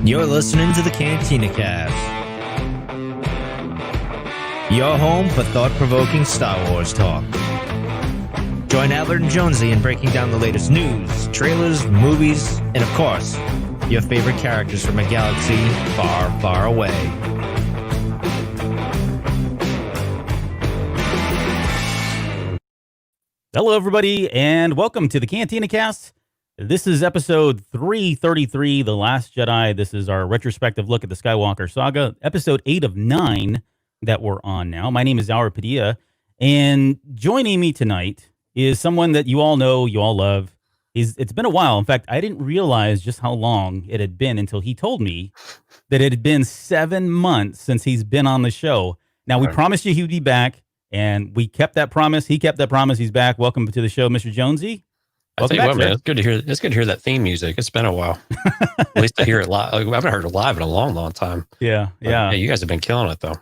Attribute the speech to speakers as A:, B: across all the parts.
A: You're listening to the Cantina Cast, your home for thought-provoking Star Wars talk. Join Albert and Jonesy in breaking down the latest news, trailers, movies, and of course, your favorite characters from a galaxy far, far away.
B: Hello, everybody, and welcome to the Cantina Cast. This is episode 333, The Last Jedi. This is our retrospective look at the Skywalker Saga, episode 8 of 9 that we're on now. My name is Albert Padilla, and joining me tonight is someone that you all know, you all love. It's been a while. In fact, I didn't realize just how long it had been until he told me that it had been 7 months since he's been on the show. Now, we promised you he'd be back, and we kept that promise. He kept that promise. He's back. Welcome to the show, Mr. Jonesy.
C: I'll tell you what, man, it's good to hear that theme music. It's been a while. At least I hear it live. I haven't heard it live in a long, long time.
B: Yeah.
C: You guys have been killing it, though.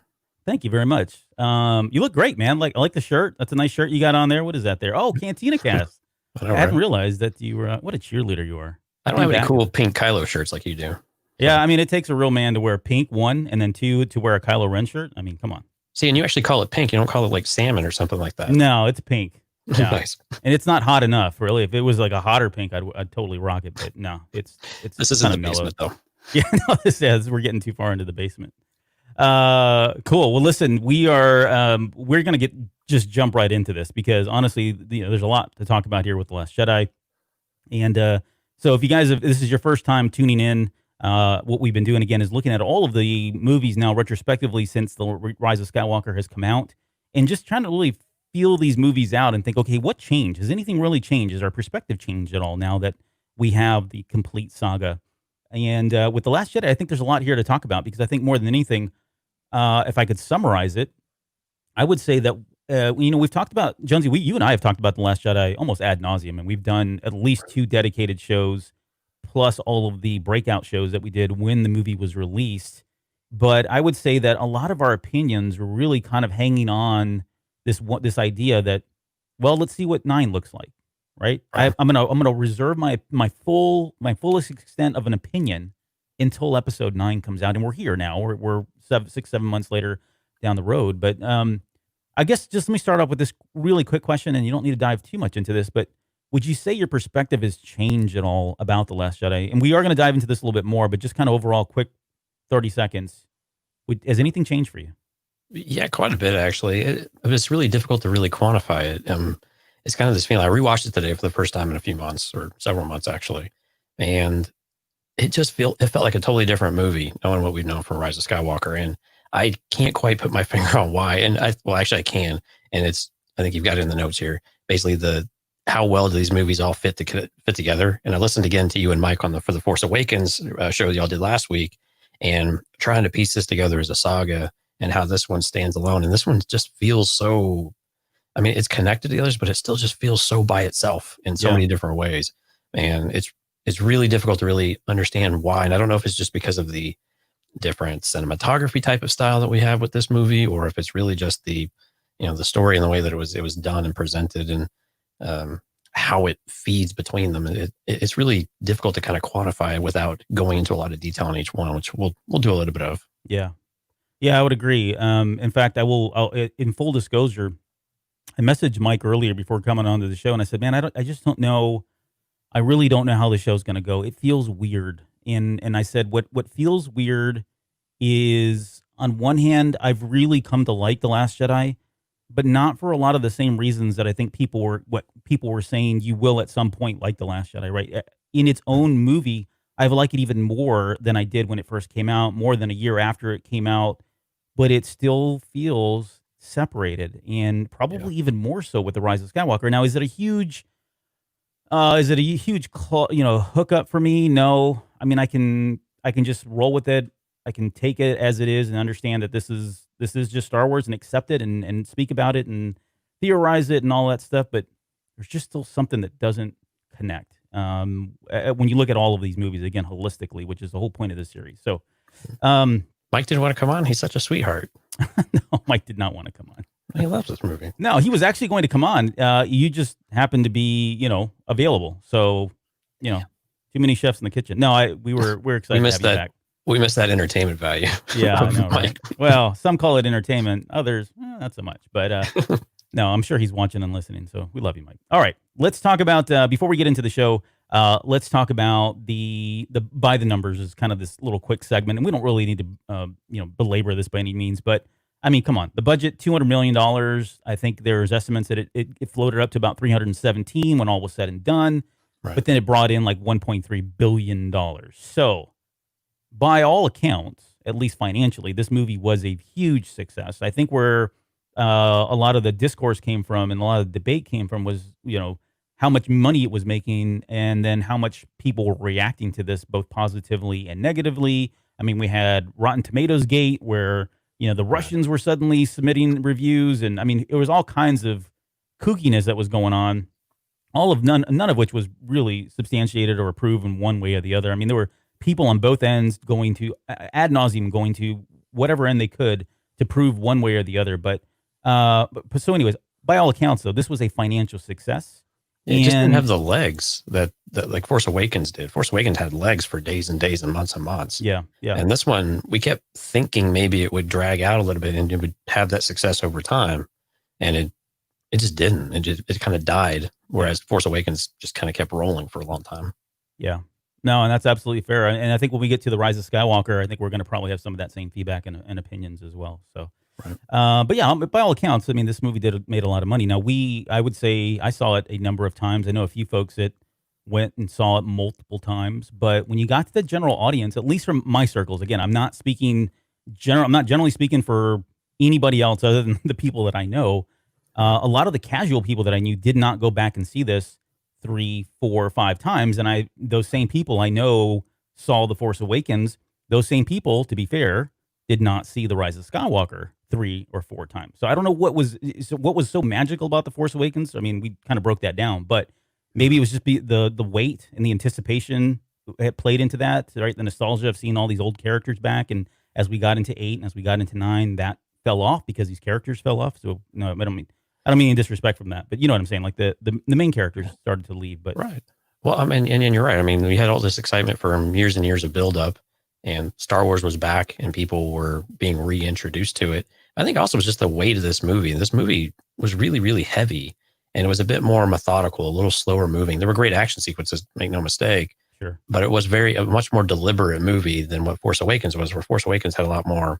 B: Thank you very much. You look great, man. I like the shirt. That's a nice shirt you got on there. What is that there? Oh, Cantina Cast. I hadn't realized that you were, what a cheerleader you are.
C: I don't have any cool pink Kylo shirts like you do.
B: Yeah, I mean, it takes a real man to wear pink, one, and then two, to wear a Kylo Ren shirt. I mean, come on.
C: See, and you actually call it pink. You don't call it like salmon or something like that.
B: No, it's pink. Yeah.
C: Nice.
B: And it's not hot enough, really. If it was like a hotter pink, I'd totally rock it. But no, it's
C: this isn't the basement, though.
B: Yeah, no, this is. We're getting too far into the basement. Cool. Well, listen, we're going to just jump right into this because honestly, there's a lot to talk about here with The Last Jedi. And so if you guys, if this is your first time tuning in, what we've been doing again is looking at all of the movies now retrospectively since The Rise of Skywalker has come out and just trying to really feel these movies out and think, okay, what changed? Has anything really changed? Has our perspective changed at all now that we have the complete saga? And with The Last Jedi, I think there's a lot here to talk about because I think more than anything, if I could summarize it, I would say that, we've talked about, Jonesy, you and I have talked about The Last Jedi almost ad nauseum, and we've done at least 2 dedicated shows plus all of the breakout shows that we did when the movie was released. But I would say that a lot of our opinions were really kind of hanging on this idea that, well, let's see what 9 looks like, right? I'm gonna reserve my fullest extent of an opinion until episode 9 comes out, and we're here now. We're 7 months later down the road. But I guess just let me start off with this really quick question, and you don't need to dive too much into this, but would you say your perspective has changed at all about The Last Jedi? And we are going to dive into this a little bit more, but just kind of overall, quick 30 seconds. Has anything changed for you?
C: Yeah, quite a bit, actually. It's really difficult to really quantify it. It's kind of this feeling. I rewatched it today for the first time in a few months, or several months, actually. And it felt like a totally different movie, knowing what we've known from Rise of Skywalker. And I can't quite put my finger on why. And actually I can. And I think you've got it in the notes here. Basically, how well do these movies all fit together? And I listened again to you and Mike for the Force Awakens show y'all did last week, and trying to piece this together as a saga and how this one stands alone. And this one just feels so, I mean, it's connected to the others, but it still just feels so by itself in so many different ways. And it's really difficult to really understand why. And I don't know if it's just because of the different cinematography type of style that we have with this movie, or if it's really just the story and the way that it was done and presented, and how it feeds between them. It's really difficult to kind of quantify without going into a lot of detail on each one, which we'll do a little bit of.
B: Yeah, I would agree. In fact, I'll in full disclosure, I messaged Mike earlier before coming onto the show, and I said, man, I just don't know. I really don't know how the show's going to go. It feels weird. And I said, what feels weird is, on one hand, I've really come to like The Last Jedi, but not for a lot of the same reasons that I think people were saying you will at some point like The Last Jedi, right? In its own movie, I like it even more than I did when it first came out, more than a year after it came out, but it still feels separated, and probably even more so with The Rise of Skywalker. Now, is it a huge hookup for me? No. I mean, I can just roll with it. I can take it as it is and understand that this is just Star Wars and accept it and speak about it and theorize it and all that stuff. But there's just still something that doesn't connect. When you look at all of these movies, again, holistically, which is the whole point of this series. So,
C: Mike didn't want to come on. He's such a sweetheart.
B: No, Mike did not want to come on.
C: He loves this movie.
B: No, he was actually going to come on. You just happened to be, available. So, too many chefs in the kitchen. No, we're excited to have you back.
C: We missed that entertainment value.
B: Yeah, I know, right? Well, some call it entertainment, others, not so much. But no, I'm sure he's watching and listening, so we love you, Mike. All right, let's talk about, before we get into the show, let's talk about the by the numbers is kind of this little quick segment, and we don't really need to, belabor this by any means, but I mean, come on, the budget, $200 million. I think there's estimates that it floated up to about 317 when all was said and done,
C: Right.
B: but then it brought in like $1.3 billion. So by all accounts, at least financially, this movie was a huge success. I think where a lot of the discourse came from and a lot of the debate came from was, how much money it was making and then how much people were reacting to this, both positively and negatively. I mean, we had Rotten Tomatoes Gate where, the Russians were suddenly submitting reviews. And I mean, it was all kinds of kookiness that was going on, none of which was really substantiated or proven one way or the other. I mean, there were people on both ends going to ad nauseum, going to whatever end they could to prove one way or the other. But so anyways, by all accounts, though, this was a financial success.
C: It just didn't have the legs that like Force Awakens did. Force Awakens had legs for days and days and months.
B: Yeah.
C: And this one, we kept thinking maybe it would drag out a little bit and it would have that success over time. And it just didn't. It kind of died. Whereas Force Awakens just kind of kept rolling for a long time.
B: Yeah. No, and that's absolutely fair. And I think when we get to the Rise of Skywalker, I think we're going to probably have some of that same feedback and opinions as well. So,
C: right.
B: But yeah, by all accounts, I mean, this movie made a lot of money. Now, I would say I saw it a number of times. I know a few folks that went and saw it multiple times. But when you got to the general audience, at least from my circles, again, I'm not generally speaking for anybody else other than the people that I know. A lot of the casual people that I knew did not go back and see this 3, 4, 5 times. And those same people I know saw The Force Awakens. Those same people, to be fair, did not see The Rise of Skywalker 3 or 4 times. So I don't know what was so magical about The Force Awakens. I mean, we kind of broke that down, but maybe it was just the weight and the anticipation had played into that, right? The nostalgia of seeing all these old characters back. And as we got into 8 and as we got into 9, that fell off because these characters fell off. So no, I don't mean any disrespect from that, but you know what I'm saying? Like the main characters started to leave, but
C: right. Well, I mean, and you're right. I mean, we had all this excitement for years and years of buildup, and Star Wars was back, and people were being reintroduced to it. I think also it was just the weight of this movie. This movie was really, really heavy, and it was a bit more methodical, a little slower moving. There were great action sequences, make no mistake.
B: Sure.
C: But it was a much more deliberate movie than what Force Awakens was, where Force Awakens had a lot more,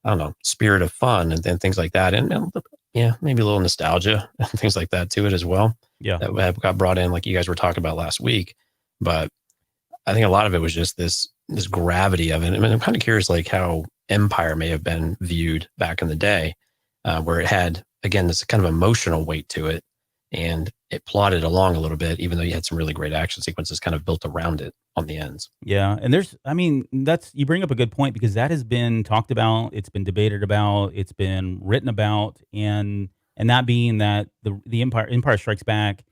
C: I don't know, spirit of fun and things like that. And yeah, maybe a little nostalgia and things like that to it as well.
B: Yeah.
C: That got brought in, like you guys were talking about last week. But I think a lot of it was just this gravity of it. I mean, I'm kind of curious, like how Empire may have been viewed back in the day, where it had, again, this kind of emotional weight to it. And it plodded along a little bit, even though you had some really great action sequences kind of built around it on the ends.
B: Yeah. And you bring up a good point, because that has been talked about. It's been debated about, it's been written about. And that being that the Empire Strikes Back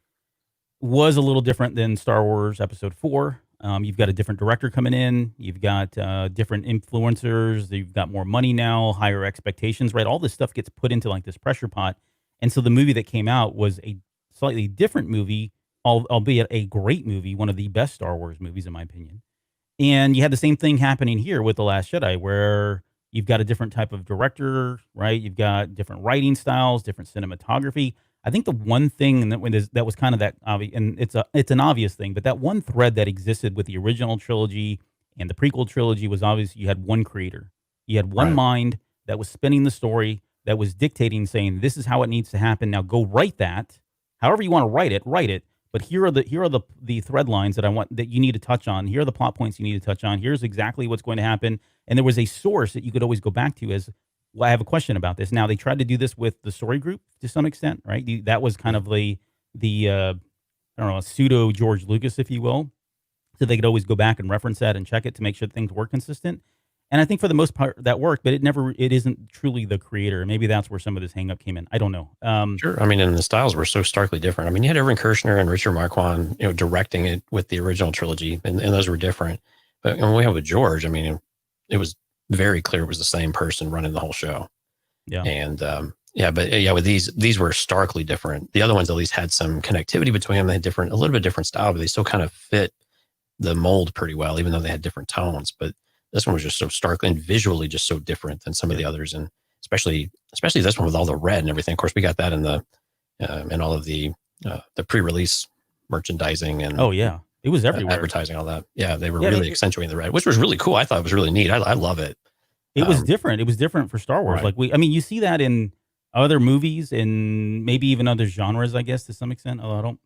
B: was a little different than Star Wars Episode 4. You've got a different director coming in. You've got different influencers. You've got more money now, higher expectations, right? All this stuff gets put into like this pressure pot. And so the movie that came out was a slightly different movie, albeit a great movie, one of the best Star Wars movies, in my opinion. And you had the same thing happening here with The Last Jedi, where you've got a different type of director, right? You've got different writing styles, different cinematography. I think the one thing that was kind of that obvious, and it's an obvious thing, but that one thread that existed with the original trilogy and the prequel trilogy was obvious. You had one creator. You had one mind that was spinning the story, that was dictating, saying, this is how it needs to happen. Now go write that. However you want to write it. But here are the thread lines that you need to touch on. Here are the plot points you need to touch on. Here's exactly what's going to happen. And there was a source that you could always go back to as, well, I have a question about this. Now they tried to do this with the story group to some extent, right? That was kind of the I don't know, a pseudo George Lucas, if you will. So they could always go back and reference that and check it to make sure things were consistent. And I think for the most part that worked, but it isn't truly the creator. Maybe that's where some of this hang up came in. I don't know.
C: Sure. I mean, and the styles were so starkly different. I mean, you had Irvin Kershner and Richard Marquand, directing it with the original trilogy, and those were different. But when we have with George, I mean, it was very clear it was the same person running the whole show.
B: Yeah.
C: And with these were starkly different. The other ones at least had some connectivity between them. They had a little bit different style, but they still kind of fit the mold pretty well, even though they had different tones. But this one was just so stark and visually just so different than some of the others, and especially this one with all the red and everything. Of course, we got that in the in all of the pre-release merchandising and
B: it was everywhere,
C: advertising, all that. Yeah, they were really accentuating the red, which was really cool. I thought it was really neat. I love it.
B: It was different. It was different for Star Wars.
C: Right.
B: Like you see that in other movies and maybe even other genres, I guess, to some extent. Although I don't,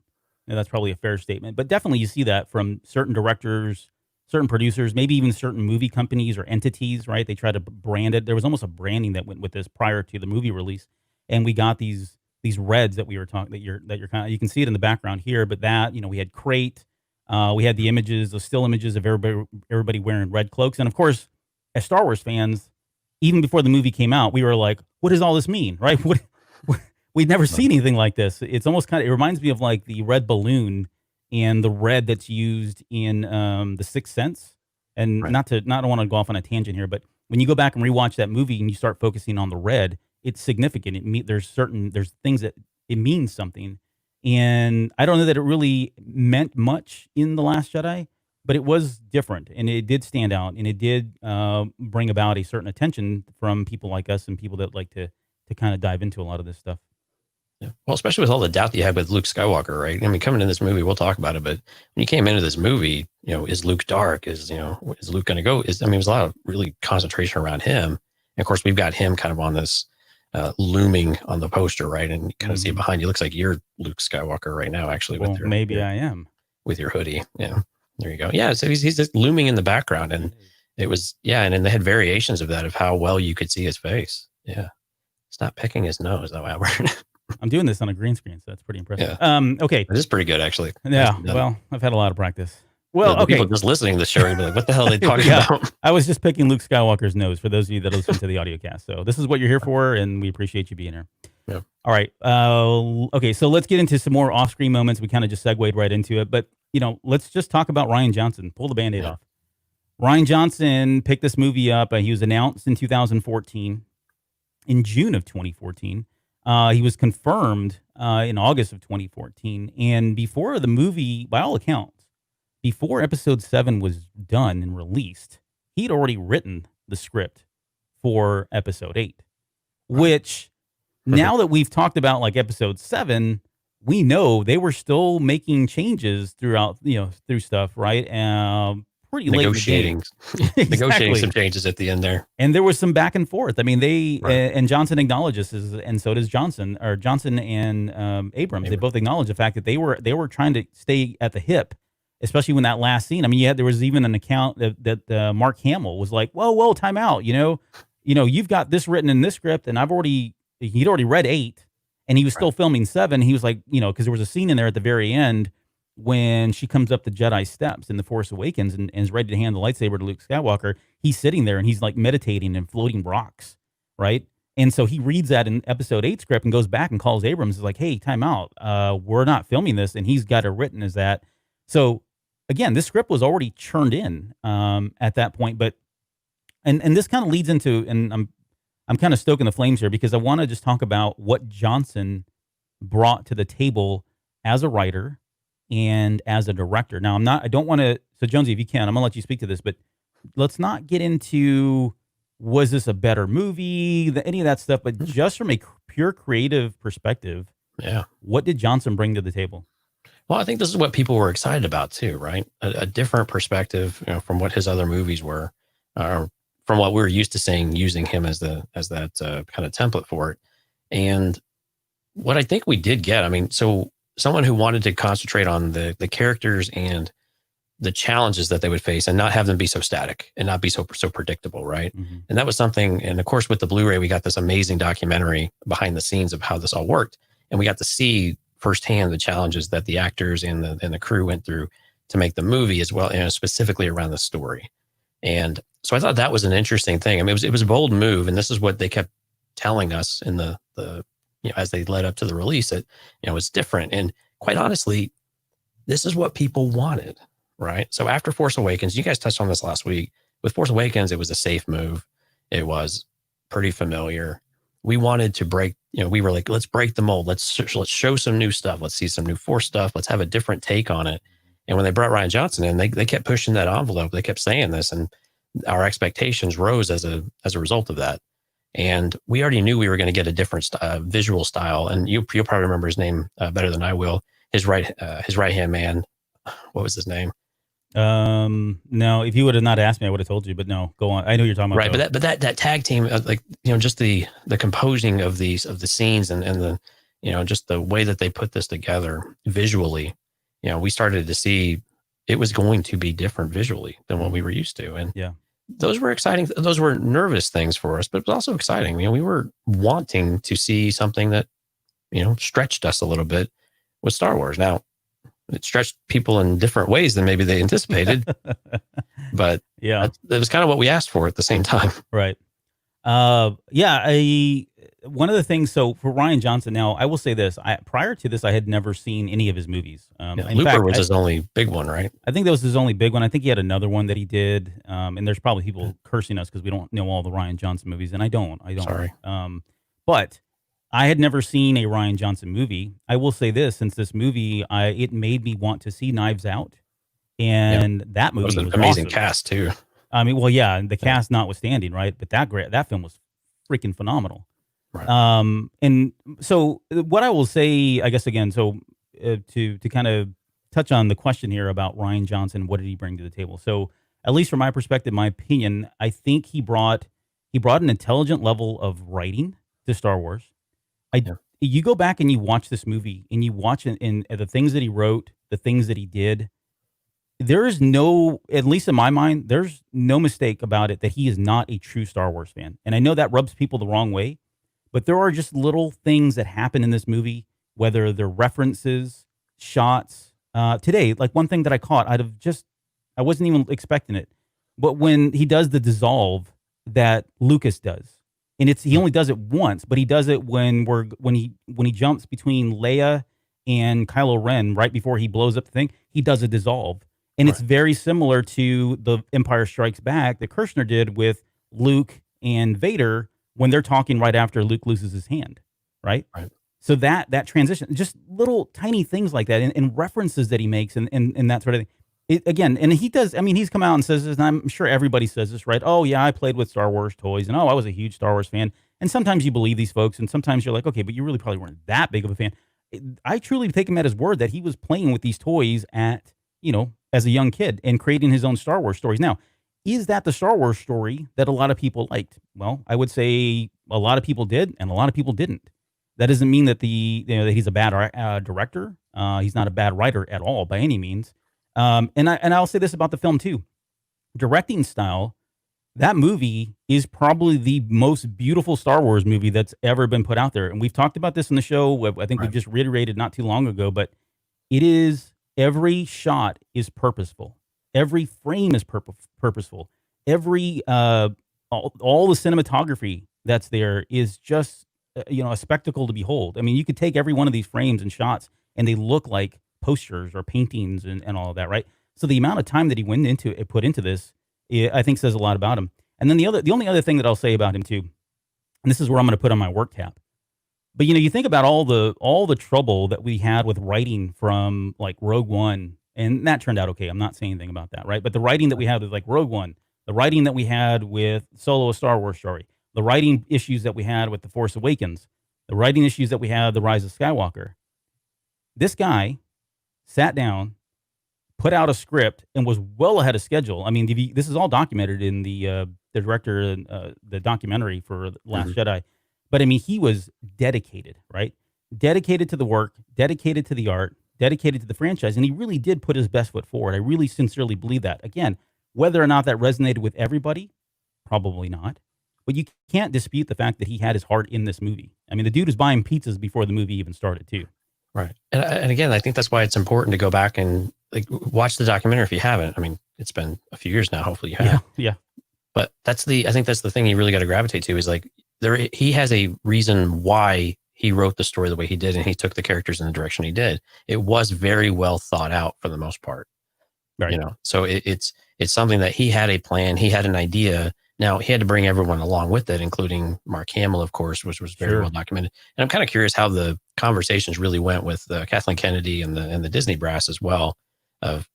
B: that's probably a fair statement, but definitely you see that from certain directors, certain producers, maybe even certain movie companies or entities, right? They try to brand it. There was almost a branding that went with this prior to the movie release. And we got these reds that we were talking, that you're kind of, you can see it in the background here, but that, we had Crate, we had the images, the still images of everybody wearing red cloaks. And of course, as Star Wars fans, even before the movie came out, we were like, what does all this mean, right? We'd never seen anything like this. It's almost it reminds me of like the red balloon and the red that's used in The Sixth Sense. And I don't want to go off on a tangent here, but when you go back and rewatch that movie and you start focusing on the red, it's significant. There's things that it means something. And I don't know that it really meant much in The Last Jedi, but it was different and it did stand out, and it did bring about a certain attention from people like us and people that like to kind of dive into a lot of this stuff.
C: Yeah. Well, especially with all the doubt that you had with Luke Skywalker, right? I mean, coming in this movie, we'll talk about it, but when you came into this movie, is Luke dark? Is Luke going to go? There's a lot of really concentration around him. And of course, we've got him kind of on this looming on the poster, right? And you kind of see it behind you. Looks like you're Luke Skywalker right now, actually.
B: Well, I am.
C: With your hoodie. Yeah. There you go. Yeah. So he's just looming in the background. And it was, and then they had variations of that, of how well you could see his face. Yeah. It's not picking his nose, though, Albert.
B: I'm doing this on a green screen, so that's pretty impressive.
C: Yeah.
B: Okay.
C: It is pretty good, actually.
B: Yeah. Well, I've had a lot of practice. Well, okay.
C: People just listening to the show, be like, what the hell are they talking about?
B: I was just picking Luke Skywalker's nose for those of you that listen to the audio cast. So this is what you're here for, and we appreciate you being here.
C: Yeah.
B: All right. Okay, so let's get into some more off-screen moments. We kind of just segued right into it, but let's just talk about Rian Johnson. Pull the Band-Aid off. Rian Johnson picked this movie up. He was announced in 2014. In June of 2014, he was confirmed in August of 2014. And before the movie, by all accounts, before episode 7 was done and released, he'd already written the script for episode 8, which now that we've talked about like episode 7, we know they were still making changes throughout, through stuff, right? Pretty late
C: negotiating some changes at the end there, and
B: there was some back and forth. I mean, and Johnson acknowledges this, and so does Johnson and Abrams. They both acknowledge the fact that they were trying to stay at the hip, especially when that last scene. I mean, there was even an account that Mark Hamill was like, "Whoa, time out! You've got this written in this script, and he'd already read 8, and he was still filming 7. He was like, because there was a scene in there at the very end when she comes up the Jedi steps in The Force Awakens and is ready to hand the lightsaber to Luke Skywalker. He's sitting there and he's like meditating and floating rocks, right? And so he reads that in episode 8 script and goes back and calls Abrams. Is like, hey, time out. We're not filming this. And he's got it written as that. So again, this script was already churned in at that point. But and this kind of leads into, and I'm kind of stoking the flames here because I want to just talk about what Johnson brought to the table as a writer and as a director. Now, I don't want to, so Jonesy, if you can, I'm gonna let you speak to this, but let's not get into, was this a better movie, any of that stuff, but just from a pure creative perspective, what did Johnson bring to the table?
C: Well, I think this is what people were excited about too, right? A different perspective, from what his other movies were, from what we were used to seeing, using him as that kind of template for it. And what I think we did get, I mean, so someone who wanted to concentrate on the characters and the challenges that they would face and not have them be so static and not be so predictable, right? Mm-hmm. And that was something, and of course with the Blu-ray, we got this amazing documentary behind the scenes of how this all worked. And we got to see firsthand the challenges that the actors and the crew went through to make the movie as well, specifically around the story. And so I thought that was an interesting thing. I mean, it was a bold move, and this is what they kept telling us in the as they led up to the release, that it's different. And quite honestly, this is what people wanted, right? So after Force Awakens, you guys touched on this last week. With Force Awakens, it was a safe move. It was pretty familiar. We wanted to break, we were like, let's break the mold. Let's show some new stuff. Let's see some new Force stuff. Let's have a different take on it. And when they brought Rian Johnson in, they kept pushing that envelope. They kept saying this. And our expectations rose as a result of that. And we already knew we were going to get a different visual style. And you'll probably remember his name better than I will. His right hand man. What was his name?
B: No, if you would have not asked me, I would have told you, but no, go on. I know you're talking about.
C: Right. But that tag team, like, just the composing of the scenes and the, just the way that they put this together visually, we started to see it was going to be different visually than what we were used to. And
B: yeah,
C: those were exciting. Those were nervous things for us, but it was also exciting. We were wanting to see something that, stretched us a little bit with Star Wars. Now, it stretched people in different ways than maybe they anticipated, but
B: yeah,
C: it was kind of what we asked for at the same time.
B: Right. One of the things, so for Rian Johnson, now I will say this, prior to this, I had never seen any of his movies.
C: Looper was his only big one, right?
B: I think that was his only big one. I think he had another one that he did. And there's probably people cursing us because we don't know all the Rian Johnson movies, and I don't.
C: Sorry.
B: But I had never seen a Rian Johnson movie. I will say this, since this movie, it made me want to see Knives Out. And that movie was
C: an amazing
B: awesome.
C: cast too.
B: I mean, well, yeah, the cast notwithstanding, right? But that film was freaking phenomenal.
C: Right.
B: And so what I will say, I guess, again, so to kind of touch on the question here about Rian Johnson, what did he bring to the table? So at least from my perspective, my opinion, I think he brought an intelligent level of writing to Star Wars. You go back and you watch this movie and you watch it in the things that he wrote, the things that he did. There is no, at least in my mind, there's no mistake about it that he is not a true Star Wars fan. And I know that rubs people the wrong way, but there are just little things that happen in this movie, whether they're references, shots. Today, like one thing that I caught I wasn't even expecting it, but when he does the dissolve that Lucas does, and he only does it once, but he does it when he jumps between Leia and Kylo Ren right before he blows up the thing, he does a dissolve. And it's very similar to the Empire Strikes Back that Kirshner did with Luke and Vader when they're talking right after Luke loses his hand, right?
C: Right.
B: So that transition, just little tiny things like that, and references that he makes, and that sort of thing. And he does. I mean, he's come out and says this, and I'm sure everybody says this, right? Oh yeah, I played with Star Wars toys, and I was a huge Star Wars fan. And sometimes you believe these folks, and sometimes you're like, okay, but you really probably weren't that big of a fan. I truly take him at his word that he was playing with these toys as a young kid and creating his own Star Wars stories. Now, is that the Star Wars story that a lot of people liked? Well, I would say a lot of people did, and a lot of people didn't. That doesn't mean that that he's a bad director. He's not a bad writer at all by any means. And I'll say this about the film too. Directing style, that movie is probably the most beautiful Star Wars movie that's ever been put out there. And we've talked about this in the show. I think we've just reiterated not too long ago, but it is, every shot is purposeful. Every frame is purposeful. Every all the cinematography that's there is just a spectacle to behold. I mean, you could take every one of these frames and shots, and they look like posters or paintings and all of that, right? So the amount of time that he put into this, I think says a lot about him. And then the only other thing that I'll say about him too, and this is where I'm going to put on my work cap. But you think about all the trouble that we had with writing from like Rogue One, and that turned out okay. I'm not saying anything about that, right? But the writing that we had with like Rogue One, the writing that we had with Solo: A Star Wars Story, the writing issues that we had with The Force Awakens, the writing issues that we had The Rise of Skywalker. This guy sat down, put out a script, and was well ahead of schedule. I mean, this is all documented in the director, the documentary for Last Jedi. But I mean, he was dedicated, right? Dedicated to the work, dedicated to the art, dedicated to the franchise. And he really did put his best foot forward. I really sincerely believe that. Again, whether or not that resonated with everybody, probably not. But you can't dispute the fact that he had his heart in this movie. I mean, the dude was buying pizzas before the movie even started, too.
C: Right. And again, I think that's why it's important to go back and watch the documentary if you haven't. I mean, it's been a few years now. Hopefully you have.
B: Yeah.
C: But I think that's the thing you really got to gravitate to is like, he has a reason why he wrote the story the way he did, and he took the characters in the direction he did. It was very well thought out for the most part.
B: Right.
C: So it's something that he had a plan, he had an idea. Now he had to bring everyone along with it, including Mark Hamill, of course, which was very well documented. And I'm kind of curious how the conversations really went with Kathleen Kennedy and the Disney brass as well, of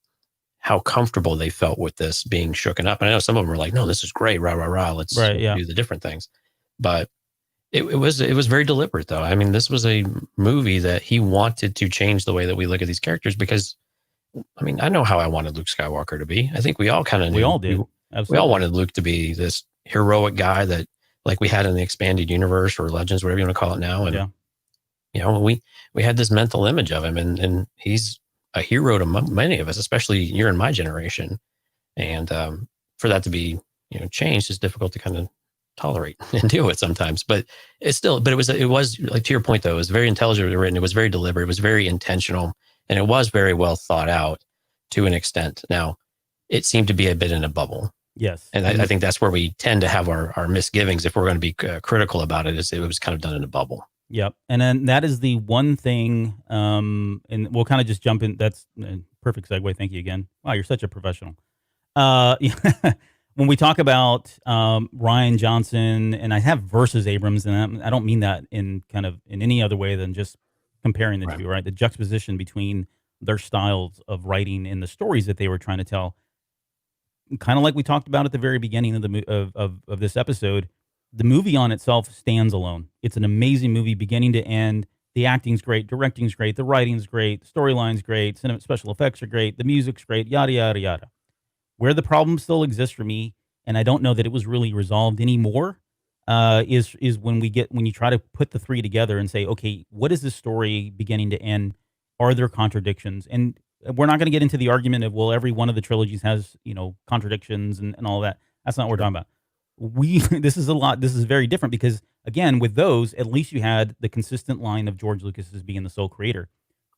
C: how comfortable they felt with this being shooken up. And I know some of them were like, no, this is great, rah, rah, rah, let's do the different things. But it was very deliberate, though. I mean, this was a movie that he wanted to change the way that we look at these characters, because, I mean, I know how I wanted Luke Skywalker to be. I think we all kind of knew.
B: We all did.
C: We all wanted Luke to be this heroic guy that, like we had in the expanded universe or Legends, whatever you want to call it now. And, you know, we had this mental image of him, and he's a hero to many of us, especially you're in my generation. And for that to be, you know, changed is difficult to kind of tolerate and deal with sometimes. But it's still, but it was like, to your point though, it was very intelligently written. It was very deliberate. It was very intentional, and it was very well thought out to an extent. Now, it seemed to be a bit in a bubble.
B: Yes.
C: And I think that's where we tend to have our misgivings if we're going to be critical about it, is it was kind of done in a bubble.
B: Yep. And then that is the one thing, and we'll kind of just jump in. That's a perfect segue. Thank you again. Wow, you're such a professional. When we talk about Rian Johnson, and I have versus Abrams, and I don't mean that in any other way than just comparing the two, right? The juxtaposition between their styles of writing and the stories that they were trying to tell. Kind of like we talked about at the very beginning of this episode, the movie on itself stands alone. It's an amazing movie, beginning to end. The acting's great, directing's great, the writing's great, the storyline's great, special effects are great, the music's great, yada, yada, yada. Where the problem still exists for me, and I don't know that it was really resolved anymore, is when you try to put the three together and say, okay, what is this story beginning to end? Are there contradictions? And we're not going to get into the argument of, well, every one of the trilogies has, you know, contradictions and all that. That's not what we're talking about. This is very different, because again, with those, at least you had the consistent line of George Lucas as being the sole creator.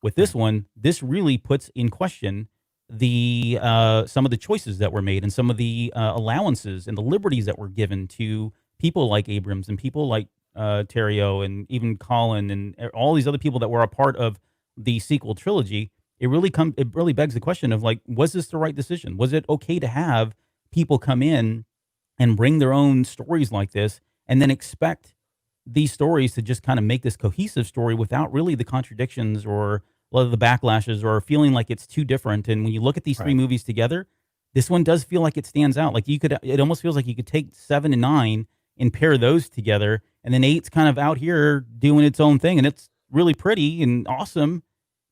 B: With this one, this really puts in question the some of the choices that were made, and some of the allowances and the liberties that were given to people like Abrams and people like Terrio and even Colin and all these other people that were a part of the sequel trilogy. It really begs the question of, like, was this the right decision? Was it okay to have people come in and bring their own stories like this, and then expect these stories to just kind of make this cohesive story without really the contradictions or a lot of the backlashes, or feeling like it's too different? And when you look at these three movies together, this one does feel like it stands out. Like it almost feels like you could take 7 and 9 and pair those together, and then 8's kind of out here doing its own thing, and it's really pretty and awesome,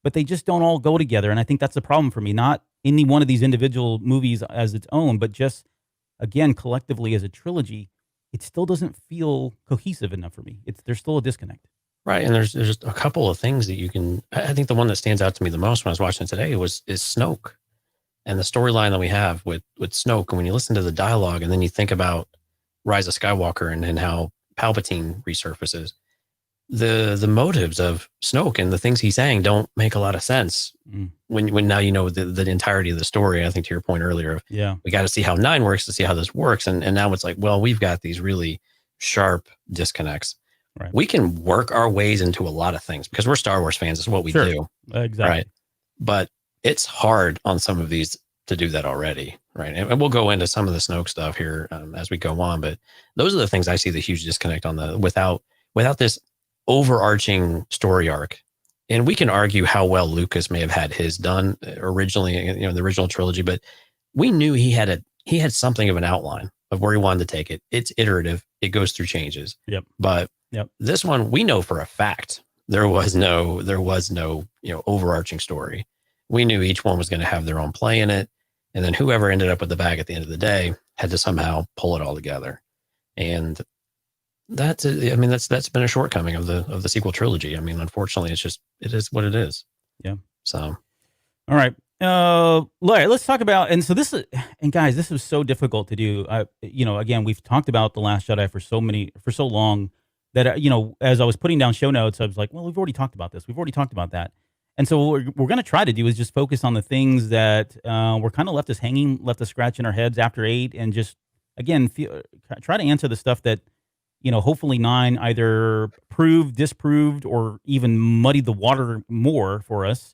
B: but they just don't all go together. And I think that's the problem for me. Not any one of these individual movies as its own, but just, again, collectively as a trilogy, it still doesn't feel cohesive enough for me. There's still a disconnect.
C: Right. And there's just a couple of things that you can, I think the one that stands out to me the most when I was watching it today is Snoke, and the storyline that we have with Snoke. And when you listen to the dialogue, and then you think about Rise of Skywalker and how Palpatine resurfaces, the motives of Snoke and the things he's saying don't make a lot of sense when now you know the entirety of the story. I think, to your point earlier, we got to see how 9 works to see how this works. And now it's like, well, we've got these really sharp disconnects. Right. We can work our ways into a lot of things because we're Star Wars fans. It's what we do.
B: Exactly.
C: Right. But it's hard on some of these to do that already. Right. And we'll go into some of the Snoke stuff here as we go on. But those are the things I see the huge disconnect on without this overarching story arc. And we can argue how well Lucas may have had his done originally, you know, in the original trilogy, but we knew he had something of an outline of where he wanted to take it. It's iterative. It goes through changes. But this one, we know for a fact there was no, you know, overarching story. We knew each one was going to have their own play in it. And then whoever ended up with the bag at the end of the day had to somehow pull it all together. And that's been a shortcoming of the sequel trilogy. I mean, unfortunately, it is what it is. Yeah. So,
B: all right. Let's talk about, and so guys, this was so difficult to do. You know, again, we've talked about The Last Jedi for so long that, you know, as I was putting down show notes, I was like, well, we've already talked about this. We've already talked about that. And so what we're going to try to do is just focus on the things that were kind of left us scratching our heads after 8, and just, again, try to answer the stuff that, you know, hopefully 9 either proved, disproved, or even muddied the water more for us.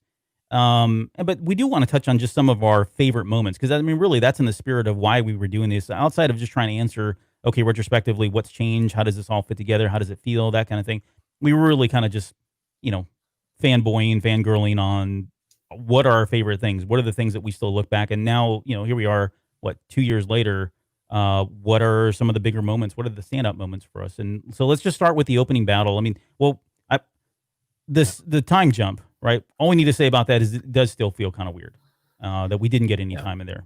B: But we do want to touch on just some of our favorite moments, because I mean, really, that's in the spirit of why we were doing this. Outside of just trying to answer, okay, retrospectively, what's changed? How does this all fit together? How does it feel? That kind of thing. We were really kind of just, you know, fanboying, fangirling on what are our favorite things? What are the things that we still look back and now, here we are, 2 years later. What are some of the bigger moments? What are the stand-up moments for us? And so let's just start with the opening battle. I mean, the time jump, right? All we need to say about that is it does still feel kind of weird that we didn't get any time in there.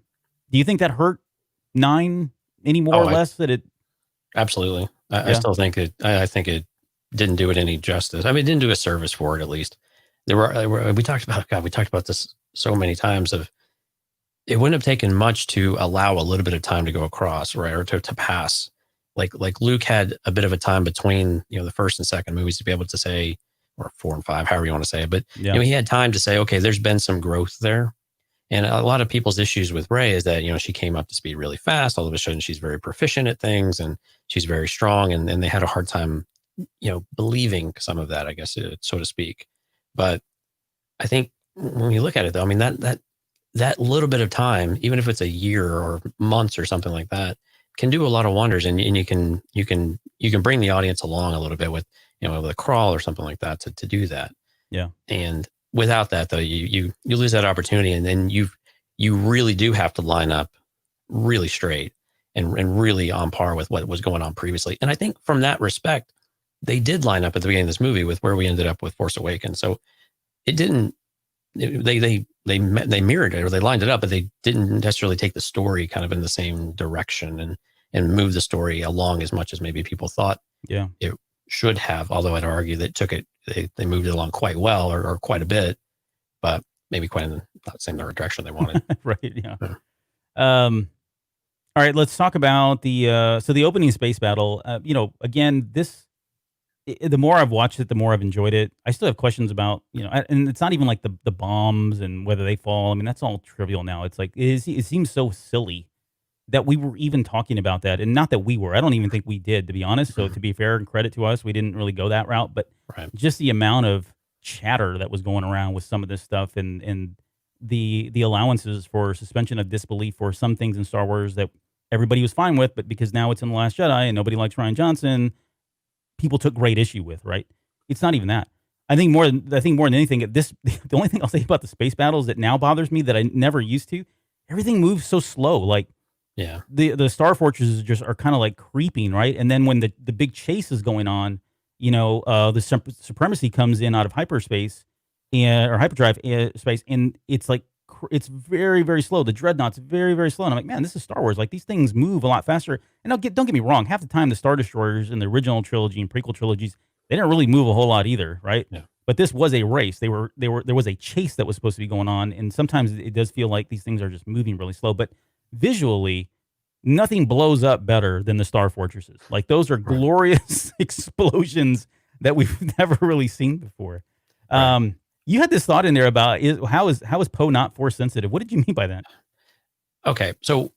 B: Do you think that hurt 9 any more or less? That it
C: absolutely. I still think it. I think it didn't do it any justice. I mean, it didn't do a service for it. At least we talked about this so many times. Of it wouldn't have taken much to allow a little bit of time to go across, right, or to pass. Like Luke had a bit of a time between the first and second movies to be able to say, or 4 and 5, however you want to say it. But he had time to say, okay, there's been some growth there. And a lot of people's issues with Rey is that, she came up to speed really fast. All of a sudden, she's very proficient at things and she's very strong. And they had a hard time, believing some of that, I guess, so to speak. But I think when you look at it, though, I mean, that little bit of time, even if it's a year or months or something like that, can do a lot of wonders. And you can bring the audience along a little bit with, with a crawl or something like that to do that.
B: Yeah.
C: And without that, though, you lose that opportunity, and then you really do have to line up really straight and really on par with what was going on previously. And I think from that respect, they did line up at the beginning of this movie with where we ended up with Force Awakens. So it didn't. They mirrored it, or they lined it up, but they didn't necessarily take the story kind of in the same direction and move the story along as much as maybe people thought it should have. Although I'd argue that they moved it along quite well, or quite a bit, but maybe quite in not saying the direction they wanted.
B: Right. Yeah. All right. Let's talk about the opening space battle. Again, the more I've watched it, the more I've enjoyed it. I still have questions about, and it's not even like the bombs and whether they fall. I mean, that's all trivial now. It's like, it seems so silly that we were even talking about that. And not that we were, I don't even think we did, to be honest. So to be fair and credit to us, we didn't really go that route, but just the amount of chatter that was going around with some of this stuff and the allowances for suspension of disbelief for some things in Star Wars that everybody was fine with, but because now it's in The Last Jedi and nobody likes Rian Johnson, people took great issue with, right? It's not even that. I think more than anything, the only thing I'll say about the space battles that now bothers me that I never used to, everything moves so slow. Like, the Star Fortresses just are kind of like creeping, right? And then when the big chase is going on, the supremacy comes in out of hyperspace or hyperdrive space, and it's like it's very, very slow. The dreadnought's very, very slow. And I'm like, man, this is Star Wars. Like, these things move a lot faster. And don't get me wrong. Half the time, the Star Destroyers in the original trilogy and prequel trilogies, they didn't really move a whole lot either, right?
C: Yeah.
B: But this was a race. There was a chase that was supposed to be going on. And sometimes it does feel like these things are just moving really slow. But visually, nothing blows up better than the Star Fortresses. Like, those are glorious explosions that we've never really seen before. Right. You had this thought in there about how is Poe not Force sensitive? What did you mean by that?
C: Okay, so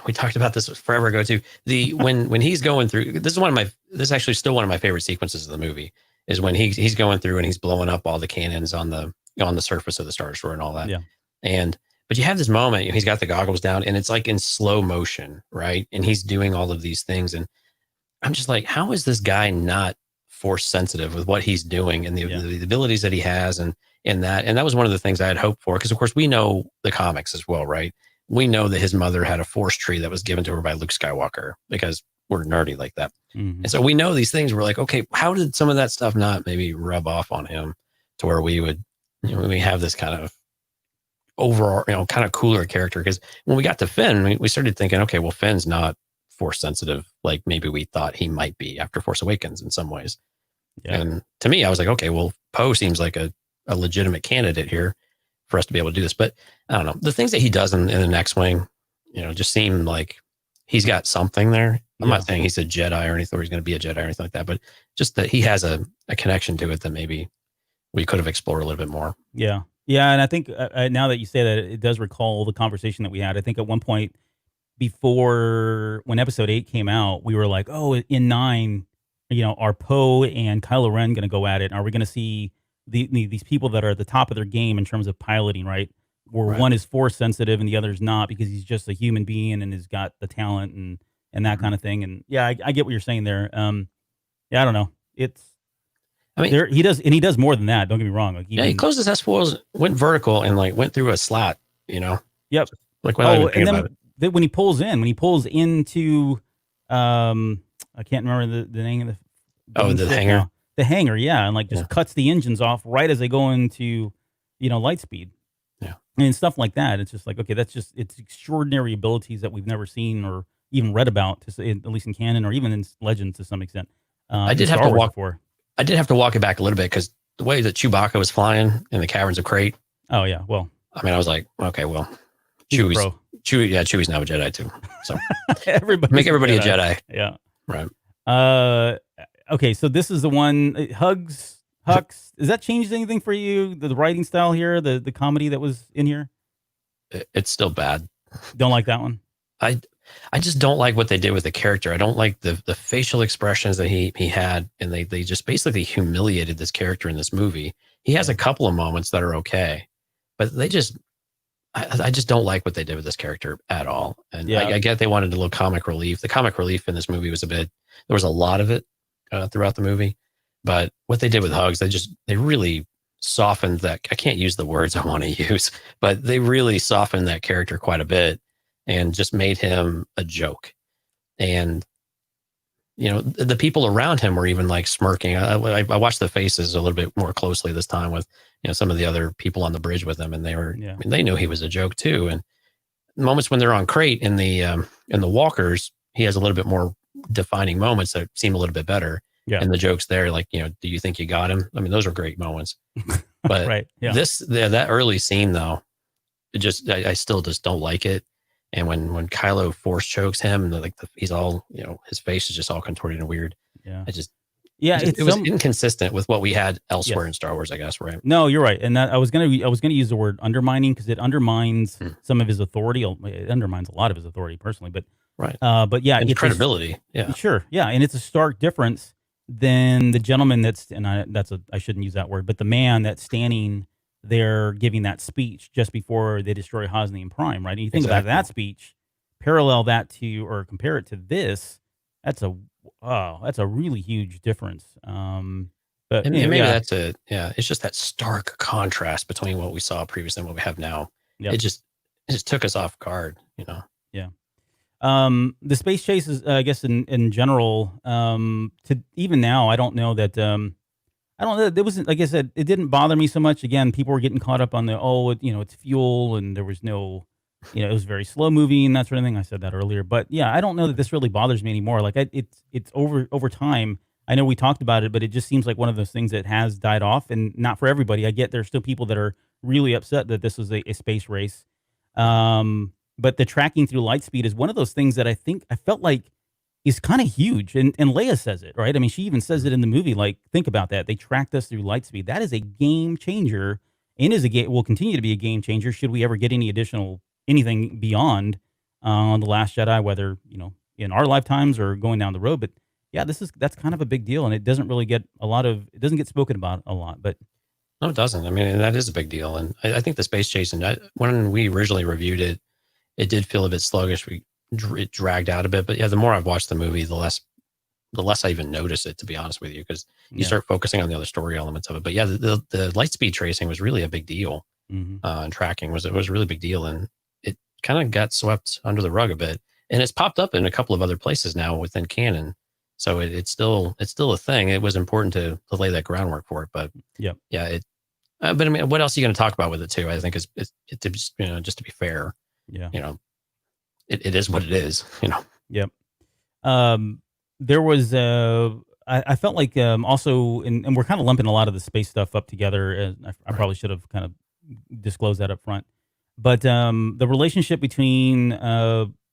C: we talked about this forever ago too. When he's going through, this is actually still one of my favorite sequences of the movie, is when he's going through and he's blowing up all the cannons on the surface of the Star Destroyer and all that. Yeah. But you have this moment, he's got the goggles down and it's like in slow motion, right? And he's doing all of these things, and I'm just like, how is this guy not Force sensitive with what he's doing and the abilities that he has and that was one of the things I had hoped for, because of course we know the comics as well, right? We know that his mother had a Force tree that was given to her by Luke Skywalker, because we're nerdy like that. Mm-hmm. And so we know these things. We're like, okay, how did some of that stuff not maybe rub off on him to where we would, we have this kind of overall, kind of cooler character? Because when we got to Finn, we started thinking, okay, well, Finn's not Force sensitive like maybe we thought he might be after Force Awakens in some ways. Yeah. And to me, I was like, okay, well, Poe seems like a legitimate candidate here for us to be able to do this. But I don't know, the things that he does in the X-Wing, just seem like he's got something there. I'm not saying he's a Jedi or anything, or he's going to be a Jedi or anything like that, but just that he has a connection to it that maybe we could have explored a little bit more.
B: Yeah. Yeah. And I think now that you say that, it does recall the conversation that we had. I think at one point before, when episode 8 came out, we were like, oh, in 9, are Poe and Kylo Ren going to go at it? Are we going to see these people that are at the top of their game in terms of piloting, right? Where one is Force sensitive and the other is not, because he's just a human being and has got the talent and that kind of thing. And I get what you're saying there. I don't know.
C: I mean,
B: he does more than that. Don't get me wrong. Like
C: he closed his S4s, went vertical, and like went through a slat.
B: Yep.
C: Like without even
B: and
C: about
B: then when he pulls into, I can't remember the name of
C: the hangar.
B: Now. The hangar, yeah, and like just cuts the engines off right as they go into, light speed.
C: Yeah,
B: and stuff like that. It's just like, okay, it's extraordinary abilities that we've never seen or even read about, at least in canon or even in Legends to some extent.
C: I did have to walk it back a little bit because the way that Chewbacca was flying in the caverns of Crate.
B: Oh yeah, well,
C: I mean, I was like, okay, well, Chewie's now a Jedi too. So make everybody a Jedi.
B: Yeah,
C: right.
B: Okay, so this is the one. Hux. Has that changed anything for you? The writing style here, the comedy that was in here.
C: It's still bad.
B: Don't like that one.
C: I just don't like what they did with the character. I don't like the facial expressions that he had, and they just basically humiliated this character in this movie. He has a couple of moments that are okay, but I just don't like what they did with this character at all. And I get they wanted a little comic relief. The comic relief in this movie was there was a lot of it throughout the movie, but what they did with Hugs, they really softened that. I can't use the words I want to use, but they really softened that character quite a bit and just made him a joke. And, the people around him were even like smirking. I watched the faces a little bit more closely this time with, some of the other people on the bridge with him. And they knew he was a joke too. And moments when they're on Crate in the walkers, he has a little bit more defining moments that seem a little bit better. Yeah. And the jokes there, like, do you think you got him? I mean, those are great moments. But
B: right. Yeah.
C: That early scene though, I still just don't like it. And when Kylo force chokes him, and he's all, his face is just all contorted and weird.
B: Yeah.
C: It was inconsistent with what we had elsewhere in Star Wars, I guess, right?
B: No, you're right. And that I was gonna use the word undermining because it undermines some of his authority. It undermines a lot of his authority personally, but
C: right.
B: But yeah,
C: and credibility.
B: Sure. Yeah, and it's a stark difference than the gentleman I shouldn't use that word, but the man that's standing there giving that speech just before they destroy Hosni and Prime, right? And you think about that speech, parallel that to or compare it to this, that's a really huge difference. But
C: maybe that's it. Yeah, it's just that stark contrast between what we saw previously and what we have now. Yep. It just took us off guard,
B: Yeah. The space chases, I guess, in general, to even now, I don't know that. I don't know. There wasn't, like I said, it didn't bother me so much. Again, people were getting caught up on it's fuel, and there was no, it was very slow moving and that sort of thing. I said that earlier, but yeah, I don't know that this really bothers me anymore. Like it's over time. I know we talked about it, but it just seems like one of those things that has died off, and not for everybody. I get there's still people that are really upset that this was a space race. But the tracking through light speed is one of those things that I felt like is kind of huge. And Leia says it, right? I mean, she even says it in the movie. Like, think about that. They tracked us through light speed. That is a game changer and will continue to be a game changer should we ever get anything beyond The Last Jedi, whether, in our lifetimes or going down the road. But yeah, that's kind of a big deal. And it doesn't really get it doesn't get spoken about a lot, but.
C: No, it doesn't. I mean, that is a big deal. And I think the space chase, and when we originally reviewed it, it did feel a bit sluggish. It dragged out a bit, but yeah, the more I've watched the movie, the less I even notice it, to be honest with you, because you start focusing on the other story elements of it. But yeah, the light speed tracing was really a big deal. And tracking was a really big deal, and it kind of got swept under the rug a bit. And it's popped up in a couple of other places now within canon, so it's still a thing. It was important to lay that groundwork for it, but yeah. But I mean, what else are you going to talk about with it too? I think it's just to be fair.
B: Yeah.
C: It is what it is,
B: Yep. There was, I felt like also, and we're kind of lumping a lot of the space stuff up together. I probably should have kind of disclosed that up front. But the relationship between,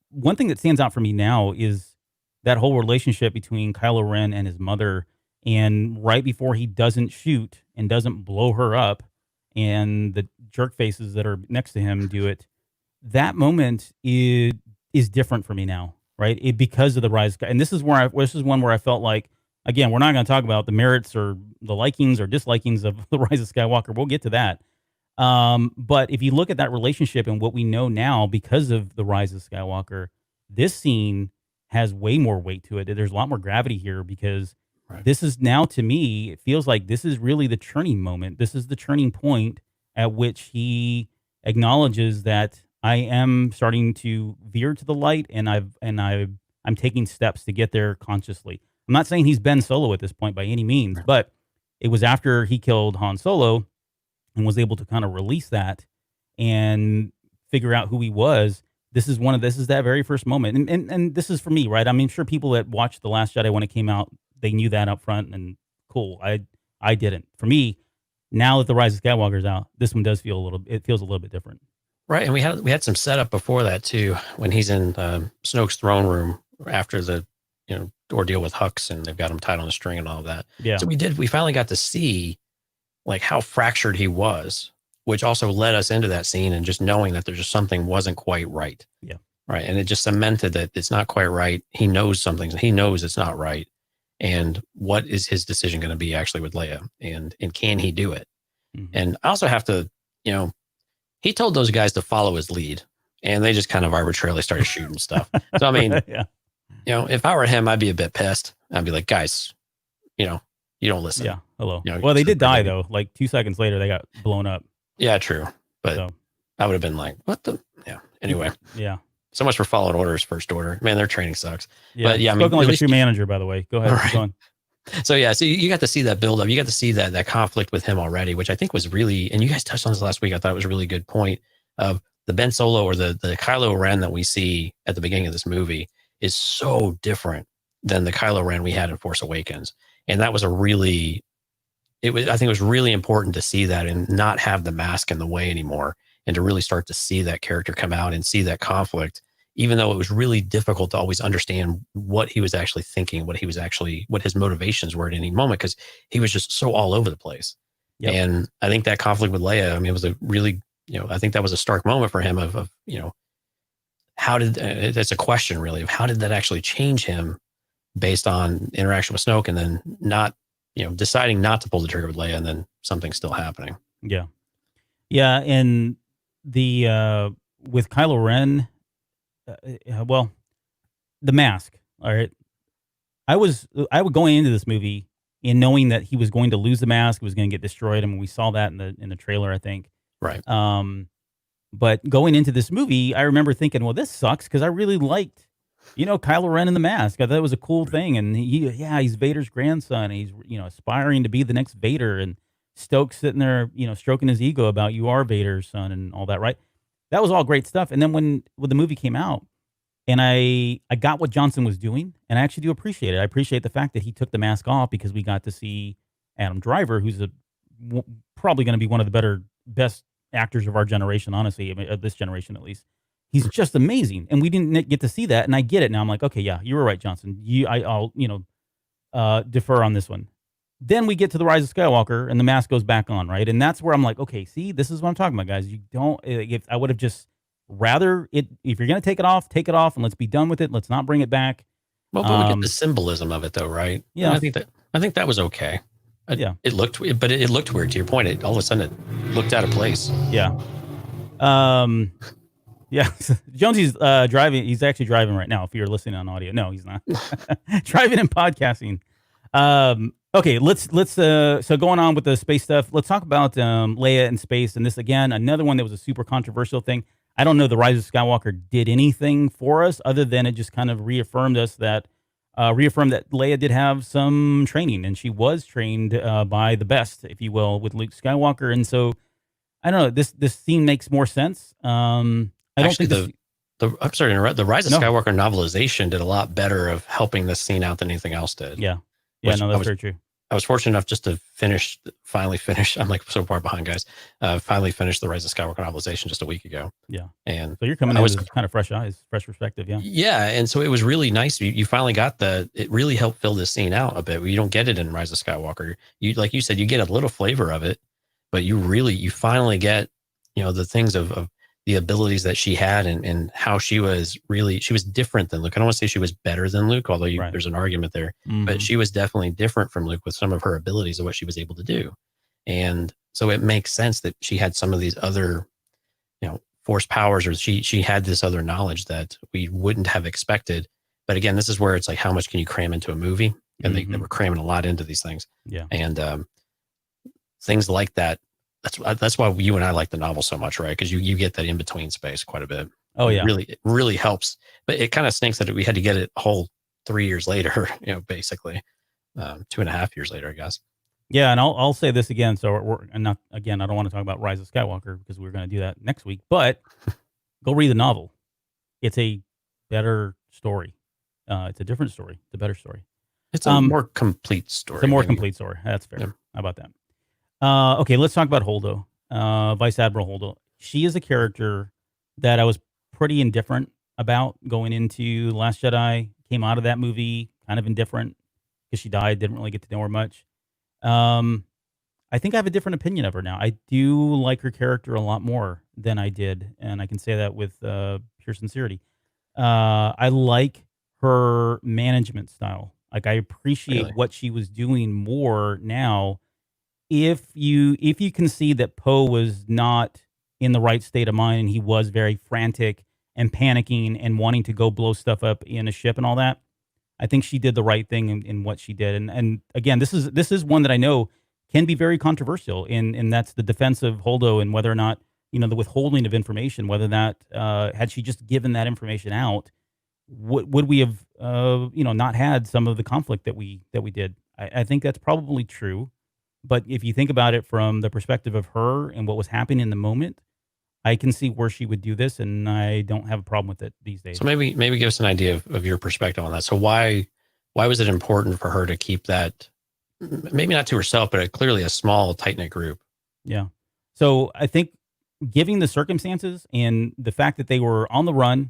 B: one thing that stands out for me now is that whole relationship between Kylo Ren and his mother. And right before he doesn't shoot and doesn't blow her up, and the jerk faces that are next to him do it, that moment is different for me now, right? Because of the Rise. And this is one where I felt like, again, we're not going to talk about the merits or the likings or dislikings of the Rise of Skywalker. We'll get to that. But if you look at that relationship and what we know now because of the Rise of Skywalker, this scene has way more weight to it. There's a lot more gravity here because
C: Right.
B: This is now, to me, it feels like this is really the turning moment. This is the turning point at which he acknowledges that I am starting to veer to the light, and I'm taking steps to get there consciously. I'm not saying he's Ben Solo at this point by any means,
C: Right.
B: but it was after he killed Han Solo and was able to kind of release that and figure out who he was. This is that very first moment. And this is for me, right? I mean, sure, people that watched The Last Jedi when it came out, they knew that up front, and cool. I didn't. For me, now that The Rise of Skywalker is out, this one feels a little bit different.
C: Right. And we had some setup before that too, when he's in Snoke's throne room after the, ordeal with Hux, and they've got him tied on a string and all of that.
B: Yeah.
C: So we finally got to see like how fractured he was, which also led us into that scene and just knowing that there's just something wasn't quite right.
B: Yeah.
C: Right. And it just cemented that it's not quite right. He knows something. He knows it's not right. And what is his decision going to be actually with Leia? And can he do it?
B: Mm-hmm.
C: And I also have to, he told those guys to follow his lead, and they just kind of arbitrarily started shooting stuff. So, I mean,
B: yeah.
C: If I were him, I'd be a bit pissed. I'd be like, guys, you don't listen.
B: Yeah. Hello. Well, they did die though. Like 2 seconds later, they got blown up.
C: Yeah, true. But I would have been like, what the? Yeah. Anyway.
B: Yeah.
C: So much for following orders, First Order. Man, their training sucks.
B: Yeah.
C: But yeah,
B: spoken like a true manager, by the way. Go ahead.
C: Right.
B: Go on.
C: So yeah, so you got to see that build up. You got to see that conflict with him already, which I think was really, and you guys touched on this last week. I thought it was a really good point of the Ben Solo or the Kylo Ren that we see at the beginning of this movie is so different than the Kylo Ren we had in Force Awakens. And that was I think it was really important to see that and not have the mask in the way anymore, and to really start to see that character come out and see that conflict, even though it was really difficult to always understand what he was actually thinking, what his motivations were at any moment, because he was just so all over the place. Yep. And I think that conflict with Leia, I mean, it was a really, I think that was a stark moment for him of how did, it's a question really of how did that actually change him based on interaction with Snoke, and then not, deciding not to pull the trigger with Leia, and then something still happening.
B: Yeah. Yeah. And with Kylo Ren, well, the mask. All right. I would going into this movie and knowing that he was going to lose the mask, was going to get destroyed. I mean, we saw that in the trailer, I think.
C: Right.
B: But going into this movie, I remember thinking, well, this sucks, because I really liked, Kylo Ren in the mask. I thought it was a cool thing, and he's Vader's grandson. He's aspiring to be the next Vader, and Stokes sitting there, stroking his ego about you are Vader's son and all that, right? That was all great stuff. And then when the movie came out, and I got what Johnson was doing, and I actually do appreciate it. I appreciate the fact that he took the mask off, because we got to see Adam Driver, who's probably going to be one of the best actors of our generation, honestly, of this generation at least. He's just amazing, and we didn't get to see that, and I get it now. I'm like, okay, yeah, you were right, Johnson. I'll defer on this one. Then we get to The Rise of Skywalker, and the mask goes back on, right? And that's where I'm like, okay, see, this is what I'm talking about, guys. You don't. If I would have just rather it, if you're going to take it off, and let's be done with it. Let's not bring it back.
C: Well, but we get the symbolism of it, though, right?
B: Yeah,
C: and I think that was okay.
B: Yeah,
C: it looked weird. To your point, all of a sudden it looked out of place.
B: Yeah. Yeah. Jonesy's driving. He's actually driving right now. If you're listening on audio, no, he's not. Driving and podcasting. Okay, let's so going on with the space stuff. Let's talk about Leia in space, and this again, another one that was a super controversial thing. I don't know The Rise of Skywalker did anything for us other than it just kind of reaffirmed that Leia did have some training, and she was trained by the best, if you will, with Luke Skywalker. And so I don't know, this scene makes more sense. I don't think
C: I'm sorry to interrupt. The Rise of Skywalker novelization did a lot better of helping this scene out than anything else did.
B: Yeah. Yeah, no, that's very true.
C: I was fortunate enough just to finally finish. I'm like so far behind, guys. Finally finished the Rise of Skywalker novelization just a week ago.
B: Yeah.
C: And
B: so you're coming in with kind of fresh eyes, fresh perspective. Yeah.
C: Yeah. And so it was really nice. You finally got it really helped fill this scene out a bit. You don't get it in Rise of Skywalker. Like you said, you get a little flavor of it, but you finally get, the things of the abilities that she had and how she was different than Luke. I don't want to say she was better than Luke, although there's an argument there, but she was definitely different from Luke with some of her abilities of what she was able to do. And so it makes sense that she had some of these other, force powers, or she had this other knowledge that we wouldn't have expected. But again, this is where it's like, how much can you cram into a movie? and they were cramming a lot into these things.
B: Yeah.
C: And things like that. That's why you and I like the novel so much, right? Because you get that in between space quite a bit.
B: Oh yeah,
C: it really helps. But it kind of stinks that we had to get it a whole 3 years later. Basically 2.5 years later, I guess.
B: Yeah, and I'll say this again. So we're not again. I don't want to talk about Rise of Skywalker because we're going to do that next week. But go read the novel. It's a better story. It's a different story. It's a better story.
C: It's a more complete story.
B: It's a more complete story. That's fair. Yeah. How about that? Okay, let's talk about Holdo, Vice Admiral Holdo. She is a character that I was pretty indifferent about going into The Last Jedi. Came out of that movie kind of indifferent because she died. Didn't really get to know her much. I think I have a different opinion of her now. I do like her character a lot more than I did, and I can say that with pure sincerity. I like her management style. Like I appreciate what she was doing more now. If you can see that Poe was not in the right state of mind and he was very frantic and panicking and wanting to go blow stuff up in a ship and all that, I think she did the right thing in what she did. And again, this is one that I know can be very controversial, and that's the defense of Holdo and whether or not, the withholding of information, whether that had she just given that information out, would we have not had some of the conflict that we did? I think that's probably true. But if you think about it from the perspective of her and what was happening in the moment, I can see where she would do this, and I don't have a problem with it these days.
C: So maybe give us an idea of your perspective on that. So why was it important for her to keep that, maybe not to herself, but clearly a small, tight-knit group?
B: Yeah. So I think given the circumstances and the fact that they were on the run,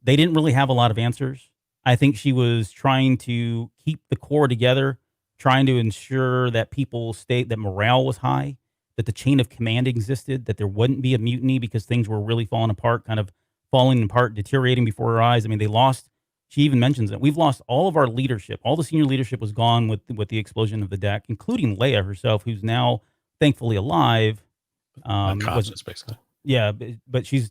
B: they didn't really have a lot of answers. I think she was trying to keep the core together, trying to ensure that that morale was high, that the chain of command existed, that there wouldn't be a mutiny because things were really falling apart, deteriorating before her eyes. I mean, she even mentions that we've lost all of our leadership. All the senior leadership was gone with the explosion of the deck, including Leia herself, who's now thankfully alive.
C: Unconscious, basically.
B: Yeah, but she's,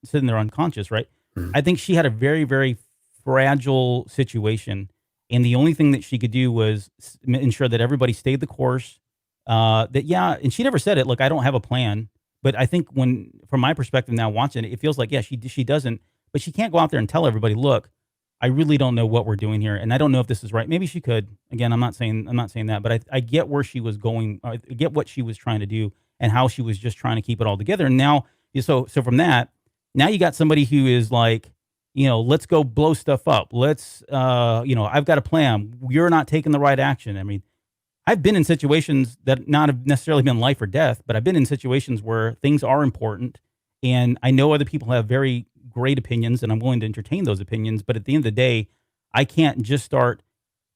B: sitting there unconscious, right? Mm-hmm. I think she had a very, very fragile situation. And the only thing that she could do was ensure that everybody stayed the course. And she never said it. Look, I don't have a plan. But I think from my perspective now watching it, it feels like, she doesn't. But she can't go out there and tell everybody, look, I really don't know what we're doing here, and I don't know if this is right. Maybe she could. Again, I'm not saying that, but I get where she was going. I get what she was trying to do and how she was just trying to keep it all together. And now, so from that, now you got somebody who is like, let's go blow stuff up. Let's, I've got a plan. You're not taking the right action. I mean, I've been in situations that not have necessarily been life or death, but I've been in situations where things are important, and I know other people have very great opinions, and I'm willing to entertain those opinions. But at the end of the day, I can't just start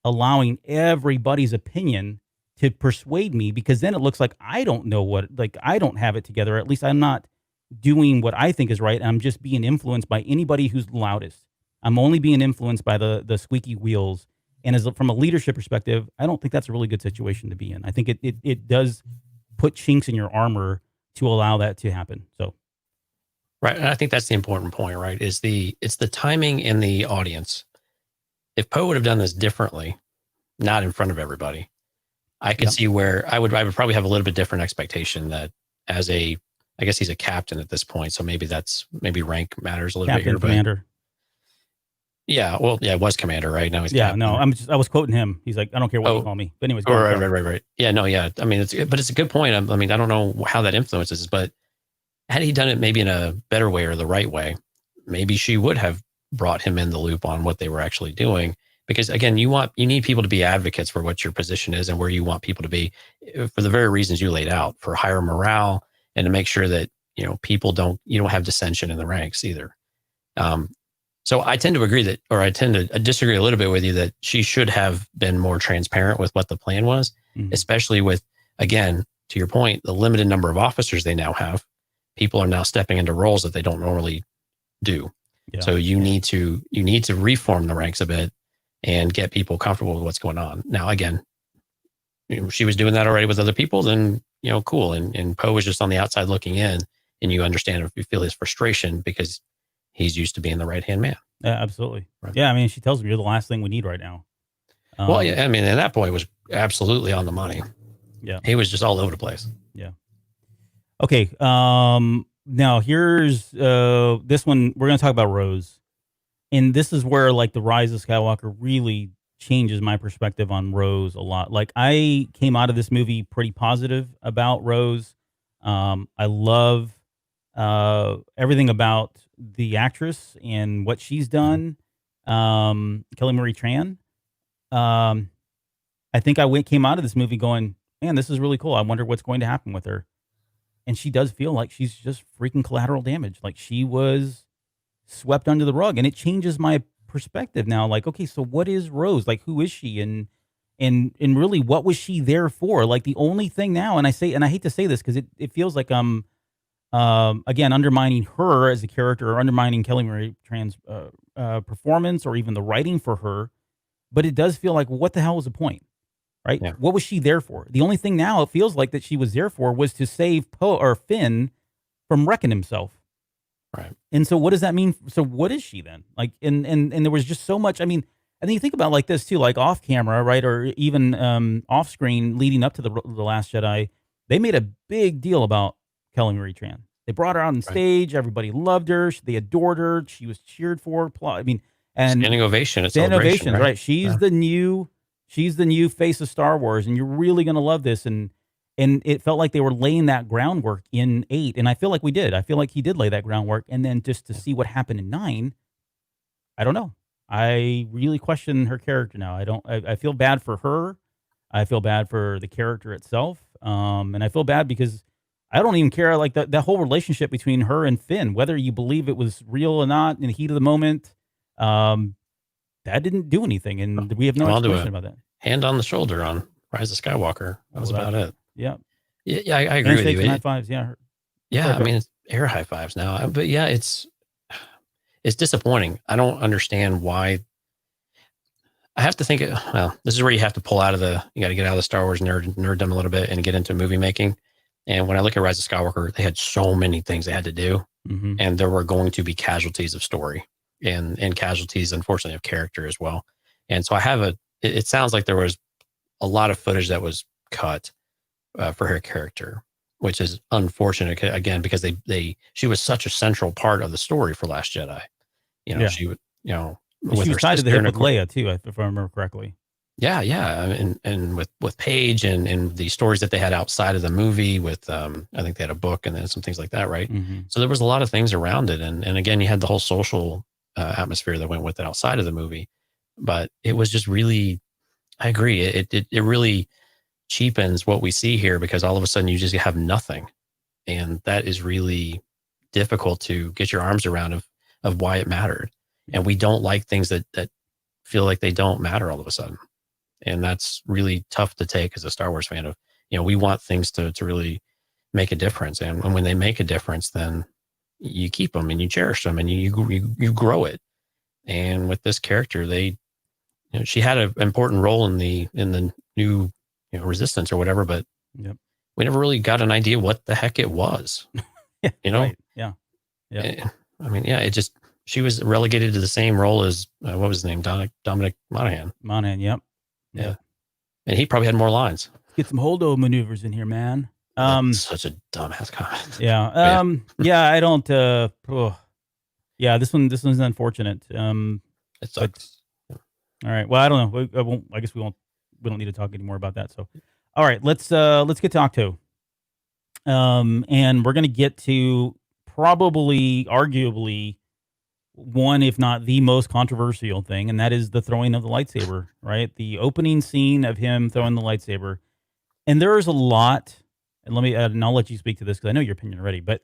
B: allowing everybody's opinion to persuade me, because then it looks like I don't know I don't have it together. At least I'm not doing what I think is right. I'm just being influenced by anybody who's loudest. I'm only being influenced by the squeaky wheels. And from a leadership perspective, I don't think that's a really good situation to be in. I think it does put chinks in your armor to allow that to happen. So,
C: right, and I think that's the important point. Right, it's the timing in the audience. If Poe would have done this differently, not in front of everybody, I could see where I would probably have a little bit different expectation that I guess he's a captain at this point, so maybe rank matters a little bit here.
B: Commander.
C: Yeah, well, it was commander, right? Now he's
B: captain. No, I was quoting him. He's like, I don't care what you call me. But anyways,
C: right. Yeah, no, yeah. I mean, it's a good point. I mean, I don't know how that influences, but had he done it maybe in a better way or the right way, maybe she would have brought him in the loop on what they were actually doing. Because again, you need people to be advocates for what your position is and where you want people to be, for the very reasons you laid out, for higher morale and to make sure that you don't have dissension in the ranks either. So I tend to agree I tend to disagree a little bit with you that she should have been more transparent with what the plan was, especially with, again, to your point, the limited number of officers they now have. People are now stepping into roles that they don't normally do. Yeah. So you need to reform the ranks a bit and get people comfortable with what's going on. Now, again, she was doing that already with other people, then, cool. And Poe was just on the outside looking in, and you understand if you feel his frustration because he's used to being the right-hand man.
B: Yeah, absolutely.
C: Right.
B: Yeah, I mean, she tells him, you're the last thing we need right now.
C: Well, yeah, I mean, and that boy was absolutely on the money.
B: Yeah.
C: He was just all over the place.
B: Yeah. Okay. Now here's this one. We're going to talk about Rose. And this is where like the Rise of Skywalker really changes my perspective on Rose a lot. Like I came out of this movie pretty positive about Rose. I love everything about the actress and what she's done. Kelly Marie Tran. I think came out of this movie going, man, this is really cool. I wonder what's going to happen with her. And she does feel like she's just freaking collateral damage. Like she was swept under the rug, and it changes my perspective now. Like, okay, so what is Rose? Like, who is she? And really, what was she there for? Like the only thing now, and I hate to say this because it feels like I'm again undermining her as a character or undermining Kelly Marie Tran's performance or even the writing for her. But it does feel like, well, what the hell was the point? Right?
C: Yeah.
B: What was she there for? The only thing now it feels like that she was there for was to save Finn from wrecking himself.
C: Right.
B: And so what does that mean? So what is she then? Like, and there was just so much, I mean, and then you think about like this too, like off camera, right? Or even off screen leading up to the Last Jedi, they made a big deal about Kelly Marie Tran. They brought her out on stage. Everybody loved her. They adored her. She was cheered for. I mean, and
C: standing ovation at
B: standing
C: Celebration,
B: ovation, right? She's the new face of Star Wars, and you're really going to love this. And it felt like they were laying that groundwork in 8, and I feel like we did. I feel like he did lay that groundwork, and then just to see what happened in 9, I don't know. I really question her character now. I feel bad for her. I feel bad for the character itself, and I feel bad because I don't even care. Like that whole relationship between her and Finn, whether you believe it was real or not, in the heat of the moment. That didn't do anything, and we have no explanation about that.
C: Hand on the shoulder on Rise of Skywalker. That was about it.
B: Yeah.
C: Yeah, I agree with you.
B: High fives, yeah.
C: Yeah, I mean, it's air high fives now. But yeah, it's disappointing. I don't understand why. I have to think, well, this is where you have to pull out of you got to get out of the Star Wars nerddom a little bit and get into movie making. And when I look at Rise of Skywalker, they had so many things they had to do. Mm-hmm. And there were going to be casualties of story and casualties, unfortunately, of character as well. And so it sounds like there was a lot of footage that was cut for her character, which is unfortunate again, because she was such a central part of the story for Last Jedi. She would,
B: she was tied to the hip with Leia too, if I remember correctly.
C: Yeah. And with Paige and the stories that they had outside of the movie with, I think they had a book and then some things like that. Right. Mm-hmm. So there was a lot of things around it. And again, you had the whole social atmosphere that went with it outside of the movie, but it was just really, I agree. It really cheapens what we see here because all of a sudden you just have nothing. And that is really difficult to get your arms around of why it mattered. And we don't like things that feel like they don't matter all of a sudden. And that's really tough to take as a Star Wars fan we want things to really make a difference. And when they make a difference, then you keep them and you cherish them and you grow it. And with this character, she had an important role in the new Resistance or whatever, but we never really got an idea what the heck it was.
B: Right. Yeah.
C: I mean, she was relegated to the same role as what was his name, Dominic Monaghan.
B: Yep.
C: Yeah, and he probably had more lines.
B: Get some holdo maneuvers in here, man.
C: That's such a dumbass comment.
B: Yeah. Yeah. I don't. Yeah. This one's unfortunate.
C: It sucks.
B: All right. Well, I don't know. I guess we won't. We don't need to talk anymore about that. So, all right. Let's get to Octo. And we're gonna get to probably, arguably, one, if not the most controversial thing, and that is the throwing of the lightsaber, right? The opening scene of him throwing the lightsaber. And there is a lot, and and I'll let you speak to this because I know your opinion already, but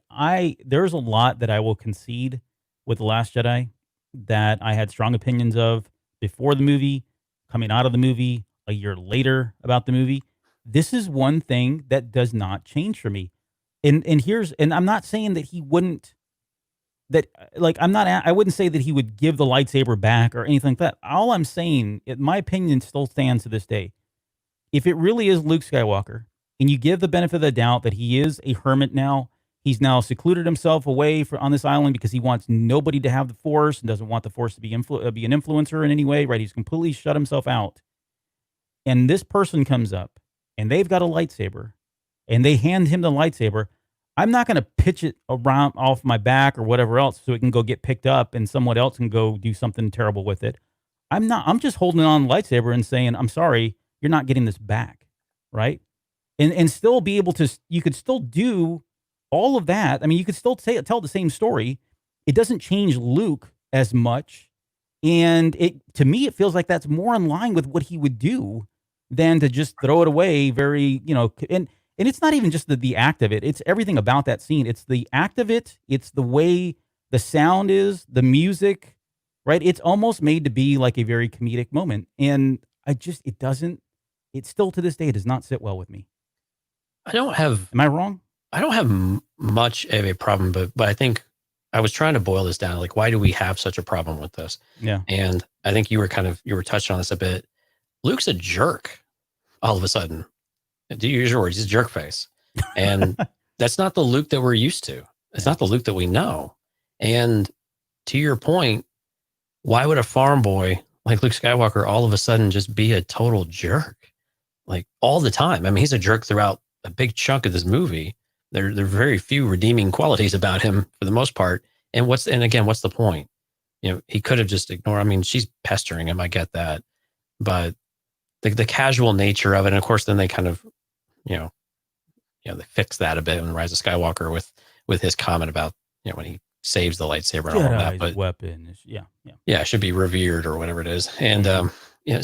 B: there's a lot that I will concede with The Last Jedi that I had strong opinions of before the movie, coming out of the movie, a year later about the movie. This is one thing that does not change for me. And I'm not saying that he wouldn't, I wouldn't say that he would give the lightsaber back or anything like that. All I'm saying, my opinion still stands to this day. If it really is Luke Skywalker, and you give the benefit of the doubt that he is a hermit now, he's now secluded himself away on this island because he wants nobody to have the Force and doesn't want the Force to be an influencer in any way, right? He's completely shut himself out. and this person comes up and they've got a lightsaber and they hand him the lightsaber, I'm not going to pitch it around off my back or whatever else so it can go get picked up and someone else can go do something terrible with it. I'm just holding on the lightsaber and saying, I'm sorry, you're not getting this back. Right. And still be able to, you could still do all of that. I mean, you could still tell the same story. It doesn't change Luke as much. And to me, it feels like that's more in line with what he would do than to just throw it away very, and it's not even just the act of it. It's everything about that scene. It's the act of it. It's the way the sound is, the music, right? It's almost made to be like a very comedic moment. And it still to this day does not sit well with me. Am I wrong?
C: I don't have much of a problem, but I think I was trying to boil this down. Like, why do we have such a problem with this?
B: Yeah.
C: And I think you were touching on this a bit. Luke's a jerk all of a sudden. Do you use your words? He's a jerk face. And that's not the Luke that we're used to. It's not the Luke that we know. And to your point, why would a farm boy like Luke Skywalker all of a sudden just be a total jerk? Like all the time. I mean, he's a jerk throughout a big chunk of this movie. There are very few redeeming qualities about him for the most part. And again, what's the point? He could have just ignored. I mean, she's pestering him. I get that, but the casual nature of it, and of course, then they kind of, they fix that a bit in Rise of Skywalker with his comment about when he saves the lightsaber and all of that. But
B: weapon,
C: it should be revered or whatever it is. And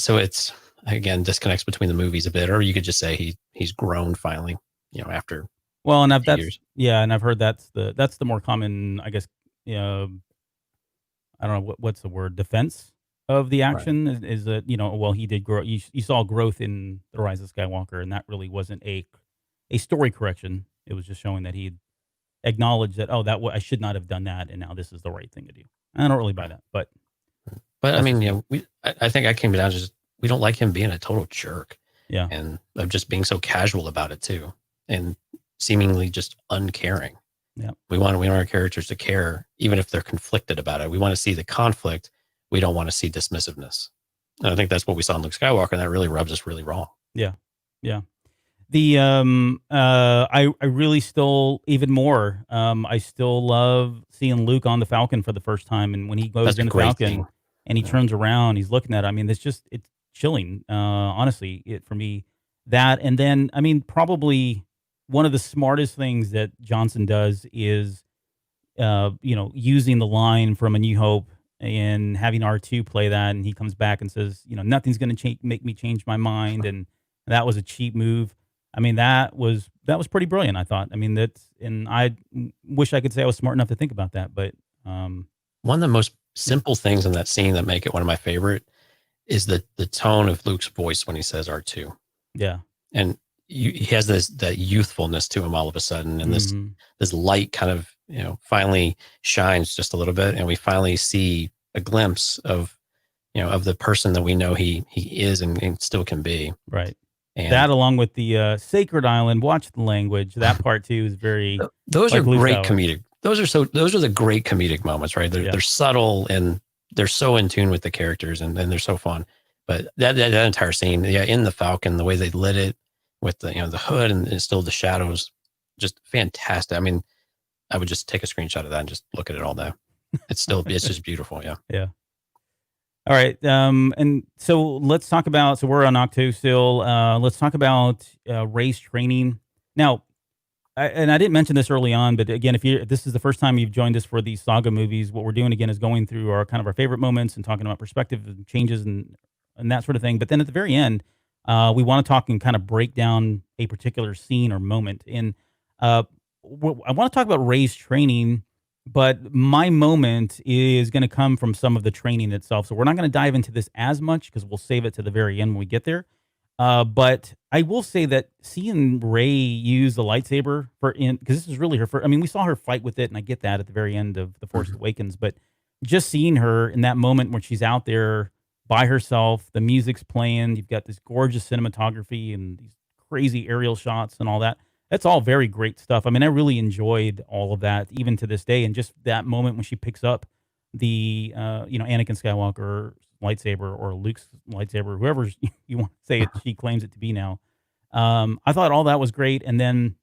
C: so it's again disconnects between the movies a bit, or you could just say he's grown finally, after.
B: Well, and I've heard that's the more common, I guess. I don't know what's the word, defense of the action, right, is that he did grow. You saw growth in the Rise of Skywalker, and that really wasn't a story correction. It was just showing that he acknowledged that I should not have done that, and now this is the right thing to do. I don't really buy that, but
C: I mean, I think I came down to just we don't like him being a total jerk, and of just being so casual about it too, and seemingly just uncaring.
B: Yeah.
C: We want our characters to care, even if they're conflicted about it. We want to see the conflict. We don't want to see dismissiveness. And I think that's what we saw in Luke Skywalker, and that really rubs us really wrong.
B: Yeah. Yeah. The I really still even more. I still love seeing Luke on the Falcon for the first time, and when he goes in the Falcon thing. And he turns around, he's looking at it. I mean, it's chilling. Honestly, for me, that, and then I mean, probably one of the smartest things that Johnson does is, using the line from A New Hope and having R2 play that, and he comes back and says, nothing's going to make me change my mind, and that was a cheap move. I mean, that was pretty brilliant, I thought. I mean, and I wish I could say I was smart enough to think about that, but
C: one of the most simple things in that scene that make it one of my favorite is the tone of Luke's voice when he says R2.
B: Yeah,
C: and he has that youthfulness to him all of a sudden, and this light kind of finally shines just a little bit, and we finally see a glimpse of the person that we know he is and still can be.
B: Right. And that, along with the Sacred Island, watch the language. That part too is very.
C: Those are great comedic. Those are the great comedic moments, right? They're subtle and they're so in tune with the characters, and they're so fun. But that entire scene, in the Falcon, the way they lit it with the the hood and still the shadows, just fantastic. I mean, I would just take a screenshot of that and just look at it all day. It's just beautiful. Yeah.
B: Yeah. All right. And so let's talk about, so we're on Octo still. Let's talk about race training. Now, I didn't mention this early on, but again, if this is the first time you've joined us for these Saga movies, what we're doing again is going through our favorite moments and talking about perspective and changes and that sort of thing. But then at the very end, we want to talk and kind of break down a particular scene or moment. And I want to talk about race training, but my moment is going to come from some of the training itself. So we're not going to dive into this as much because we'll save it to the very end when we get there. But I will say that seeing Rey use the lightsaber because this is really her first. I mean, we saw her fight with it, and I get that at the very end of The Force Awakens. But just seeing her in that moment where she's out there by herself, the music's playing, you've got this gorgeous cinematography and these crazy aerial shots and all that. That's all very great stuff. I mean, I really enjoyed all of that, even to this day. And just that moment when she picks up Anakin Skywalker lightsaber or Luke's lightsaber, whoever you want to say it, she claims it to be now. I thought all that was great. And then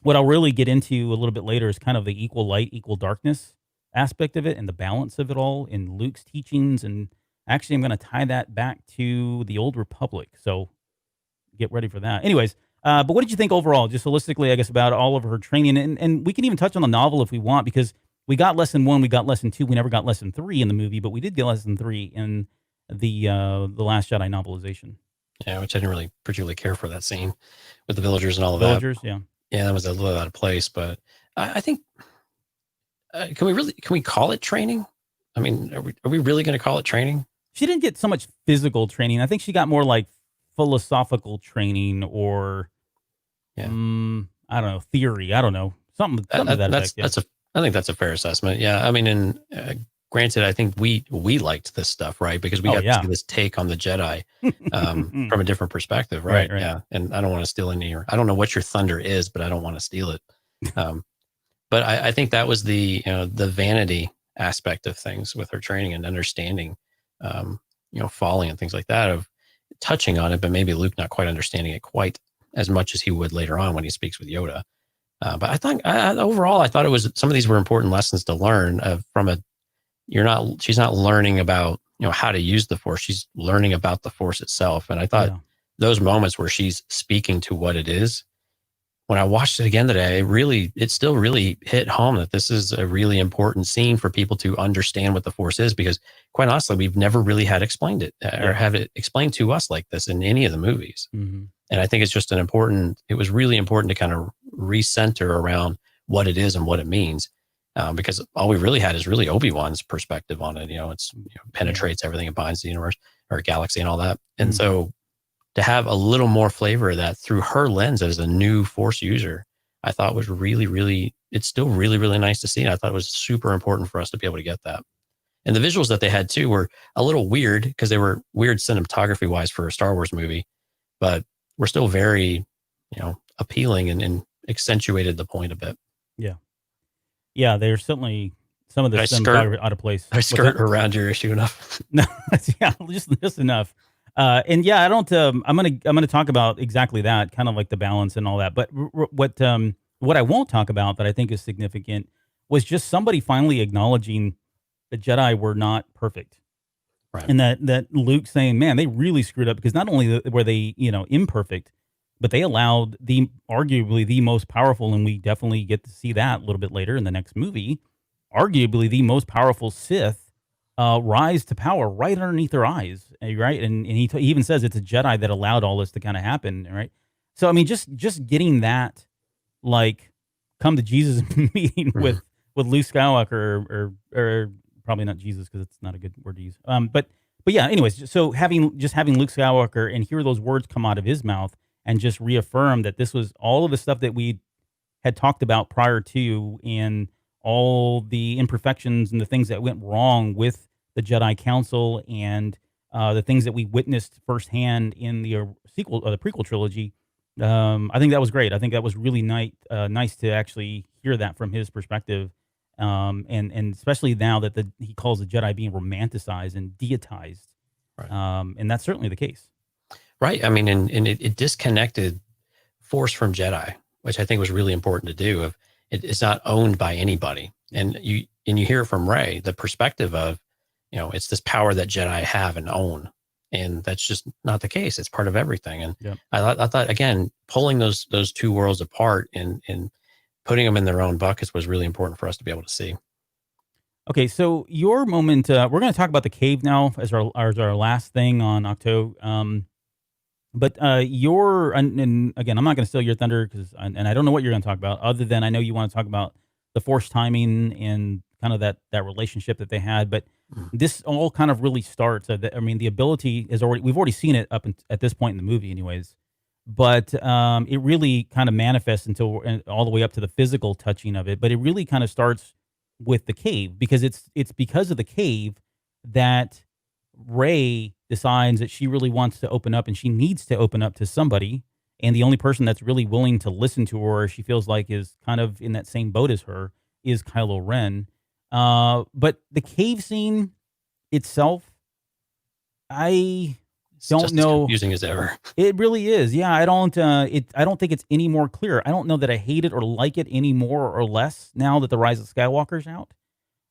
B: what I'll really get into a little bit later is kind of the equal light, equal darkness aspect of it and the balance of it all in Luke's teachings. And actually, I'm going to tie that back to the Old Republic. So get ready for that. Anyways, but what did you think overall, just holistically, I guess, about all of her training? And we can even touch on the novel if we want, because we got lesson 1, we got lesson 2, we never got lesson 3 in the movie, but we did get lesson 3 in the Last Jedi novelization.
C: Yeah, which I didn't really particularly care for that scene with the villagers and all of that.
B: Villagers, yeah.
C: Yeah, that was a little out of place, but I think can we call it training? I mean, are we really going to call it training?
B: She didn't get so much physical training. I think she got more like philosophical training or, I don't know, theory. I don't know, something to that effect. Yeah.
C: I think that's a fair assessment. Yeah, I mean, and granted, I think we liked this stuff, right? Because we got to see this take on the Jedi from a different perspective, right? Yeah, and I don't want to steal any, or I don't know what your thunder is, but I don't want to steal it. But I think that was the vanity aspect of things with her training and understanding, falling and things like that, of touching on it, but maybe Luke not quite understanding it quite as much as he would later on when he speaks with Yoda. But I thought overall, I thought it was, some of these were important lessons to learn she's not learning about, how to use the Force. She's learning about the Force itself. And I thought those moments where she's speaking to what it is, when I watched it again today, it still really hit home that this is a really important scene for people to understand what the Force is, because quite honestly, we've never really had explained it or have it explained to us like this in any of the movies. Mm-hmm. And I think it's just it was really important to kind of recenter around what it is and what it means. Because all we really had is really Obi-Wan's perspective on it. Penetrates everything, it binds the universe or galaxy and all that. And so to have a little more flavor of that through her lens as a new Force user, I thought was really, really, it's still really, really nice to see. And I thought it was super important for us to be able to get that. And the visuals that they had too were a little weird, because they were weird cinematography wise for a Star Wars movie, but were still very, appealing and accentuated the point a bit.
B: Yeah. Yeah, there's certainly some of the cinematography out of place.
C: I skirt around your issue enough.
B: No, yeah, just enough. And yeah, I don't. I'm gonna talk about exactly that, kind of like the balance and all that. But what I won't talk about that I think is significant was just somebody finally acknowledging the Jedi were not perfect,
C: right?
B: And that Luke saying, "Man, they really screwed up," because not only were they imperfect, but they allowed arguably the most powerful, and we definitely get to see that a little bit later in the next movie, arguably the most powerful Sith rise to power right underneath their eyes, right? And he even says it's a Jedi that allowed all this to kind of happen, right? So I mean, just getting that, like, come to Jesus meeting with Luke Skywalker, or probably not Jesus, because it's not a good word to use. But yeah, anyways, so having Luke Skywalker and hear those words come out of his mouth, and just reaffirm that this was all of the stuff that we had talked about prior to, and all the imperfections and the things that went wrong with the Jedi Council, and the things that we witnessed firsthand in the sequel or the prequel trilogy. I think that was great. I think that was really nice to actually hear that from his perspective, and especially now that he calls the Jedi being romanticized and deitized, right. And that's certainly the case.
C: Right. I mean, and it disconnected Force from Jedi, which I think was really important to do. It's not owned by anybody. And you hear from Rey, the perspective of, it's this power that Jedi have and own. And that's just not the case. It's part of everything. And I thought, again, pulling those two worlds apart and putting them in their own buckets was really important for us to be able to see.
B: Okay, so your moment, we're going to talk about the cave now as our last thing on Octo. But and again, I'm not going to steal your thunder, and I don't know what you're going to talk about, other than I know you want to talk about the Force timing and kind of that relationship that they had. But this all kind of really starts. The ability is we've already seen it at this point in the movie, anyways. But it really kind of manifests until all the way up to the physical touching of it. But it really kind of starts with the cave, because it's because of the cave that Rey decides that she really wants to open up, and she needs to open up to somebody. And the only person that's really willing to listen to her, she feels like, is kind of in that same boat as her, is Kylo Ren. But the cave scene itself, I
C: It's
B: don't
C: just as
B: know.
C: confusing as ever.
B: It really is. Yeah, I don't. I don't think it's any more clear. I don't know that I hate it or like it any more or less now that the Rise of Skywalker's out.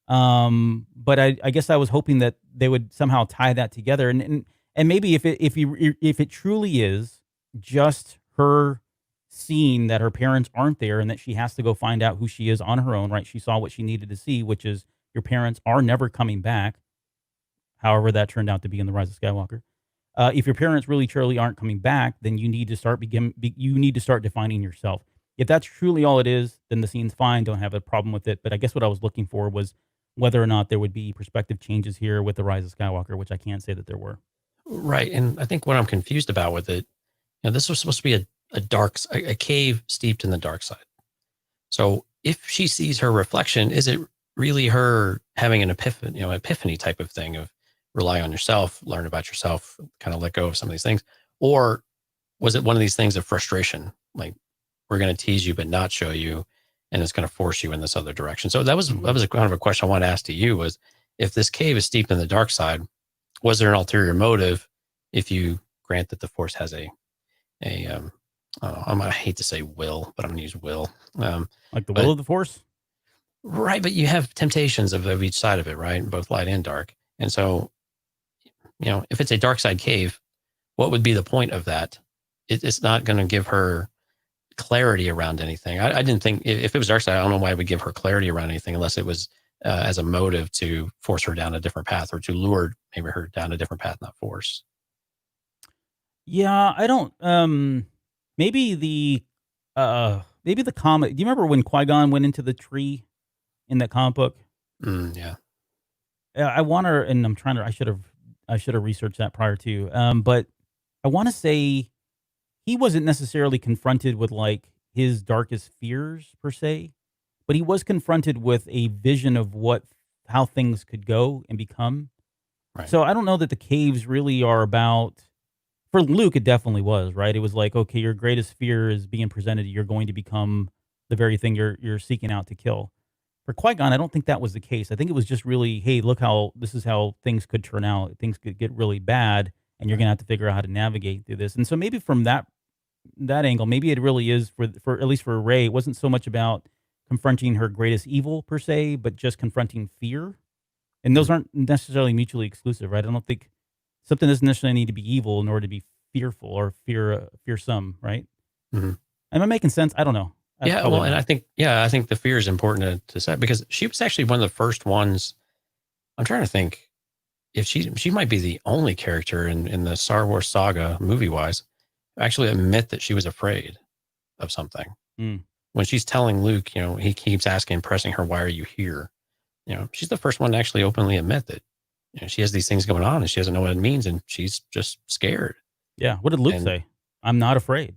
B: But I guess I was hoping that they would somehow tie that together, and maybe if it truly is just her seeing that her parents aren't there and that she has to go find out who she is on her own. Right? She saw what she needed to see, which is your parents are never coming back. However, that turned out to be in the Rise of Skywalker. If your parents really truly aren't coming back, then you need to you need to start defining yourself. If that's truly all it is, then the scene's fine. Don't have a problem with it. But I guess what I was looking for was whether or not there would be perspective changes here with the Rise of Skywalker, which I can't say that there were.
C: Right. And I think what I'm confused about with it, this was supposed to be a cave steeped in the dark side. So if she sees her reflection, is it really her having an epiphany type of thing of rely on yourself, learn about yourself, kind of let go of some of these things? Or was it one of these things of frustration? Like, we're going to tease you, but not show you, and it's going to force you in this other direction. So that was a kind of a question I wanted to ask to you was, if this cave is steeped in the dark side, was there an ulterior motive? If you grant that the Force has I hate to say will, but I'm going to use will.
B: Like the will of the Force?
C: Right. But you have temptations of each side of it, right? Both light and dark. And so, if it's a dark side cave, what would be the point of that? It's not going to give her clarity around anything. I didn't think, if it was dark side, I don't know why it would give her clarity around anything unless it was as a motive to force her down a different path or to lure maybe her down a different path, not force.
B: Yeah, I don't. Maybe the comic. Do you remember when Qui-Gon went into the tree in that comic book?
C: Yeah.
B: I want to, and I'm trying to. I should have researched that prior to. But I want to say he wasn't necessarily confronted with like his darkest fears per se, but he was confronted with a vision of how things could go and become.
C: Right.
B: So I don't know that the caves really are about. For Luke, it definitely was, right? It was like, okay, your greatest fear is being presented. You're going to become the very thing you're seeking out to kill. For Qui-Gon, I don't think that was the case. I think it was just really, hey, look how this is how things could turn out. Things could get really bad, and you're going to have to figure out how to navigate through this. And so maybe from that angle, maybe it really is for at least for Rey, it wasn't so much about confronting her greatest evil per se, but just confronting fear. And those aren't necessarily mutually exclusive, right? I don't think something doesn't necessarily need to be evil in order to be fearful or fearsome, right?
C: Mm-hmm.
B: Am I making sense? I don't know.
C: Yeah, well, and I think the fear is important to set, because she was actually one of the first ones. I'm trying to think if she might be the only character in the Star Wars saga, movie wise, actually admit that she was afraid of something. When she's telling Luke, he keeps asking, pressing her, "Why are you here?" She's the first one to actually openly admit that she has these things going on and she doesn't know what it means, and she's just scared.
B: Yeah. What did Luke say? I'm not afraid.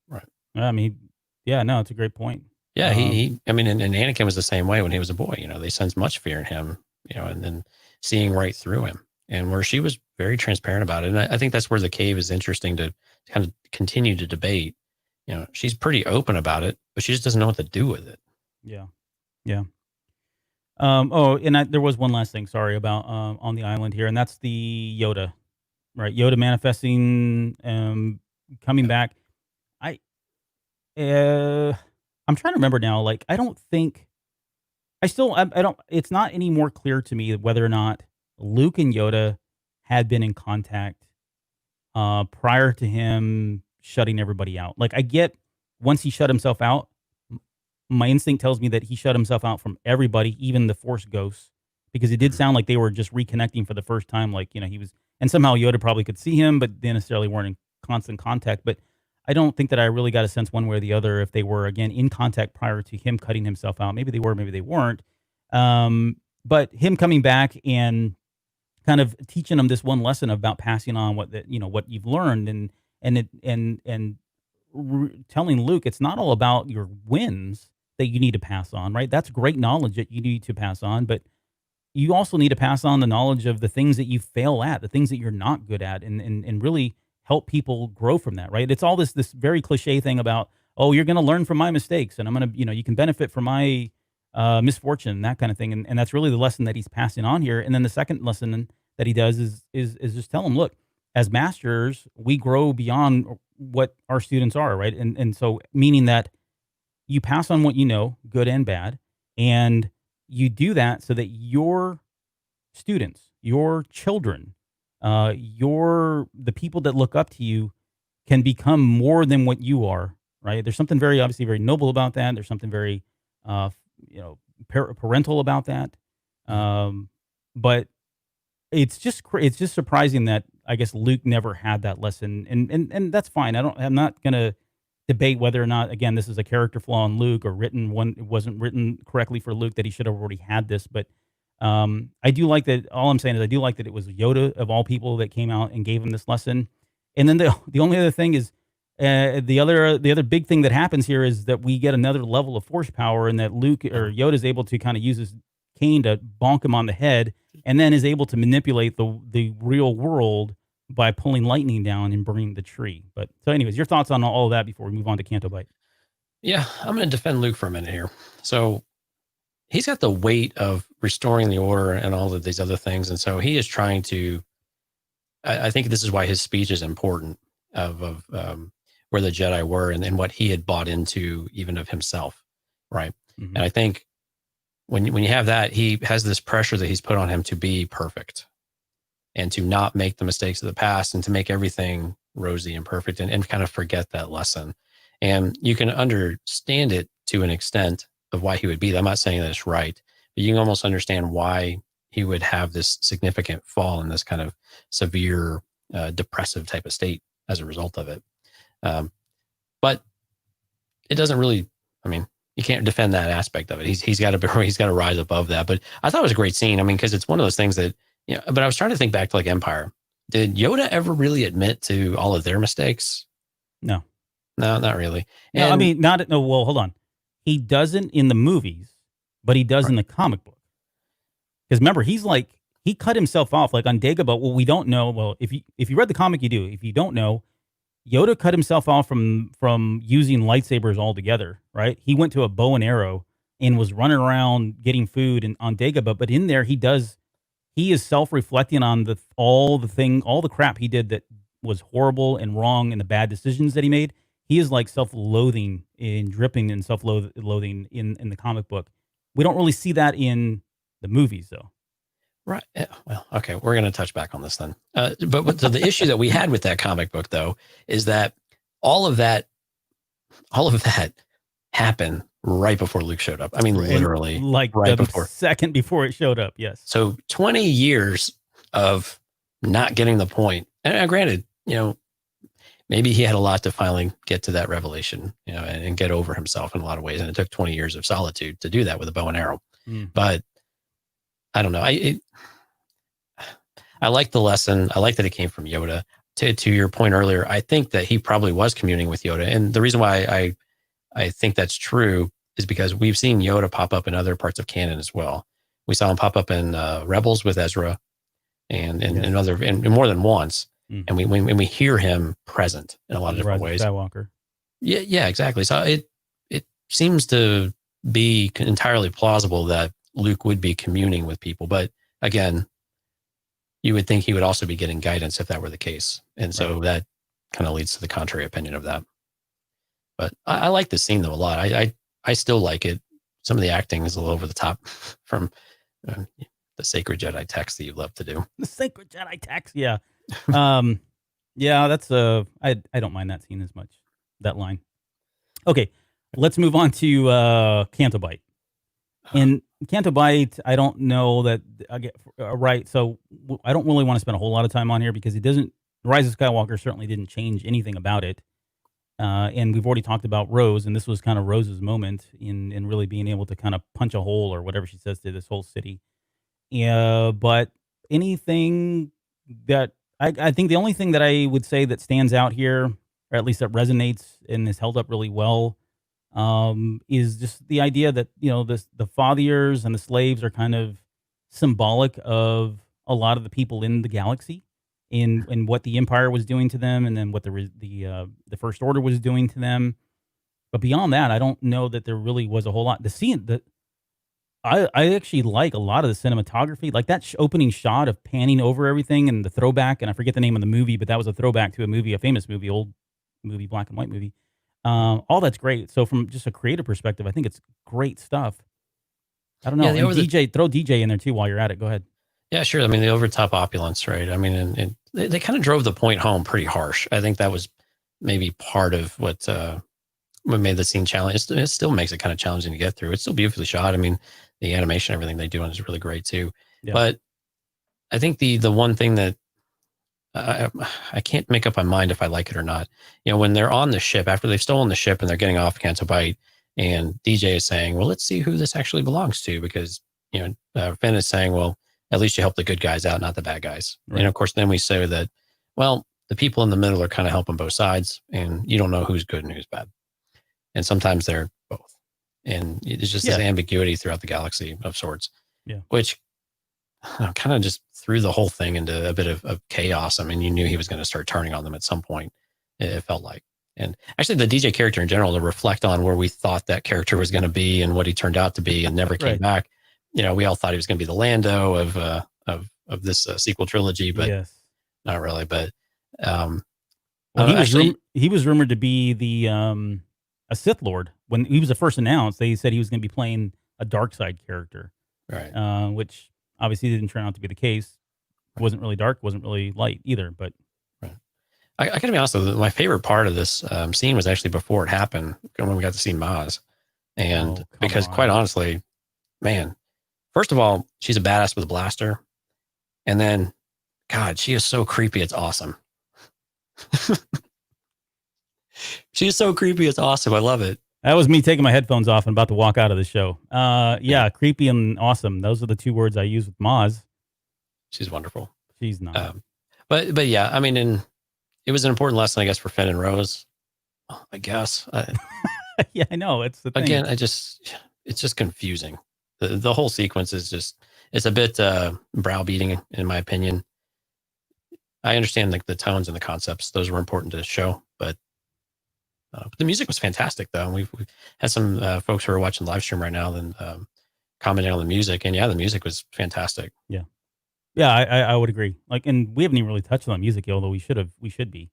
C: Right.
B: I mean, yeah, no, it's a great point.
C: Yeah, and Anakin was the same way when he was a boy. They sensed much fear in him, and then seeing right through him, and where she was very transparent about it. And I think that's where the cave is interesting to kind of continue to debate. She's pretty open about it, but she just doesn't know what to do with it.
B: Yeah. Yeah. There was one last thing, sorry, about on the island here, and that's the Yoda, right? Yoda manifesting, coming back. I'm trying to remember now. Like, I don't think I don't. It's not any more clear to me whether or not Luke and Yoda had been in contact prior to him shutting everybody out. Like, I get once he shut himself out, my instinct tells me that he shut himself out from everybody, even the Force ghosts, because it did sound like they were just reconnecting for the first time. Like, he was, and somehow Yoda probably could see him, but they necessarily weren't in constant contact. But I don't think that I really got a sense one way or the other if they were, again, in contact prior to him cutting himself out. Maybe they were, maybe they weren't. But him coming back and kind of teaching him this one lesson about passing on what you've learned, and telling Luke it's not all about your wins that you need to pass on, right? That's great knowledge that you need to pass on, but you also need to pass on the knowledge of the things that you fail at, the things that you're not good at, and really help people grow from that, right? It's all this very cliche thing about, oh, you're going to learn from my mistakes, and I'm going to, you can benefit from my misfortune, that kind of thing. And that's really the lesson that he's passing on here. And then the second lesson that he does is just tell them, look, as masters, we grow beyond what our students are, right? And so meaning that you pass on what you know, good and bad, and you do that so that your students, your children, the people that look up to you can become more than what you are, right? There's something very obviously very noble about that. There's something very, uh, parental about that. But it's just surprising that I guess Luke never had that lesson, and that's fine. I'm not gonna debate whether or not, again, this is a character flaw in Luke or it wasn't written correctly for Luke, that he should have already had this. But I do like that. All I'm saying is I do like that it was Yoda of all people that came out and gave him this lesson. And then the only other thing is the other big thing that happens here is that we get another level of force power, and that Luke or Yoda is able to kind of use his cane to bonk him on the head, and then is able to manipulate the real world by pulling lightning down and burning the tree. But so, anyways, your thoughts on all of that before we move on to Canto Bite?
C: Yeah, I'm going to defend Luke for a minute here. So he's got the weight of restoring the order and all of these other things, and so he is trying to. I think this is why his speech is important of where the Jedi were and what he had bought into, even of himself, right? Mm-hmm. And I think when you have that, he has this pressure that he's put on him to be perfect and to not make the mistakes of the past and to make everything rosy and perfect and kind of forget that lesson. And you can understand it to an extent of why he would be. I'm not saying that it's right, but you can almost understand why he would have this significant fall in this kind of severe, depressive type of state as a result of it. But it doesn't really, I mean, you can't defend that aspect of it. He's got to rise above that. But I thought it was a great scene. I mean, because it's one of those things that, but I was trying to think back to like Empire. Did Yoda ever really admit to all of their mistakes?
B: No,
C: not really.
B: And, no, I mean, no, well, hold on. He doesn't in the movies, but he does in the comic book. Because remember, he cut himself off like on Dagobah. Well, we don't know. Well, if you read the comic, you do. If you don't know, Yoda cut himself off from using lightsabers altogether, right? He went to a bow and arrow and was running around getting food on Dagobah. But in there, he is self-reflecting on all the crap he did that was horrible and wrong and the bad decisions that he made. He is like self-loathing and dripping in self-loathing in the comic book. We don't really see that in the movies, though.
C: Right. Yeah. Well, okay. We're going to touch back on this then. But so the issue that we had with that comic book, though, is that all of that happened right before Luke showed up. I mean, literally,
B: like right before, second before it showed up. Yes.
C: So 20 years of not getting the point. And granted, maybe he had a lot to finally get to that revelation, and get over himself in a lot of ways. And it took 20 years of solitude to do that with a bow and arrow. But I don't know. I like the lesson. I like that it came from Yoda. To your point earlier, I think that he probably was communing with Yoda. And the reason why I think that's true is because we've seen Yoda pop up in other parts of canon as well. We saw him pop up in Rebels with Ezra and more than once. And we hear him present in a lot of different ways.
B: Skywalker.
C: Yeah, exactly. So it seems to be entirely plausible that Luke would be communing with people, but again, you would think he would also be getting guidance if that were the case, and so that kind of leads to the contrary opinion of that. But I like this scene though a lot. I still like it. Some of the acting is a little over the top from the sacred Jedi text that you love to do.
B: The sacred Jedi text, yeah. Yeah, that's I don't mind that scene as much. That line. Okay, let's move on to Canto Bite. In Canto Bite, I don't know that I get right. So I don't really want to spend a whole lot of time on here because it doesn't. Rise of Skywalker certainly didn't change anything about it. And we've already talked about Rose, and this was kind of Rose's moment in really being able to kind of punch a hole or whatever she says to this whole city. Yeah, but anything that I think the only thing that I would say that stands out here, or at least that resonates and is held up really well, is just the idea that the fathiers and the slaves are kind of symbolic of a lot of the people in the galaxy, in what the Empire was doing to them, and then what the First Order was doing to them. But beyond that, I don't know that there really was a whole lot. The scene, I actually like a lot of the cinematography, like that opening shot of panning over everything and the throwback. And I forget the name of the movie, but that was a throwback to a movie, a famous movie, old movie, black and white movie. All that's great. So from just a creative perspective, I think it's great stuff. I don't
C: Yeah,
B: know.
C: the
B: And
C: over the
B: DJ, throw DJ in there too while you're at it. Go ahead.
C: yeah, sure. I mean, the over top opulence, right? I mean, and they kind of drove the point home pretty harsh. I think that was maybe part of what made the scene challenging. It still makes it kind of challenging to get through. It's still beautifully shot. I mean, the animation, everything they do on is really great too.
B: Yeah.
C: But I think the one thing that I can't make up my mind if I like it or not. You know, when they're on the ship after they've stolen the ship and they're getting off Canto Bight, and DJ is saying, "Well, let's see who this actually belongs to," because Finn is saying, "Well, at least you help the good guys out, not the bad guys."
B: Right.
C: And of course, then we say that, well, the people in the middle are kind of helping both sides, and you don't know who's good and who's bad, and sometimes they're both, and there's just this ambiguity throughout the galaxy of sorts, which kind of just threw the whole thing into a bit of chaos. I mean, you knew he was going to start turning on them at some point, it felt like. And actually, the DJ character in general, to reflect on where we thought that character was going to be and what he turned out to be and never came back. You know, we all thought he was going to be the Lando of this sequel trilogy, but not really. But
B: he was rumored to be the a Sith Lord when he was first announced. They said he was going to be playing a dark side character,
C: right?
B: Which obviously didn't turn out to be the case. Wasn't really dark, wasn't really light either. But
C: I got to be honest, though, my favorite part of this scene was actually before it happened, when we got to see Maz. And because quite honestly, man, first of all, she's a badass with a blaster. And then, God, she is so creepy. It's awesome. She is so creepy. It's awesome. I love it.
B: That was me taking my headphones off and about to walk out of the show. Creepy and awesome. Those are the two words I use with Maz.
C: She's wonderful.
B: She's not.
C: But yeah, I mean, it was an important lesson, I guess, for Finn and Rose. I guess.
B: Yeah, I know. It's the thing.
C: Again, it's just confusing. The whole sequence is it's a bit browbeating, in my opinion. I understand the tones and the concepts; those were important to the show. But the music was fantastic, though. We've had some folks who are watching the live stream right now, then commenting on the music, and the music was fantastic.
B: Yeah, I would agree. Like, and we haven't even really touched on the music, although we should be.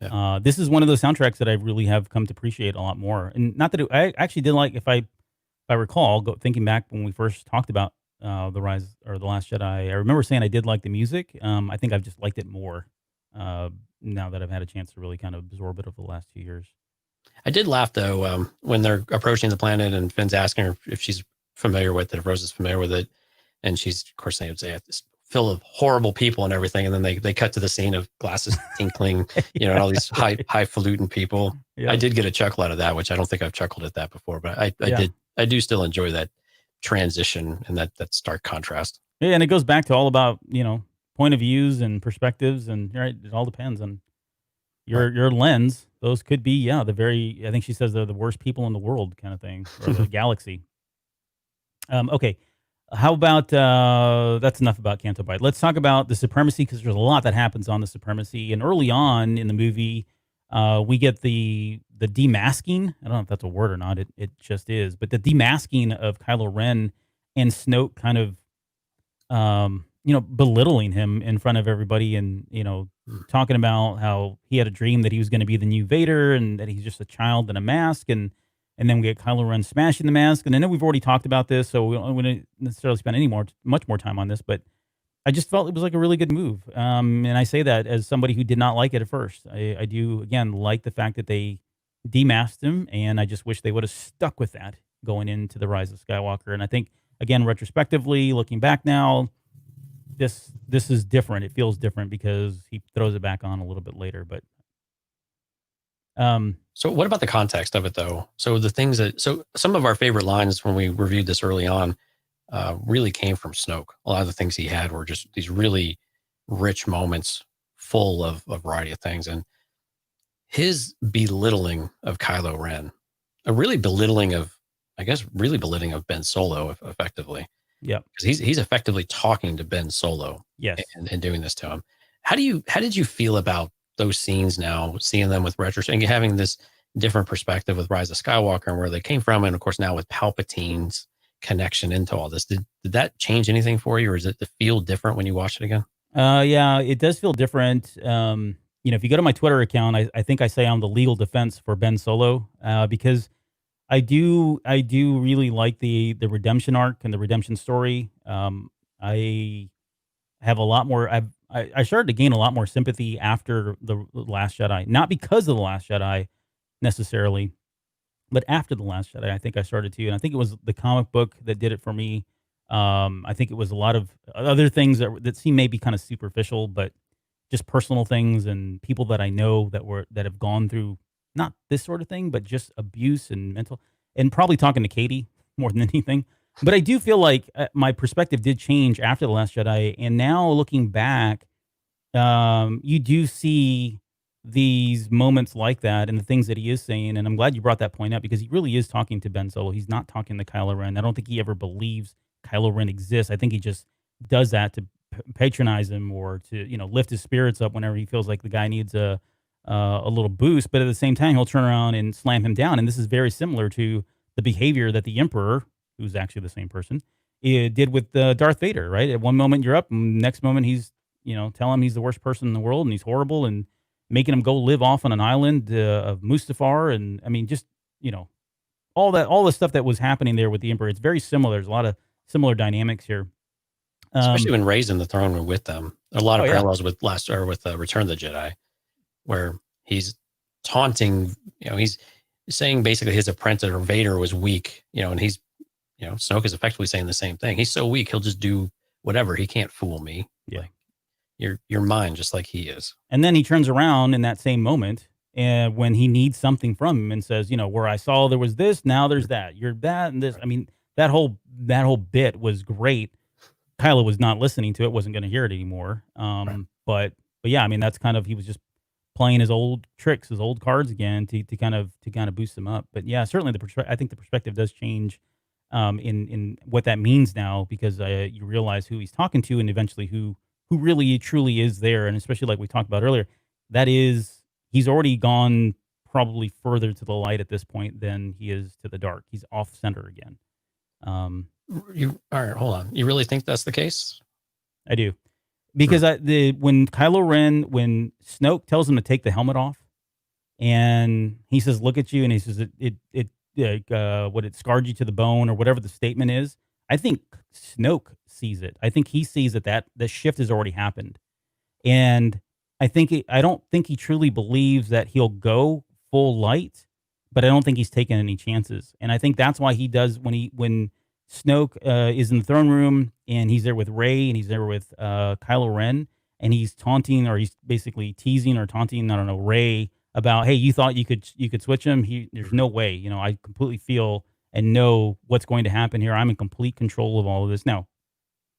B: Yeah. This is one of those soundtracks that I really have come to appreciate a lot more. And not that I actually did like, if I recall, thinking back when we first talked about the Rise or the Last Jedi, I remember saying I did like the music. I think I've just liked it more now that I've had a chance to really kind of absorb it over the last 2 years.
C: I did laugh though when they're approaching the planet and Finn's asking her if she's familiar with it, if Rose is familiar with it, and she's, of course, they would say it's full of horrible people and everything, and then they cut to the scene of glasses tinkling, and all these highfalutin people. Yeah. I did get a chuckle out of that, which I don't think I've chuckled at that before, but I do still enjoy that transition and that stark contrast.
B: Yeah, and it goes back to all about point of views and perspectives, and it all depends on your lens. Those could be I think she says they're the worst people in the world kind of thing, or the galaxy. Okay. How about that's enough about Canto Bight. Let's talk about the supremacy, because there's a lot that happens on the supremacy. And early on in the movie, we get the demasking. I don't know if that's a word or not. It just is. But the demasking of Kylo Ren and Snoke kind of, belittling him in front of everybody, and talking about how he had a dream that he was going to be the new Vader and that he's just a child in a mask, and then we get Kylo Ren smashing the mask. And I know we've already talked about this, so we don't necessarily spend much more time on this, but I just felt it was like a really good move. And I say that as somebody who did not like it at first. I do, again, like the fact that they demasked him, and I just wish they would have stuck with that going into The Rise of Skywalker. And I think, again, retrospectively, looking back now, this is different. It feels different because he throws it back on a little bit later, but
C: so what about the context of it, though? So some of our favorite lines when we reviewed this early on really came from Snoke. A lot of the things he had were just these really rich moments full of a variety of things. And his belittling of Kylo Ren, really belittling of Ben Solo, effectively.
B: Yeah.
C: Because he's effectively talking to Ben Solo.
B: Yes.
C: And doing this to him. How did you feel about those scenes now, seeing them with retro and having this different perspective with Rise of Skywalker and where they came from, and of course now with Palpatine's connection into all this. Did that change anything for you, or is it to feel different when you watch it again?
B: Yeah, it does feel different. If you go to my Twitter account, I think I say I'm the legal defense for Ben Solo, because I do really like the redemption arc and the redemption story. I have a lot more. I started to gain a lot more sympathy after the Last Jedi, not because of the Last Jedi necessarily, but after the Last Jedi, I think I started to, and I think it was the comic book that did it for me. I think it was a lot of other things that seem maybe kind of superficial, but just personal things and people that I know that have gone through not this sort of thing, but just abuse and mental, and probably talking to Katie more than anything. But I do feel like my perspective did change after the Last Jedi, and now looking back, you do see these moments like that and the things that he is saying. And I'm glad you brought that point up because he really is talking to Ben Solo. He's not talking to Kylo Ren. I don't think he ever believes Kylo Ren exists. I think he just does that to patronize him or to, lift his spirits up whenever he feels like the guy needs a little boost. But at the same time, he'll turn around and slam him down. And this is very similar to the behavior that the Emperor, who's actually the same person, did with Darth Vader, right? At one moment you're up, and next moment he's, telling him he's the worst person in the world and he's horrible and making him go live off on an island of Mustafar. And I mean, just, all the stuff that was happening there with the Emperor. It's very similar. There's a lot of similar dynamics here.
C: Especially when Rey's in the throne room with them. A lot of parallels with Return of the Jedi, where he's taunting, he's saying basically his apprentice or Vader was weak, and he's, Snoke is effectively saying the same thing. He's so weak, he'll just do whatever. He can't fool me.
B: Yeah.
C: Like, you're mine just like he is.
B: And then he turns around in that same moment and when he needs something from him and says, where I saw there was this, now there's that. You're that and this. I mean, that whole bit was great. Kylo was not listening to it, wasn't going to hear it anymore.
C: Right.
B: But yeah, I mean, that's kind of, he was just playing his old tricks, his old cards again to kind of boost him up. But yeah, certainly I think the perspective does change in what that means now, because you realize who he's talking to and eventually who really truly is there. And especially like we talked about earlier, he's already gone probably further to the light at this point than he is to the dark. He's off center again.
C: All right, hold on. You really think that's the case?
B: I do. Because when when Snoke tells him to take the helmet off, and he says, "Look at you," and he says, "It scarred you to the bone," or whatever the statement is. I think Snoke sees it. I think he sees that the shift has already happened, and I don't think he truly believes that he'll go full light, but I don't think he's taking any chances, and I think that's why he does when Snoke is in the throne room and he's there with Rey and he's there with Kylo Ren, and he's taunting, or he's basically teasing or taunting, I don't know, Rey about, hey, you thought you could switch him? There's no way. I completely feel and know what's going to happen here. I'm in complete control of all of this. Now,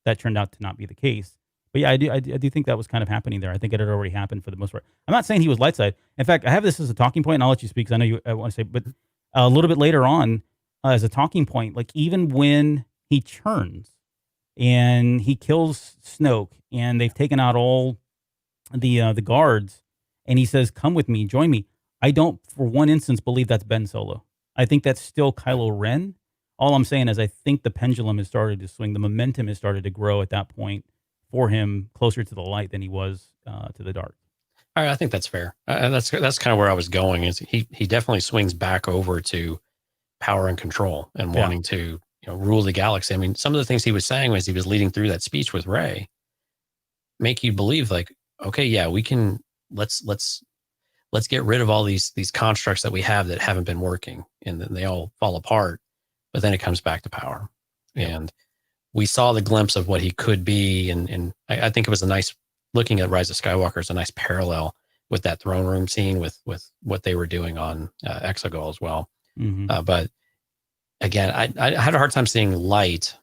B: that turned out to not be the case. But yeah, I do think that was kind of happening there. I think it had already happened for the most part. I'm not saying he was light side. In fact, I have this as a talking point, and I'll let you speak because I know I want to say, but a little bit later on, as a talking point, like even when he turns and he kills Snoke and they've taken out all the guards and he says, "Come with me, join me." I don't for one instance believe that's Ben Solo. I think that's still Kylo Ren. All I'm saying is I think the pendulum has started to swing. The momentum has started to grow at that point for him, closer to the light than he was to the dark.
C: All right, I think that's fair. That's kind of where I was going. Is he definitely swings back over to power and control and wanting to rule the galaxy. I mean, some of the things he was saying as he was leading through that speech with Rey make you believe, like, okay, yeah, we can let's get rid of all these constructs that we have that haven't been working, and then they all fall apart. But then it comes back to power, and we saw the glimpse of what he could be, and I think it was a nice, looking at Rise of Skywalker is a nice parallel with that throne room scene with what they were doing on Exegol as well.
B: Mm-hmm.
C: But again, I had a hard time seeing light,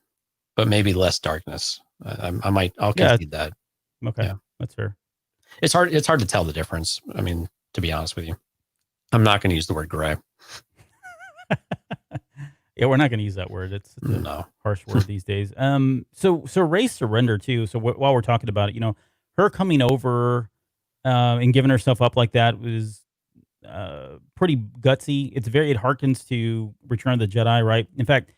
C: but maybe less darkness. I'll concede that.
B: Okay,
C: yeah.
B: That's fair.
C: It's hard to tell the difference. I mean, to be honest with you, I'm not going to use the word gray.
B: Yeah, we're not going to use that word. It's a harsh word these days. So Rey's surrender too. So while we're talking about it, her coming over and giving herself up like that was pretty gutsy. It harkens to Return of the Jedi, right? In fact,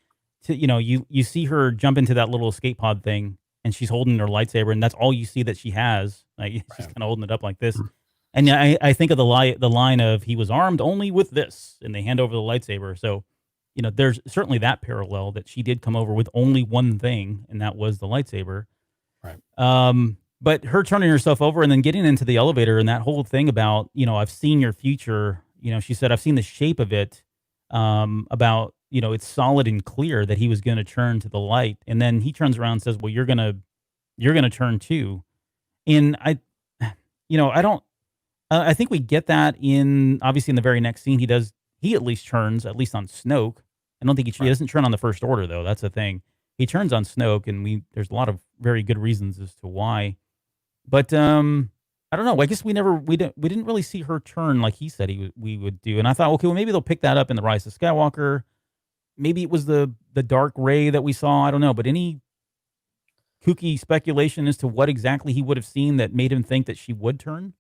B: you see her jump into that little escape pod thing, and she's holding her lightsaber, and that's all you see that she has. Like she's
C: Right.
B: kind of holding it up like this. And I think of the line of he was armed only with this, and they hand over the lightsaber. So, there's certainly that parallel that she did come over with only one thing, and that was the lightsaber.
C: Right.
B: But her turning herself over and then getting into the elevator and that whole thing about, I've seen your future. She said, I've seen the shape of it. About, it's solid and clear that he was going to turn to the light. And then he turns around and says, well, you're going to turn too. And I don't, I think we get that obviously in the very next scene. He at least turns, at least on Snoke. I don't think he doesn't turn on the First Order though. That's the thing. He turns on Snoke, and there's a lot of very good reasons as to why. But I don't know. I guess we didn't really see her turn like he said we would do. And I thought, okay, well maybe they'll pick that up in the Rise of Skywalker. Maybe it was the dark ray that we saw. I don't know. But any kooky speculation as to what exactly he would have seen that made him think that she would turn?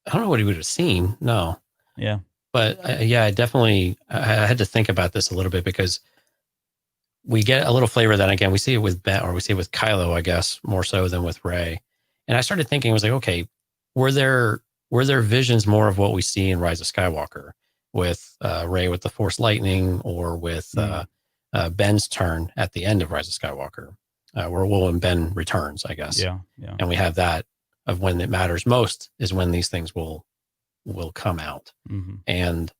C: I don't know what he would have seen. No.
B: Yeah.
C: But I definitely I had to think about this a little bit, because we get a little flavor that, again, we see it with Ben, or we see it with Kylo, I guess, more so than with Rey. And I started thinking, I was like, okay, were there visions more of what we see in Rise of Skywalker with Rey with the Force lightning, or with Ben's turn at the end of Rise of Skywalker, when Ben returns, I guess.
B: Yeah.
C: And we have that of when it matters most is when these things will come out.
B: Mm-hmm.
C: And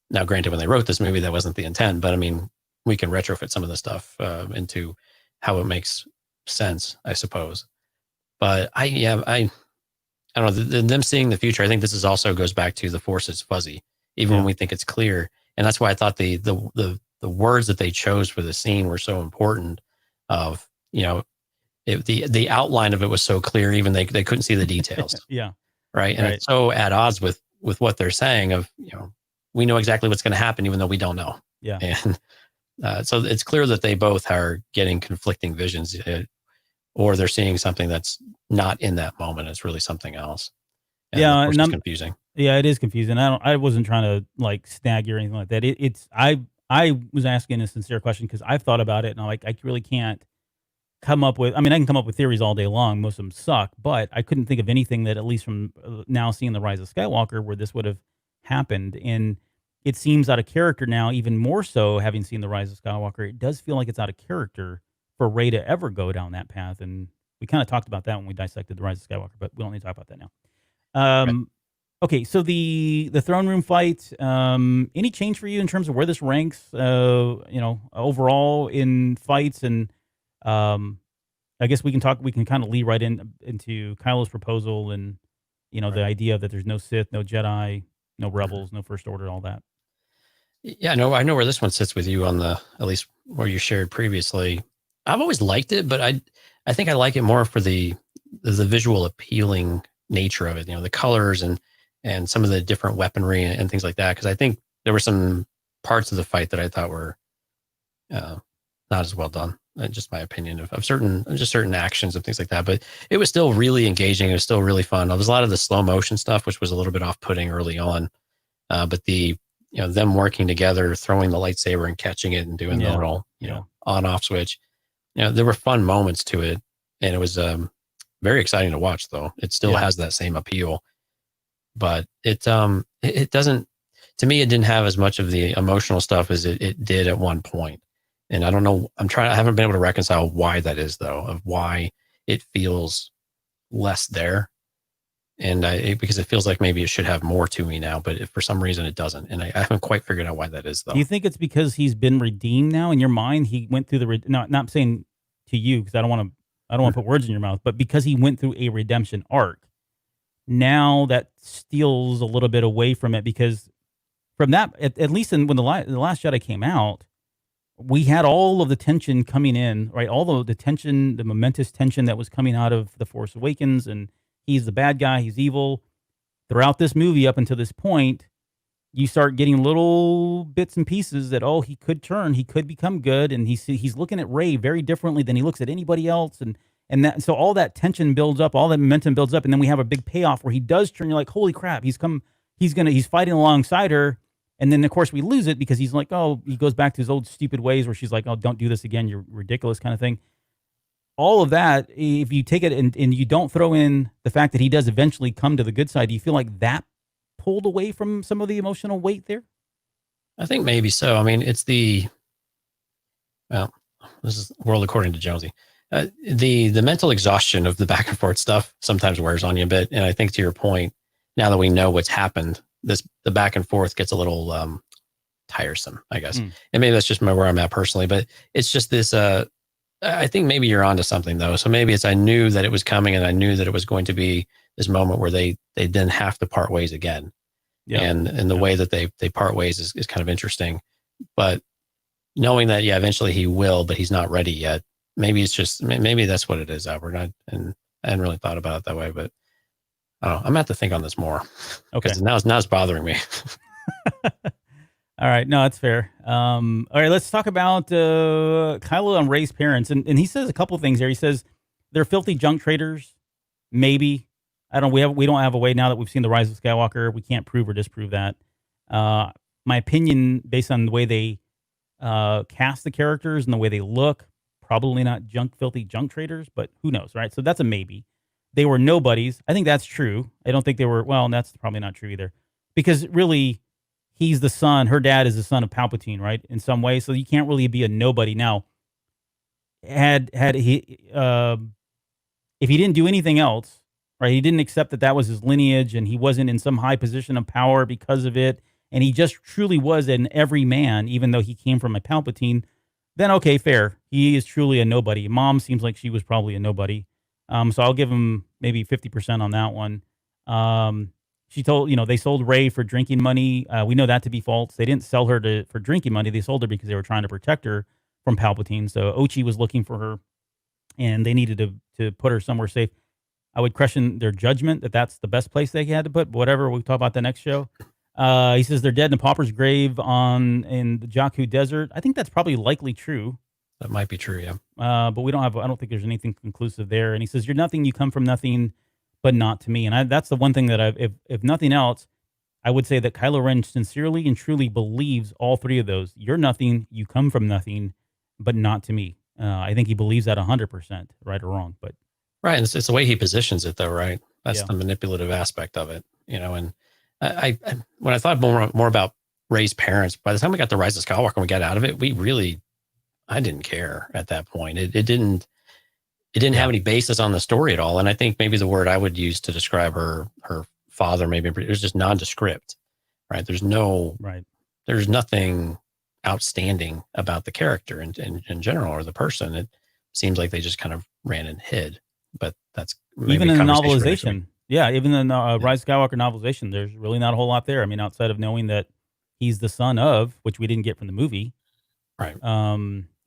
C: now, granted, when they wrote this movie, that wasn't the intent, but I mean, we can retrofit some of the stuff into how it makes sense, I suppose. But I don't know, them seeing the future. I think this also goes back to the Force is fuzzy, even when we think it's clear. And that's why I thought the words that they chose for the scene were so important. Of, the outline of it was so clear, even they couldn't see the details.
B: Yeah.
C: Right. And it's so at odds with what they're saying of, we know exactly what's going to happen, even though we don't know.
B: Yeah.
C: And so it's clear that they both are getting conflicting visions, or they're seeing something that's not in that moment. It's really something else. And it's confusing.
B: Yeah, it is confusing. I wasn't trying to like snag you or anything like that. I was asking a sincere question because I've thought about it, and I really can't come up with. I mean, I can come up with theories all day long. Most of them suck, but I couldn't think of anything that, at least from now seeing the Rise of Skywalker, where this would have happened. And it seems out of character now, even more so having seen the Rise of Skywalker. It does feel like it's out of character for Rey to ever go down that path. And we kind of talked about that when we dissected the Rise of Skywalker, but we don't need to talk about that now.
C: Right.
B: Okay, so the throne room fight. Any change for you in terms of where this ranks? Overall in fights, and I guess we can kind of lead right into Kylo's proposal, and the idea that there's no Sith, no Jedi, no Rebels, no First Order, all that.
C: Yeah, no, I know where this one sits with you on at least where you shared previously. I've always liked it, but I think I like it more for the visual appealing nature of it. The colors and some of the different weaponry and things like that. Because I think there were some parts of the fight that I thought were not as well done. Just my opinion of certain actions and things like that. But it was still really engaging. It was still really fun. There was a lot of the slow motion stuff, which was a little bit off-putting early on. But them working together, throwing the lightsaber and catching it and doing the little on-off switch. There were fun moments to it, and it was very exciting to watch. Though it still has that same appeal, but it doesn't. To me, it didn't have as much of the emotional stuff as it did at one point. And I don't know. I haven't been able to reconcile why that is, though, of why it feels less there. And because it feels like maybe it should have more to me now, but for some reason it doesn't. And I haven't quite figured out why that is, though.
B: Do you think it's because he's been redeemed now in your mind? He went through not saying to you, because I don't want to put words in your mouth, but because he went through a redemption arc, now that steals a little bit away from it, because from that, at least when the Last Jedi came out, we had all of the tension coming in, right? All the tension, the momentous tension that was coming out of The Force Awakens, and he's the bad guy, he's evil. Throughout this movie, up until this point, you start getting little bits and pieces that, he could turn, he could become good, and he's looking at Rey very differently than he looks at anybody else, and so all that tension builds up, all that momentum builds up, and then we have a big payoff where he does turn. You're like, holy crap, he's fighting alongside her, And then, of course, we lose it because he's like, oh, he goes back to his old stupid ways where she's like, oh, don't do this again. You're ridiculous kind of thing. All of that, if you take it and you don't throw in the fact that he does eventually come to the good side, do you feel like that pulled away from some of the emotional weight there?
C: I think maybe so. I mean, it's well, this is world according to Jonesy. The mental exhaustion of the back and forth stuff sometimes wears on you a bit. And I think to your point, now that we know what's happened, the back and forth gets a little tiresome, I guess. And maybe that's just where I'm at personally, but it's just this, I think maybe you're onto something though. So maybe I knew that it was coming and I knew that it was going to be this moment where they then have to part ways again. Yeah. And the way that they part ways is kind of interesting, but knowing that, eventually he will, but he's not ready yet. Maybe maybe that's what it is, Albert. And I hadn't really thought about it that way, but I'm gonna have to think on this more. Okay. Because now it's bothering me.
B: All right. No, that's fair. All right. Let's talk about Kylo and Rey's parents. And he says a couple of things here. He says they're filthy junk traders. Maybe. We don't have a way now that we've seen The Rise of Skywalker. We can't prove or disprove that. My opinion, based on the way they cast the characters and the way they look, probably not filthy junk traders, but who knows, right? So that's a maybe. They were nobodies. I think that's true. I don't think they were, well, that's probably not true either. Because really, he's the son, her dad is the son of Palpatine, right? In some way. So you can't really be a nobody. Now, had he, if he didn't do anything else, right? He didn't accept that was his lineage and he wasn't in some high position of power because of it. And he just truly was an everyman, even though he came from a Palpatine, then okay, fair. He is truly a nobody. Mom seems like she was probably a nobody. So I'll give him maybe 50% on that one. She told, they sold Rey for drinking money. We know that to be false. They didn't sell her for drinking money. They sold her because they were trying to protect her from Palpatine. So Ochi was looking for her and they needed to put her somewhere safe. I would question their judgment that that's the best place they had to put, but whatever. We'll talk about the next show. He says they're dead in a pauper's grave in the Jakku desert. I think that's probably likely true.
C: That might be true, yeah.
B: But I don't think there's anything conclusive there. And he says, you're nothing, you come from nothing, but not to me. And that's the one thing that if nothing else, I would say that Kylo Ren sincerely and truly believes all three of those. You're nothing, you come from nothing, but not to me. I think he believes that 100%, right or wrong. But
C: right, and it's the way he positions it, though, right? That's the manipulative aspect of it, And I when I thought more about Rey's parents, by the time we got the Rise of Skywalker and we got out of it, I didn't care at that point. It didn't have any basis on the story at all. And I think maybe the word I would use to describe her father, maybe it was just nondescript, right? There's nothing outstanding about the character in general or the person. It seems like they just kind of ran and hid, but that's
B: even in the novelization. Yeah. Even in the Rise of Skywalker novelization, there's really not a whole lot there. I mean, outside of knowing that he's the son of, which we didn't get from the movie.
C: Right.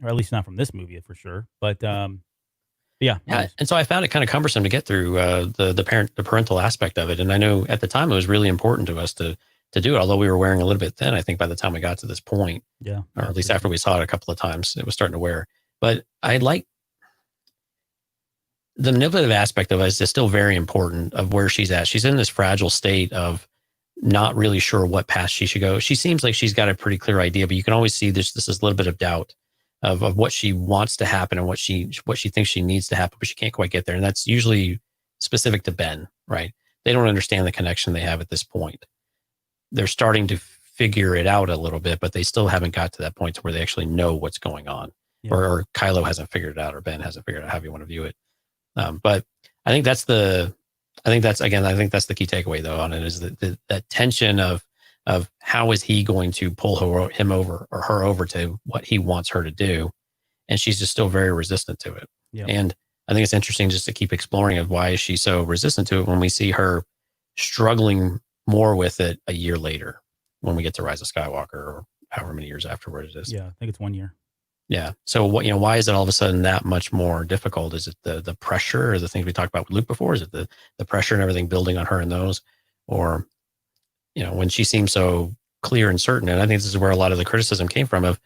B: Or at least not from this movie for sure. But yeah.
C: And so I found it kind of cumbersome to get through the parental aspect of it. And I know at the time it was really important to us to do it, although we were wearing a little bit thin, I think by the time we got to this point.
B: Yeah.
C: Or at least after we saw it a couple of times, it was starting to wear. But I like the manipulative aspect of it is still very important of where she's at. She's in this fragile state of not really sure what path she should go. She seems like she's got a pretty clear idea, but you can always see this is a little bit of doubt of what she wants to happen and what she thinks she needs to happen, but she can't quite get there. And that's usually specific to Ben, right? They don't understand the connection they have at this point. They're starting to figure it out a little bit, but they still haven't got to that point to where they actually know what's going on. Yeah. Or Kylo hasn't figured it out, or Ben hasn't figured out how you want to view it. But I think that's the key takeaway though on it is that tension of how is he going to pull him over or her over to what he wants her to do. And she's just still very resistant to it. Yeah. And I think it's interesting just to keep exploring of why is she so resistant to it when we see her struggling more with it a year later when we get to Rise of Skywalker or however many years afterwards it is.
B: Yeah, I think it's 1 year.
C: Yeah. So why is it all of a sudden that much more difficult? Is it the pressure or the things we talked about with Luke before? Is it the pressure and everything building on her and those? Or, when she seems so clear and certain, and I think this is where a lot of the criticism came from of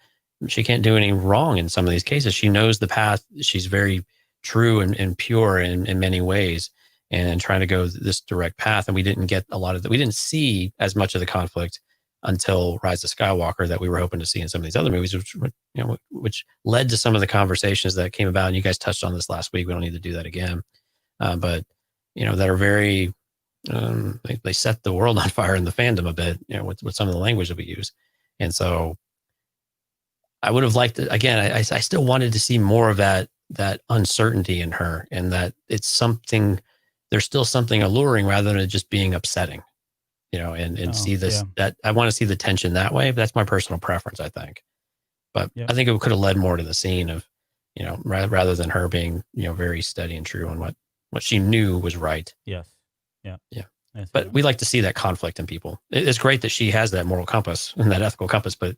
C: she can't do anything wrong in some of these cases. She knows the path. She's very true and pure in many ways and trying to go this direct path. And we didn't get a lot of that. We didn't see as much of the conflict until Rise of Skywalker that we were hoping to see in some of these other movies, which led to some of the conversations that came about. And you guys touched on this last week. We don't need to do that again. But that are very, they set the world on fire in the fandom a bit, with some of the language that we use. And so I would have liked it again. I still wanted to see more of that uncertainty in her, and that it's something, there's still something alluring rather than it just being upsetting, and see this, that I want to see the tension that way. That's my personal preference, I think. But I think it could have led more to the scene of, rather than her being, very steady and true on what she knew was right.
B: Yes. Yeah.
C: But we like to see that conflict in people. It's great that she has that moral compass and that ethical compass, but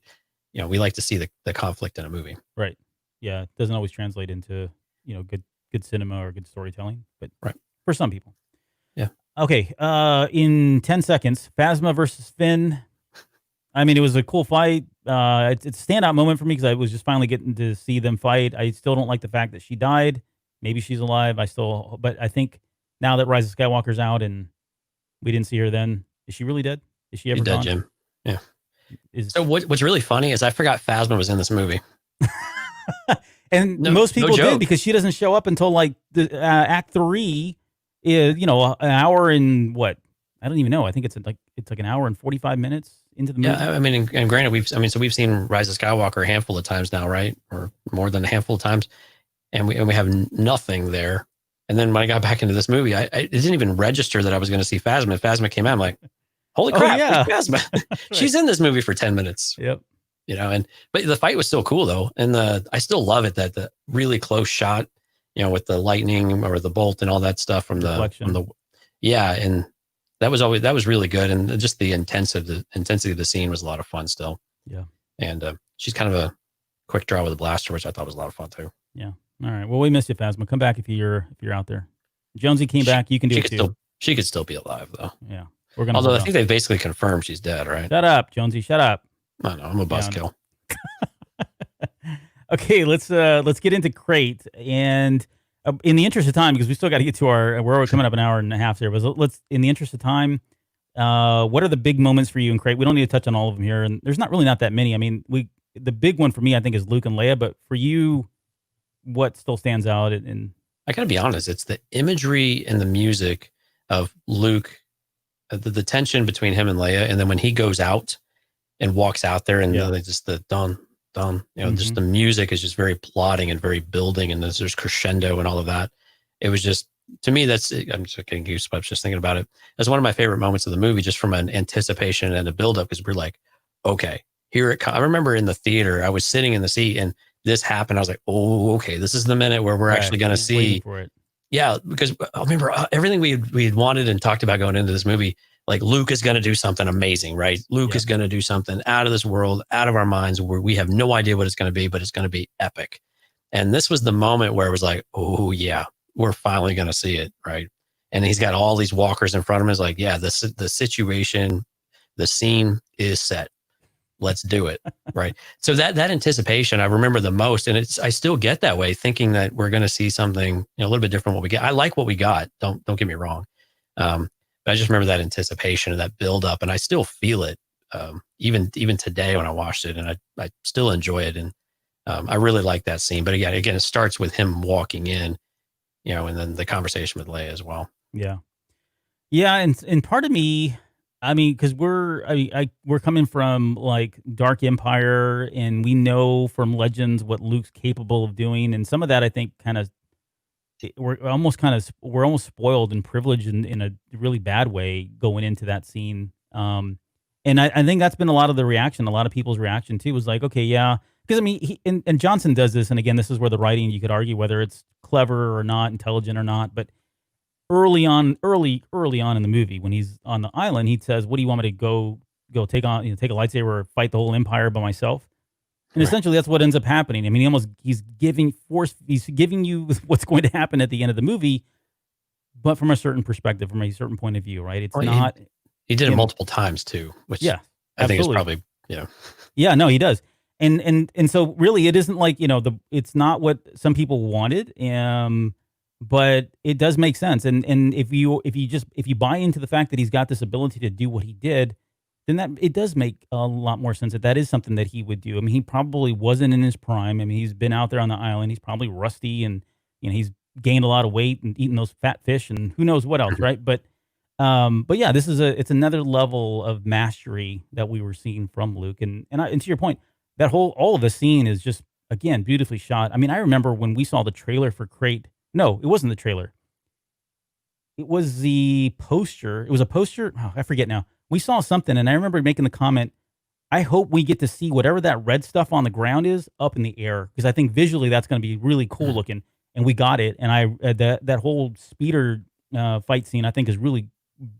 C: we like to see the conflict in a movie.
B: Right. Yeah. It doesn't always translate into, good cinema or good storytelling, but for some people.
C: Yeah.
B: Okay. In 10 seconds, Phasma versus Finn. I mean, it was a cool fight. It's a standout moment for me because I was just finally getting to see them fight. I still don't like the fact that she died. Maybe she's alive. But I think now that Rise of Skywalker's out and we didn't see her then, is she really dead? Is she ever
C: She's dead,
B: gone?
C: Jim. Yeah. So what's really funny is I forgot Phasma was in this movie.
B: And most people did, because she doesn't show up until like the Act 3 is, an hour and what? I don't even know. I think it's like an hour and 45 minutes into the movie.
C: Yeah, I mean, and granted, we've seen Rise of Skywalker a handful of times now, right? Or more than a handful of times. And we have nothing there. And then when I got back into this movie, it didn't even register that I was going to see Phasma. Phasma came out, I'm like, holy crap, Phasma. Right. She's in this movie for 10 minutes.
B: Yep.
C: But the fight was still cool though. And I still love it that the really close shot, with the lightning or the bolt and all that stuff from the and that was really good. And just the intensity of the scene was a lot of fun still.
B: Yeah.
C: And she's kind of a quick draw with a blaster, which I thought was a lot of fun too.
B: Yeah. All right. Well, we missed you, Phasma. Come back if you're out there. Jonesy came back. You can do it too.
C: She could still be alive though.
B: Yeah.
C: Although I think they basically confirmed she's dead, right?
B: Shut up, Jonesy. Shut up.
C: I know. I'm a buzzkill.
B: Okay. Let's get into Crate. And in the interest of time, because we still got to get to we're coming up an hour and a half here, but let's, in the interest of time, what are the big moments for you in Crate? We don't need to touch on all of them here. And there's not that many. I mean, the big one for me, I think, is Luke and Leia, but for you, what still stands out? And
C: I gotta be honest, it's the imagery and the music of Luke, the tension between him and Leia, and then when he goes out and walks out there, and just the dun, just the music is just very plotting and very building, and there's crescendo and all of that. It was just, to me, I'm just getting goosebumps just thinking about it. That's one of my favorite moments of the movie, just from an anticipation and a buildup, because we're like, okay, here it comes. I remember in the theater, I was sitting in the seat and this happened. I was like, oh, okay, this is the minute where we're actually going to see. For it. Yeah, because I remember everything we had wanted and talked about going into this movie. Like, Luke is going to do something amazing, right? Luke is going to do something out of this world, out of our minds, where we have no idea what it's going to be, but it's going to be epic. And this was the moment where it was like, oh yeah, we're finally going to see it, right? And he's got all these walkers in front of him. It's like, yeah, the situation, the scene is set. Let's do it. Right. So that anticipation I remember the most. And I still get that way, thinking that we're going to see something a little bit different what we get. I like what we got. Don't get me wrong. But I just remember that anticipation and that build up, and I still feel it. Even today when I watched it, and I still enjoy it. And I really like that scene. But again, it starts with him walking in, and then the conversation with Leia as well.
B: Yeah. Yeah. And part of me, I mean, because we're coming from like Dark Empire, and we know from Legends what Luke's capable of doing, and some of that I think we're almost spoiled and privileged in a really bad way going into that scene. And I think that's been a lot of the reaction. A lot of people's reaction too was like, okay, yeah, because I mean, and Johnson does this, and again, this is where the writing, you could argue whether it's clever or not, intelligent or not, but early on in the movie, when he's on the island, he says, what do you want me to go take on, take a lightsaber or fight the whole empire by myself? And essentially that's what ends up happening. I mean, he's giving you what's going to happen at the end of the movie, but from a certain perspective, from a certain point of view, right? It's not.
C: He did it multiple times too, which I think is probably,
B: Yeah, no, he does. And so really it isn't like, it's not what some people wanted. But it does make sense. And if you buy into the fact that he's got this ability to do what he did, then that it does make a lot more sense that is something that he would do. I mean, he probably wasn't in his prime. I mean, he's been out there on the island. He's probably rusty, and he's gained a lot of weight and eaten those fat fish and who knows what else,
C: Mhm.
B: right? But yeah, it's another level of mastery that we were seeing from Luke, and to your point, all of the scene is just again beautifully shot. I mean, I remember when we saw the trailer for Crate. No, it wasn't the trailer. It was the poster. It was a poster. Oh, I forget now. We saw something, and I remember making the comment, I hope we get to see whatever that red stuff on the ground is up in the air, because I think visually that's going to be really cool
C: Mhm.
B: looking. And we got it. And that whole speeder fight scene I think is really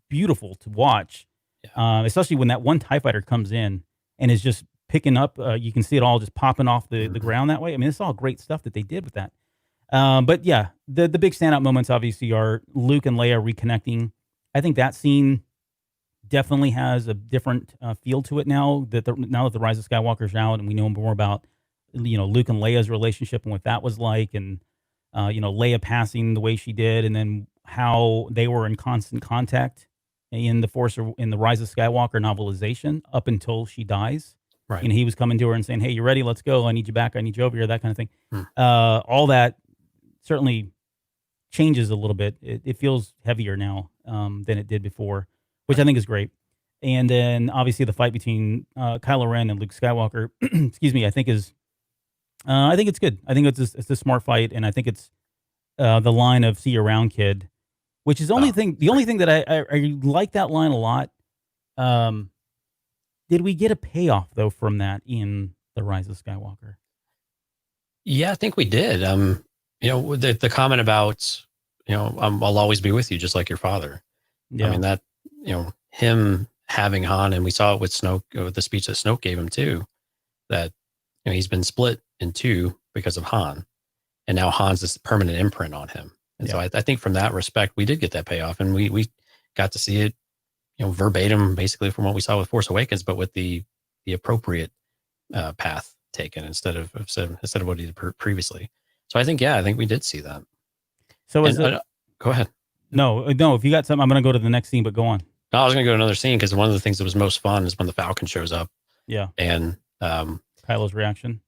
B: beautiful to watch,
C: Yeah.
B: especially when that one TIE fighter comes in and is just picking up. You can see it all just popping off the
C: Mhm.
B: ground that way. I mean, it's all great stuff that they did with that. But yeah, the big standout moments obviously are Luke and Leia reconnecting. I think that scene definitely has a different feel to it now that now that the Rise of Skywalker's out and we know more about Luke and Leia's relationship and what that was like, and Leia passing the way she did, and then how they were in constant contact in in the Rise of Skywalker novelization up until she dies.
C: Right.
B: He was coming to her and saying, "Hey, you ready? Let's go. I need you back. I need you over here." That kind of thing.
C: Mm.
B: All that certainly changes a little bit. It feels heavier now than it did before, which I think is great. And then obviously the fight between Kylo Ren and Luke Skywalker, excuse me, I think it's good. I think it's a smart fight, and I think it's the line of "See you around, kid," which is
C: Oh,
B: the only thing that I like that line a lot. Um, did we get a payoff though from that in the Rise of Skywalker?
C: yeah, I think we did. With the comment about, I'll always be with you, just like your father. I
B: Yeah,
C: mean, that, him having Han, and we saw it with Snoke, with the speech that Snoke gave him too, that, he's been split in two because of Han, and now Han's this permanent imprint on him. And so
B: yeah.
C: I think from that respect, we did get that payoff, and we got to see it, verbatim, basically from what we saw with Force Awakens, but with the appropriate path taken instead of what he did previously. So I think we did see that.
B: So
C: And go ahead.
B: no. If you got something, I'm going to go to the next scene, but go on.
C: No, I was going to go to another scene because one of the things that was most fun is when the Falcon shows up
B: Yeah,
C: and
B: Kylo's reaction.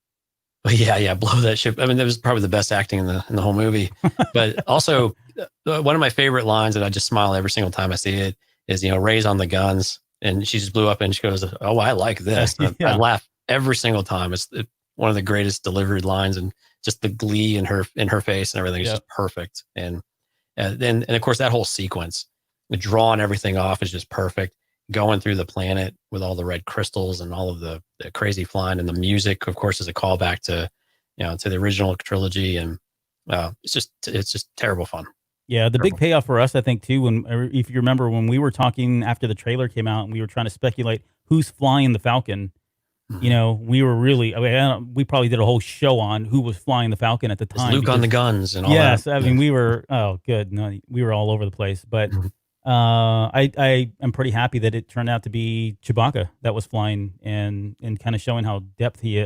C: blow that ship. I mean, that was probably the best acting in the whole movie. But also, one of my favorite lines that I just smile every single time I see it is, Rey's on the guns and she just blew up and she goes, "Oh, I like this."
B: Yeah.
C: I laugh every single time. It's one of the greatest delivered lines, and just the glee in her face and everything is just perfect. And then of course that whole sequence, drawing everything off, is just perfect. Going through the planet with all the red crystals and all of the crazy flying, and the music, of course, is a callback to to the original trilogy, and it's just terrible fun.
B: Yeah, the big
C: Terrible.
B: payoff for us, I think, too, if you remember when we were talking after the trailer came out and we were trying to speculate who's flying the Falcon,
C: Mhm.
B: we were really, we probably did a whole show on who was flying the Falcon at the
C: Is
B: time.
C: Luke on the guns and all
B: Yes,
C: that?
B: I mean, we were, oh, good. No, we were all over the place. But
C: Mhm.
B: I am pretty happy that it turned out to be Chewbacca that was flying and kind of showing how depth he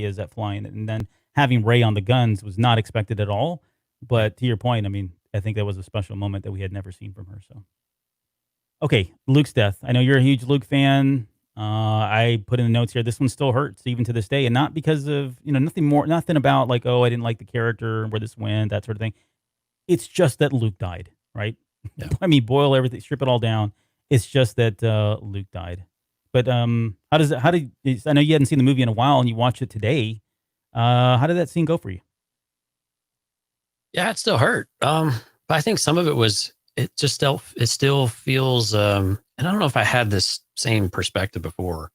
B: is at flying. And then having Rey on the guns was not expected at all. But to your point, I mean, I think that was a special moment that we had never seen from her. So, okay, Luke's death. I know you're a huge Luke fan. I put in the notes here. This one still hurts even to this day, and not because of nothing about like, oh, I didn't like the character, where this went, that sort of thing. It's just that Luke died, right?
C: Yeah.
B: I mean, boil everything, strip it all down. It's just that Luke died. But I know you hadn't seen the movie in a while, and you watched it today. How did that scene go for you?
C: Yeah, it still hurt. But I think some of it was, it still feels, and I don't know if I had this same perspective before,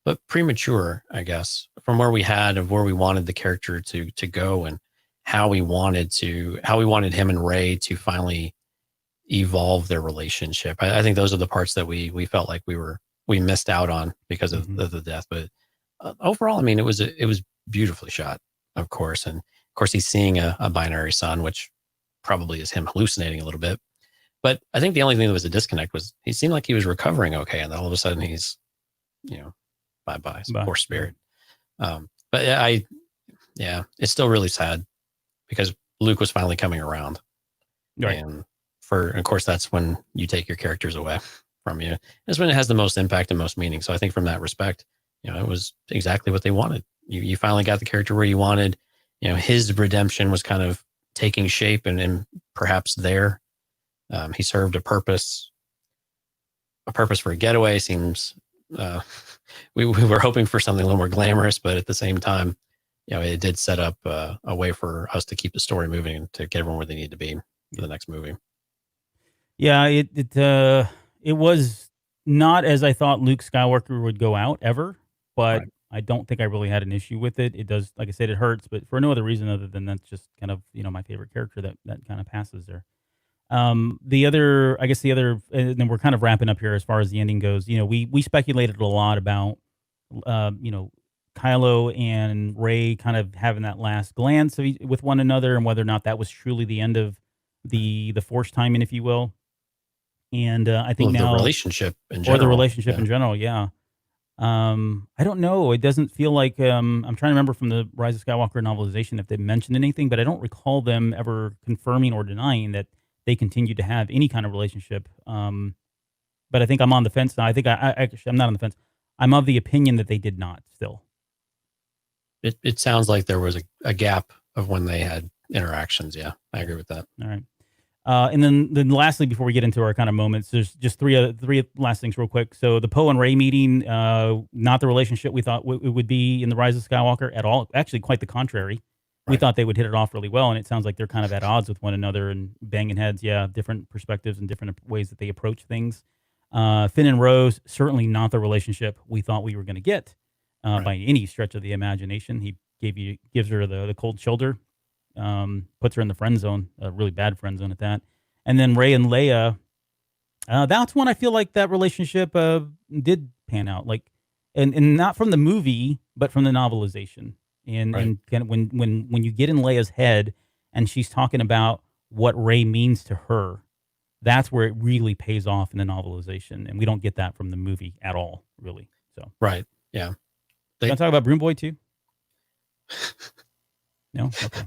C: but premature, I guess, from where we wanted the character to go, and how we wanted him and Rey to finally evolve their relationship. I think those are the parts that we felt like we missed out on because of
B: Mhm.
C: the death. But overall, I mean, it was beautifully shot, of course, and of course he's seeing a binary son, which probably is him hallucinating a little bit. But I think the only thing that was a disconnect was he seemed like he was recovering okay, and then all of a sudden he's, bye bye,
B: Bye.
C: poor spirit. But it's still really sad because Luke was finally coming around,
B: Right.
C: and of course that's when you take your characters away from you. That's when it has the most impact and most meaning. So I think from that respect, it was exactly what they wanted. You finally got the character where you wanted. His redemption was kind of taking shape, and perhaps there, he served a purpose. A purpose for a getaway seems. We were hoping for something a little more glamorous, but at the same time, it did set up a way for us to keep the story moving and to get everyone where they need to be for the next movie.
B: Yeah, it was not as I thought Luke Skywalker would go out ever, but
C: Right.
B: I don't think I really had an issue with it. It does, like I said, it hurts, but for no other reason other than that's just kind of my favorite character that kind of passes there. And then we're kind of wrapping up here as far as the ending goes. We speculated a lot about, Kylo and Rey kind of having that last glance with one another, and whether or not that was truly the end of the Force timing, if you will. And I think
C: The
B: now,
C: relationship in general,
B: or the relationship
C: yeah.
B: in general, yeah. I don't know. It doesn't feel like I'm trying to remember from the Rise of Skywalker novelization if they mentioned anything, but I don't recall them ever confirming or denying that they continued to have any kind of relationship. But I think I'm on the fence now. I think I'm not on the fence. I'm of the opinion that they did not still.
C: It sounds like there was a gap of when they had interactions. Yeah, I agree with that.
B: All right. And then lastly, before we get into our kind of moments, there's just three last things real quick. So the Poe and Rey meeting, not the relationship we thought it would be in the Rise of Skywalker at all. Actually, quite the contrary. We
C: Right.
B: thought they would hit it off really well, and it sounds like they're kind of at odds with one another and banging heads. Yeah, different perspectives and different ways that they approach things. Finn and Rose, certainly not the relationship we thought we were going to get by any stretch of the imagination. He gives her the cold shoulder. Puts her in the friend zone, a really bad friend zone at that. And then Rey and Leia, that's when I feel like that relationship did pan out, like, and not from the movie, but from the novelization. And kind of when you get in Leia's head and she's talking about what Rey means to her, that's where it really pays off in the novelization, and we don't get that from the movie at all, really. So
C: yeah.
B: Can I talk about Broom Boy too? No, okay.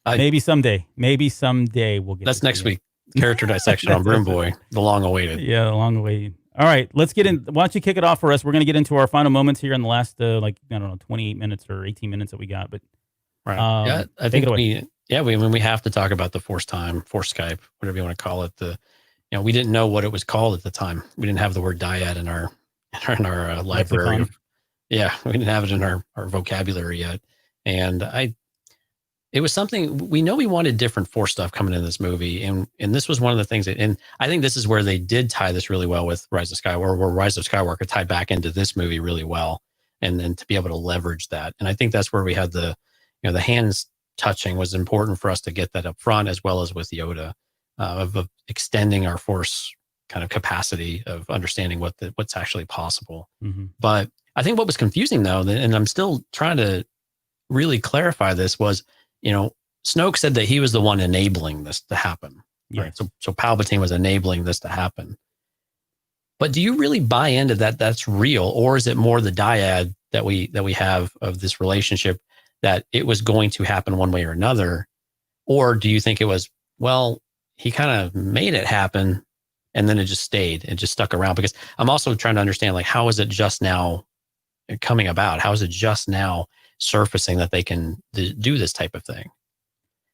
B: Maybe someday we'll get.
C: That's next week. Character dissection on Broom Boy, the long awaited.
B: Yeah, the long awaited. All right, let's get in. Why don't you kick it off for us? We're going to get into our final moments here in the last 28 minutes or 18 minutes that we got. But
C: yeah, I think we have to talk about the Force time, Force Skype, whatever you want to call it. We didn't know what it was called at the time. We didn't have the word dyad in our library. We didn't have it in our vocabulary yet, and it was something we know we wanted different Force stuff coming in this movie. And this was one of the things and I think this is where they did tie this really well with Rise of Skywalker, where Rise of Skywalker tied back into this movie really well. And then to be able to leverage that. And I think that's where we had the hands touching was important for us to get that up front, as well as with Yoda, of extending our Force kind of capacity of understanding what's actually possible.
B: Mm-hmm.
C: But I think what was confusing though, and I'm still trying to really clarify this, was, Snoke said that he was the one enabling this to happen.
B: Yes.
C: Right? So Palpatine was enabling this to happen. But do you really buy into that that's real? Or is it more the dyad that we have of this relationship, that it was going to happen one way or another? Or do you think it was, well, he kind of made it happen and then it just stayed and just stuck around? Because I'm also trying to understand, like, how is it just now coming about? How is it just now surfacing that they can do this type of thing?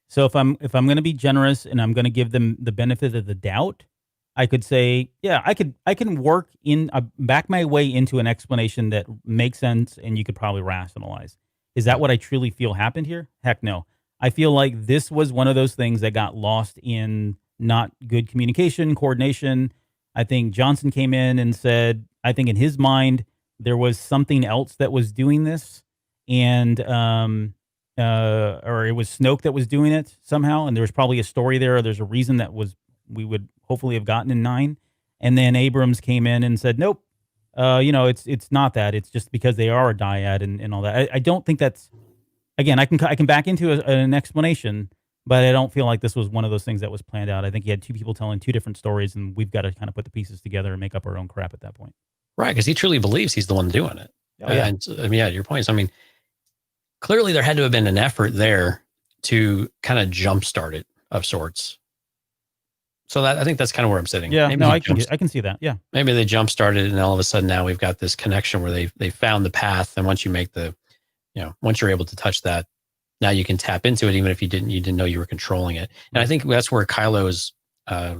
B: So if I'm going to be generous and I'm going to give them the benefit of the doubt, I could say, yeah, I can work back my way into an explanation that makes sense and you could probably rationalize. Is that what I truly feel happened here? Heck no. I feel like this was one of those things that got lost in not good communication, coordination. I think Johnson came in and said, I think in his mind, there was something else that was doing this. And or it was Snoke that was doing it somehow, and there was probably a story there, or there's a reason that we would hopefully have gotten in 9. And then Abrams came in and said, nope, it's not that. It's just because they are a dyad and all that. I don't think that's, again, I can back into an explanation, but I don't feel like this was one of those things that was planned out. I think you had two people telling two different stories, and we've got to kind of put the pieces together and make up our own crap at that point.
C: Right, because he truly believes he's the one doing it.
B: Oh, yeah.
C: And your point is, clearly there had to have been an effort there to kind of jumpstart it of sorts. So that, I think that's kind of where I'm sitting.
B: Yeah,
C: Maybe
B: no,
C: he
B: I can see that. Yeah.
C: maybe they jump started, and all of a sudden now we've got this connection where they found the path. And once you make once you're able to touch that, now you can tap into it, even if you didn't know you were controlling it. And I think that's where Kylo's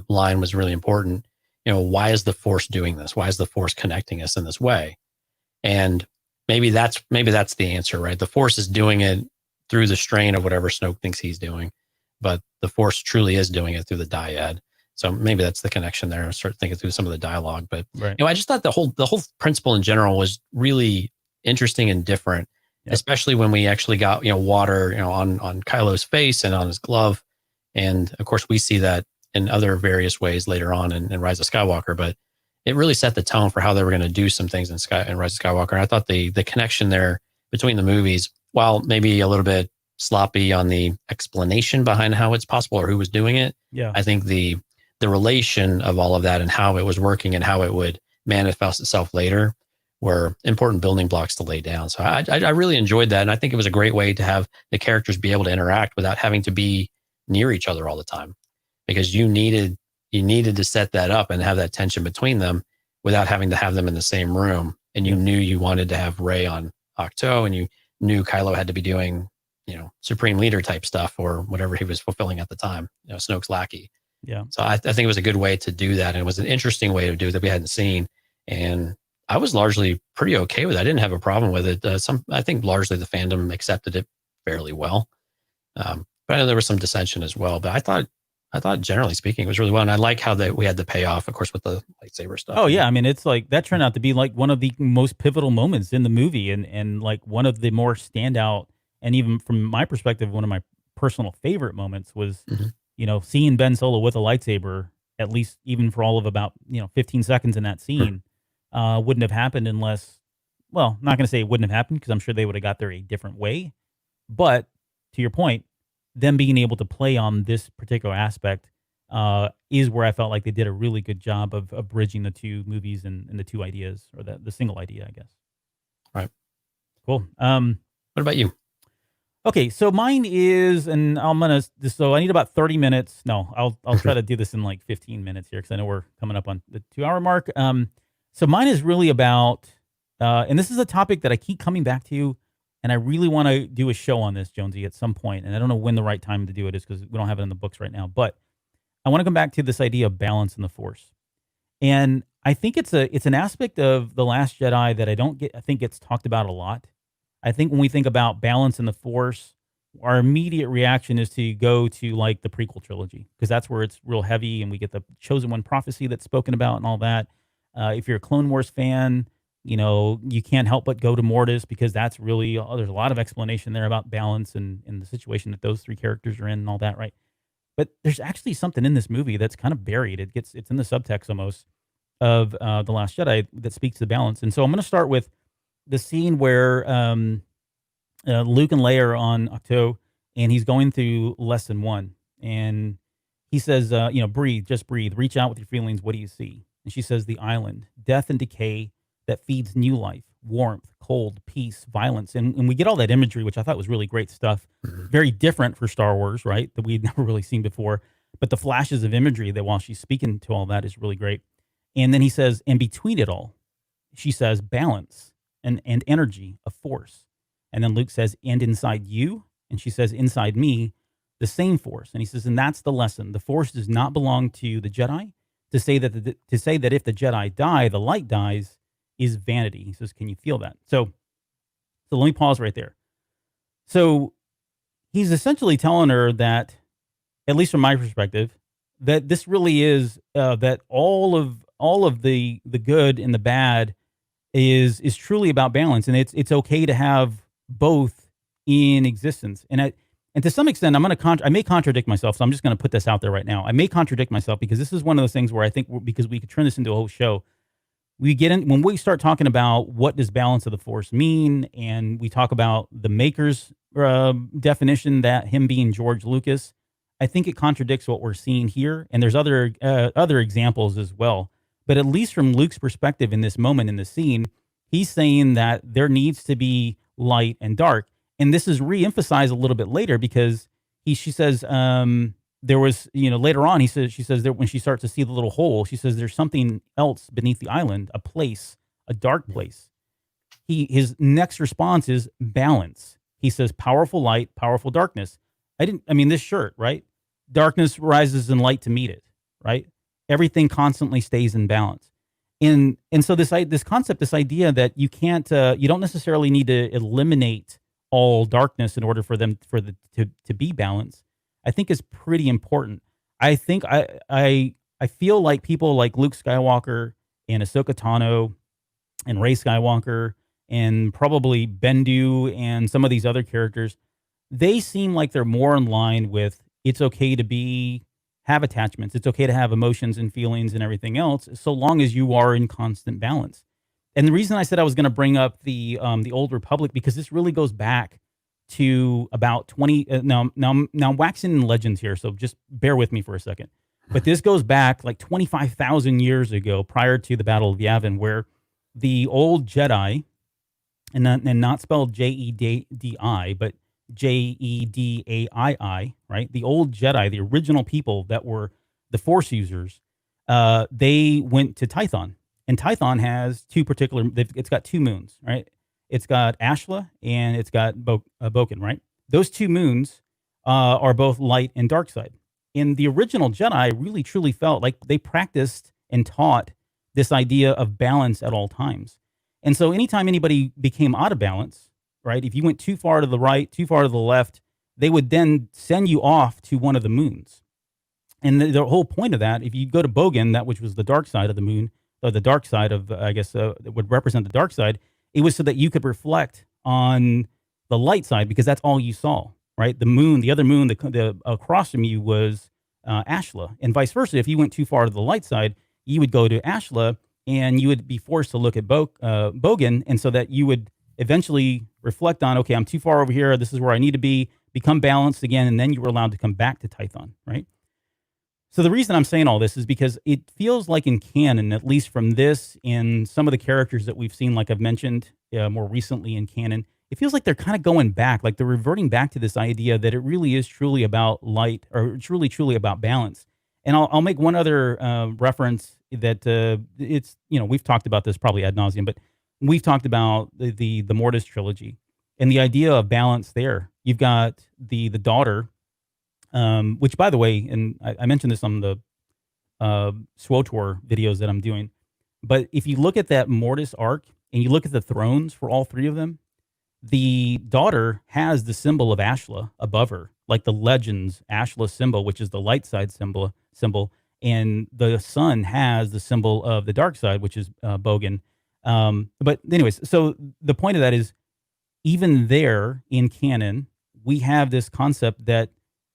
C: line was really important. Why is the Force doing this? Why is the Force connecting us in this way? And maybe that's the answer, right? The Force is doing it through the strain of whatever Snoke thinks he's doing, but the Force truly is doing it through the dyad. So maybe that's the connection there. I start thinking through some of the dialogue, but
B: Right.
C: I just thought the whole principle in general was really interesting and different, especially when we actually got water on Kylo's face and on his glove, and of course we see that in other various ways later on in Rise of Skywalker. But it really set the tone for how they were going to do some things in Rise of Skywalker. And I thought the connection there between the movies, while maybe a little bit sloppy on the explanation behind how it's possible or who was doing it, I think the relation of all of that and how it was working and how it would manifest itself later were important building blocks to lay down. So I really enjoyed that. And I think it was a great way to have the characters be able to interact without having to be near each other all the time, because you needed to set that up and have that tension between them without having to have them in the same room. And you knew you wanted to have Rey on Ahch-To, and you knew Kylo had to be doing, Supreme Leader type stuff or whatever he was fulfilling at the time, Snoke's lackey.
B: Yeah.
C: So I think it was a good way to do that. And it was an interesting way to do it that we hadn't seen. And I was largely pretty okay with it. I didn't have a problem with it. I think largely the fandom accepted it fairly well. But I know there was some dissension as well. But I thought generally speaking, it was really well. And I like how that we had the payoff, of course, with the lightsaber stuff.
B: Oh yeah. I mean, it's like that turned out to be like one of the most pivotal moments in the movie, and like one of the more standout, and even from my perspective, one of my personal favorite moments was, seeing Ben Solo with a lightsaber, at least even for all of about, 15 seconds in that scene, wouldn't have happened unless, well, not going to say it wouldn't have happened, because I'm sure they would have got there a different way. But to your point, them being able to play on this particular aspect is where I felt like they did a really good job of bridging the two movies and the two ideas, or the single idea, I guess.
C: Right.
B: Cool.
C: What about you?
B: Okay, so mine is, and so I need about 30 minutes. No, I'll try to do this in like 15 minutes here, because I know we're coming up on the 2-hour mark. So mine is really about, and this is a topic that I keep coming back to, and I really want to do a show on this, Jonesy, at some point. And I don't know when the right time to do it is, because we don't have it in the books right now. But I want to come back to this idea of balance in the Force. And I think it's an aspect of The Last Jedi that I think gets talked about a lot. I think when we think about balance in the Force, our immediate reaction is to go to like the prequel trilogy, because that's where it's real heavy, and we get the Chosen One prophecy that's spoken about and all that. If you're a Clone Wars fan, you can't help but go to Mortis, because that's really, there's a lot of explanation there about balance and the situation that those three characters are in and all that, right? But there's actually something in this movie that's kind of buried. It's in the subtext almost of The Last Jedi that speaks to balance. And so I'm going to start with the scene where Luke and Leia are on Ahch-To, and he's going through lesson 1, and he says, breathe, just breathe, reach out with your feelings. What do you see? And she says, the island, death and decay that feeds new life, warmth, cold, peace, violence. And we get all that imagery, which I thought was really great stuff. Very different for Star Wars, right? That we'd never really seen before. But the flashes of imagery that while she's speaking to all that is really great. And then he says, and between it all, she says, balance and energy, a force. And then Luke says, and inside you? And she says, inside me, the same force. And he says, and that's the lesson. The force does not belong to the Jedi. To say that if the Jedi die, the light dies, is vanity. He says, can you feel that? So let me pause right there. So he's essentially telling her that, at least from my perspective, that this really is that all of the good and the bad is truly about balance, and it's okay to have both in existence. And to some extent, I may contradict myself, so I'm just going to put this out there right now. I may contradict myself, because this is one of those things where I think, because we could turn this into a whole show, when we start talking about what does balance of the Force mean, and we talk about the Maker's definition, that him being George Lucas, I think it contradicts what we're seeing here. And there's other examples as well. But at least from Luke's perspective in this moment in the scene, he's saying that there needs to be light and dark. And this is re-emphasized a little bit later, because she says, there was, later on, she says that when she starts to see the little hole, she says there's something else beneath the island, a place, a dark place. His next response is balance. He says, powerful light, powerful darkness. This shirt, right? Darkness rises and light to meet it, right? Everything constantly stays in balance. And so this concept, this idea that you can't, you don't necessarily need to eliminate all darkness in order for to be balanced, I think is pretty important. I think I feel like people like Luke Skywalker and Ahsoka Tano and Rey Skywalker and probably Bendu and some of these other characters, they seem like they're more in line with it's okay to have attachments. It's okay to have emotions and feelings and everything else, so long as you are in constant balance. And the reason I said I was going to bring up the Old Republic, because this really goes back to about 20. Now I'm waxing in legends here, so just bear with me for a second. But this goes back like 25,000 years ago, prior to the Battle of Yavin, where the old Jedi, and not spelled Jeddi, but Jedai, right? The old Jedi, the original people that were the Force users, they went to Tython. And Tython has it's got two moons, right? It's got Ashla and it's got Boken, right? Those two moons are both light and dark side. And the original Jedi really truly felt like they practiced and taught this idea of balance at all times. And so anytime anybody became out of balance, right, if you went too far to the right, too far to the left, they would then send you off to one of the moons. And the whole point of that, if you go to Bogan, that which was the dark side of the moon, or the dark side of, that would represent the dark side, it was so that you could reflect on the light side, because that's all you saw, right? The moon, the other moon, the across from you was Ashla, and vice versa. If you went too far to the light side, you would go to Ashla, and you would be forced to look at Bogan, and so that you would eventually reflect on, okay, I'm too far over here. This is where I need to be, become balanced again, and then you were allowed to come back to Tython, right? So the reason I'm saying all this is because it feels like in canon, at least from this and some of the characters that we've seen, like I've mentioned more recently in canon, it feels like they're kind of going back, like they're reverting back to this idea that it really is truly about light, or truly about balance. And I'll make one other reference that it's, we've talked about this probably ad nauseum, but we've talked about the Mortis trilogy and the idea of balance there. You've got the daughter, which, by the way, and I mentioned this on the SWOTOR videos that I'm doing, but if you look at that Mortis arc and you look at the thrones for all three of them, the daughter has the symbol of Ashla above her, like the Legends Ashla symbol, which is the light side symbol, and the son has the symbol of the dark side, which is Bogan. But anyways, so the point of that is, even there in canon, we have this concept that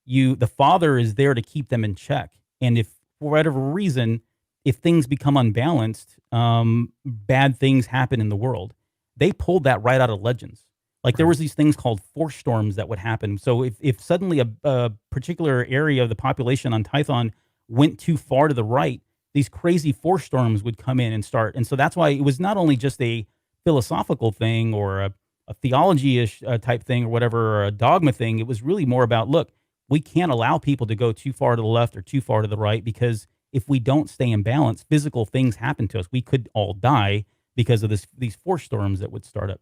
B: the father is there to keep them in check. And if for whatever reason, if things become unbalanced, bad things happen in the world. They pulled that right out of Legends. Like there was these things called force storms that would happen. So if suddenly a particular area of the population on Tython went too far to the right, these crazy force storms would come in and start. And so that's why it was not only just a philosophical thing or a theology-ish type thing or whatever, or a dogma thing. It was really more about, look, we can't allow people to go too far to the left or too far to the right, because if we don't stay in balance, physical things happen to us. We could all die because of these force storms that would start up.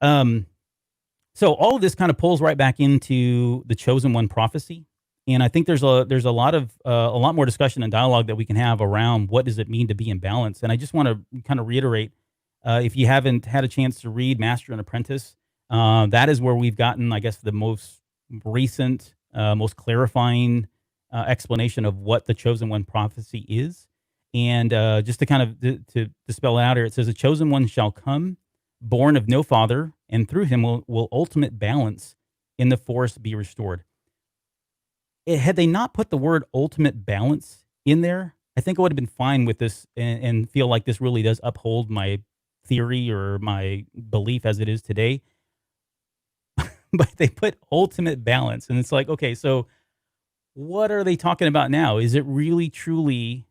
B: So all of this kind of pulls right back into the Chosen One prophecy. And I think there's a lot more discussion and dialogue that we can have around what does it mean to be in balance. And I just want to kind of reiterate, if you haven't had a chance to read Master and Apprentice, that is where we've gotten, I guess, the most recent, most clarifying explanation of what the Chosen One prophecy is. And just to kind of to spell it out here, it says, "A chosen one shall come, born of no father, and through him will ultimate balance in the Force be restored." Had they not put the word ultimate balance in there, I think I would have been fine with this and feel like this really does uphold my theory or my belief as it is today. But they put ultimate balance, and it's like, okay, so what are they talking about now? Is it really truly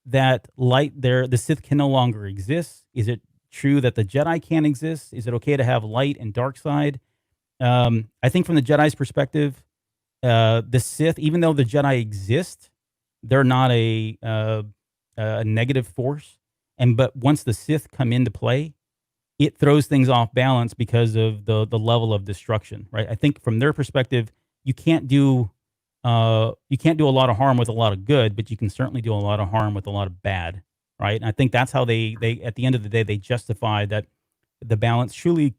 B: that light there, the Sith can no longer exist? Is it true that the Jedi can't exist? Is it okay to have light and dark side? I think from the Jedi's perspective, the Sith, even though the Jedi exist, they're not a negative force. But once the Sith come into play, it throws things off balance because of the level of destruction, right? I think from their perspective, you can't do a lot of harm with a lot of good, but you can certainly do a lot of harm with a lot of bad, right? And I think that's how they at the end of the day they justify that the balance truly,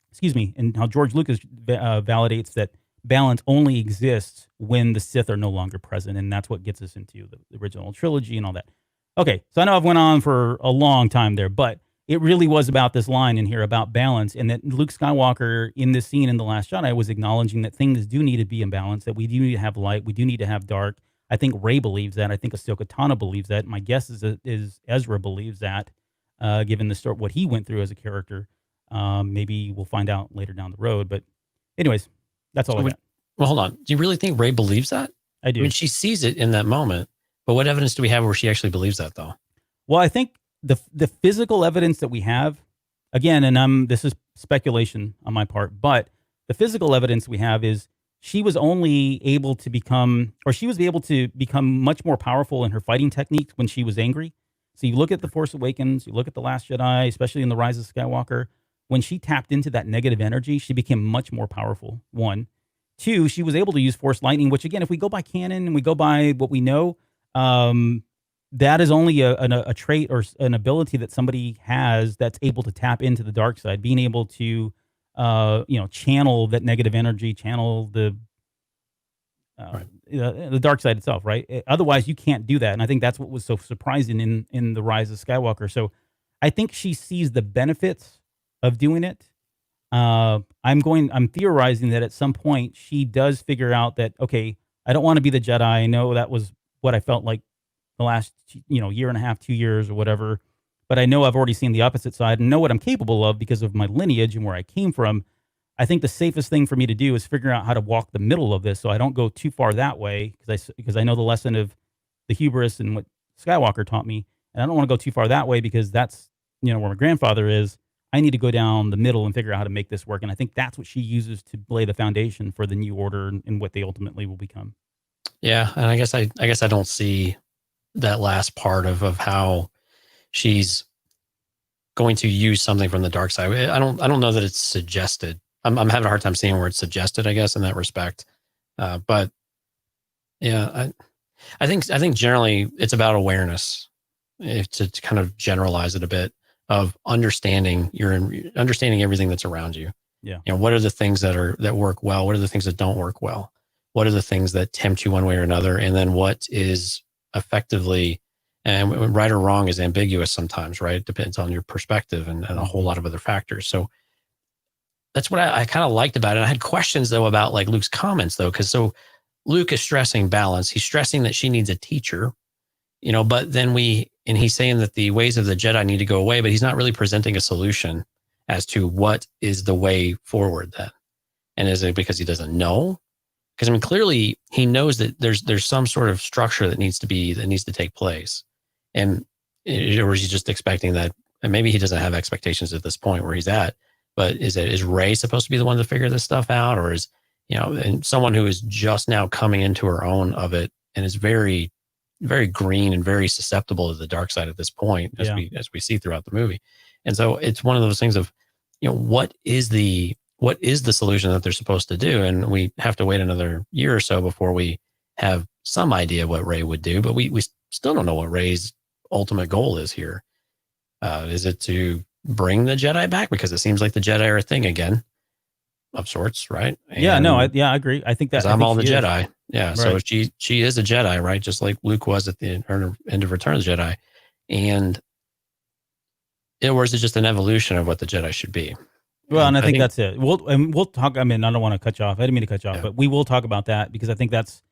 B: excuse me, and how George Lucas validates that balance only exists when the Sith are no longer present, and that's what gets us into the original trilogy and all that. Okay, so I know I've went on for a long time there, but it really was about this line in here about balance, and that Luke Skywalker in this scene in The Last Jedi was acknowledging that things do need to be in balance, that we do need to have light, we do need to have dark. I think Rey believes that. I think Ahsoka Tano believes that. My guess is Ezra believes that, given the story, what he went through as a character. Maybe we'll find out later down the road. But anyways, that's all I got.
C: Well, hold on. Do you really think Rey believes that?
B: I do.
C: I mean, she sees it in that moment, but what evidence do we have where she actually believes that, though?
B: Well, I think the physical evidence that we have, again, and this is speculation on my part, but the physical evidence we have is she was only able to become much more powerful in her fighting techniques when she was angry. So you look at The Force Awakens, you look at The Last Jedi, especially in The Rise of Skywalker, when she tapped into that negative energy, she became much more powerful, one. Two, she was able to use Force Lightning, which again, if we go by canon and we go by what we know, that is only a trait or an ability that somebody has that's able to tap into the dark side, being able to, channel that negative energy, channel the dark side itself, right? Otherwise, you can't do that. And I think that's what was so surprising in The Rise of Skywalker. So I think she sees the benefits of doing it. I'm theorizing that at some point she does figure out that, okay, I don't want to be the Jedi. I know that was what I felt like the last, year and a half, 2 years or whatever. But I know I've already seen the opposite side and know what I'm capable of because of my lineage and where I came from. I think the safest thing for me to do is figure out how to walk the middle of this so I don't go too far that way because I know the lesson of the hubris and what Skywalker taught me. And I don't want to go too far that way because that's, where my grandfather is. I need to go down the middle and figure out how to make this work. And I think that's what she uses to lay the foundation for the new order and what they ultimately will become.
C: Yeah. And I guess I don't see that last part of how she's going to use something from the dark side. I don't know that it's suggested. I'm having a hard time seeing where it's suggested, I guess, in that respect. But yeah, I think generally it's about awareness, to kind of generalize it a bit, of understanding everything that's around you.
B: Yeah.
C: What are the things that work well? What are the things that don't work well? What are the things that tempt you one way or another? And then what is effectively, and right or wrong is ambiguous sometimes, right? It depends on your perspective and a whole lot of other factors. So that's what I kind of liked about it. I had questions though about like Luke's comments though, because so Luke is stressing balance. He's stressing that she needs a teacher, but then he's saying that the ways of the Jedi need to go away, but he's not really presenting a solution as to what is the way forward then. And is it because he doesn't know? Because I mean, clearly he knows that there's some sort of structure that needs to take place. And or is he just expecting that? And maybe he doesn't have expectations at this point where he's at, but is Rey supposed to be the one to figure this stuff out? Or is, and someone who is just now coming into her own of it and is very, very green and very susceptible to the dark side at this point, as we see throughout the movie. And so it's one of those things of, what is the solution that they're supposed to do? And we have to wait another year or so before we have some idea what Rey would do, but we still don't know what Rey's ultimate goal is here. Is it to bring the Jedi back? Because it seems like the Jedi are a thing again of sorts, right? And
B: I agree. I think that
C: I'm all the Jedi. Yeah.
B: Right.
C: So she is a Jedi, right? Just like Luke was at the end of Return of the Jedi. And or is it just an evolution of what the Jedi should be?
B: Well, and I think that's it. We'll talk. I mean, I don't want to cut you off. I didn't mean to cut you off, but we will talk about that because I think that's,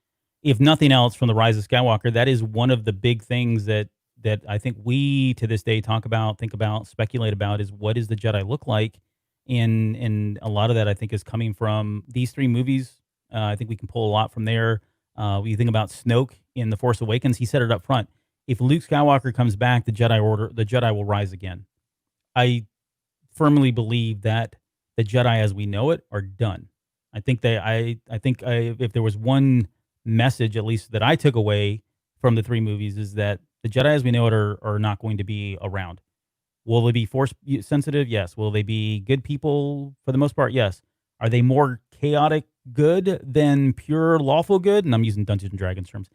B: if nothing else, from The Rise of Skywalker, that is one of the big things that I think we to this day talk about, think about, speculate about, is what does the Jedi look like? And a lot of that I think is coming from these three movies. I think we can pull a lot from there. When you think about Snoke in The Force Awakens, he said it up front: if Luke Skywalker comes back, the Jedi will rise again. I firmly believe that the Jedi as we know it are done. I think if there was one message, at least that I took away from the 3 movies, is that the Jedi as we know it are not going to be around. Will they be force sensitive? Yes. Will they be good people for the most part? Yes. Are they more chaotic good than pure lawful good? And I'm using Dungeons and Dragons terms.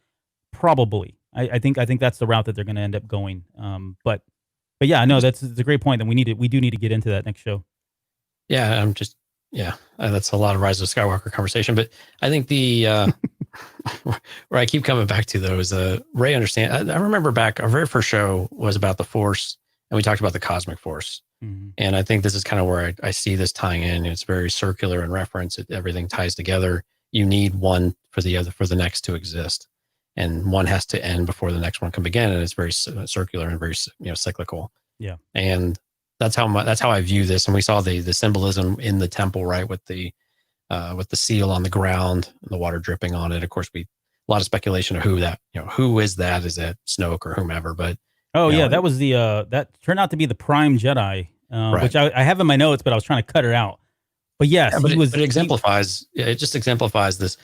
B: Probably. I think that's the route that they're going to end up going. But yeah, no, that's a great point. And we do need to get into that next show.
C: Yeah, that's a lot of Rise of Skywalker conversation. But I think the where I keep coming back to though is Rey understand. I remember back our very first show was about the Force, and we talked about the cosmic Force. Mm-hmm. And I think this is kind of where I see this tying in. It's very circular in reference. Everything ties together. You need one for the other for the next to exist, and one has to end before the next one can begin. And it's very circular and very cyclical. Yeah, and that's how I view this. And we saw the symbolism in the temple, right, with the seal on the ground and the water dripping on it. Of course, a lot of speculation of who is that? Is that Snoke or whomever? But
B: that was that turned out to be the Prime Jedi, right. Which I have in my notes, but I was trying to cut it out. But yes,
C: it exemplifies. It just exemplifies this,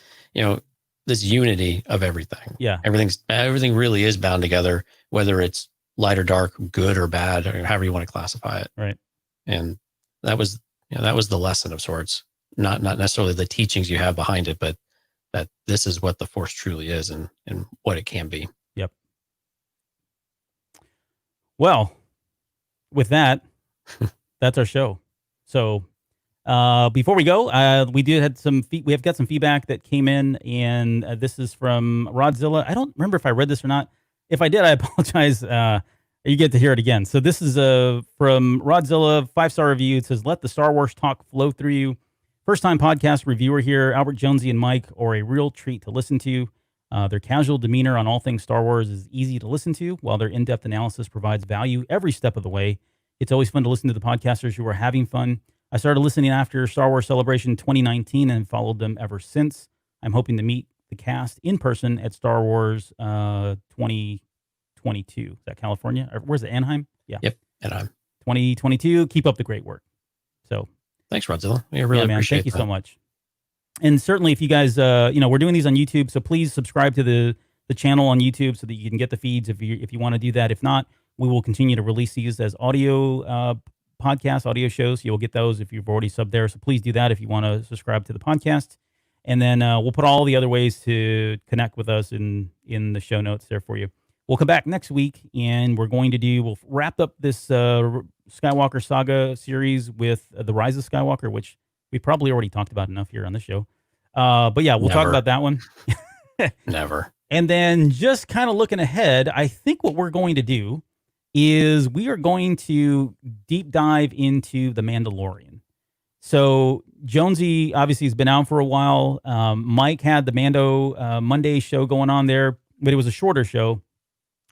C: this unity of everything. Yeah, everything really is bound together, whether it's light or dark, good or bad, or however you want to classify it. Right. And that was the lesson of sorts. Not necessarily the teachings you have behind it, but that this is what the Force truly is and what it can be.
B: Yep. Well, with that, that's our show. So before we go, we have got some feedback that came in, and this is from Rodzilla. I don't remember if I read this or not. If I did, I apologize. You get to hear it again. So this is from Rodzilla, 5-star review. It says, "Let the Star Wars talk flow through you. First-time podcast reviewer here. Albert, Jonesy, and Mike are a real treat to listen to. Their casual demeanor on all things Star Wars is easy to listen to, while their in-depth analysis provides value every step of the way. It's always fun to listen to the podcasters who are having fun. I started listening after Star Wars Celebration 2019 and followed them ever since. I'm hoping to meet the cast in person at Star Wars 2022. Is that California? Or where's it? Anaheim? Yeah.
C: Yep. Anaheim. 2022.
B: Keep up the great work." So
C: thanks, Rodzilla. We really appreciate it.
B: Thank you so much. And certainly if you guys, we're doing these on YouTube, so please subscribe to the channel on YouTube so that you can get the feeds if you want to do that. If not, we will continue to release these as audio podcasts, audio shows. You'll get those if you've already subbed there. So please do that if you want to subscribe to the podcast. And then we'll put all the other ways to connect with us in the show notes there for you. We'll come back next week, and we'll wrap up this Skywalker Saga series with The Rise of Skywalker, which we probably already talked about enough here on the show. But yeah, we'll talk about that one.
C: Never.
B: And then just kind of looking ahead, I think what we're going to do is we are going to deep dive into The Mandalorian. So Jonesy obviously has been out for a while. Mike had the Mando Monday show going on there, but it was a shorter show.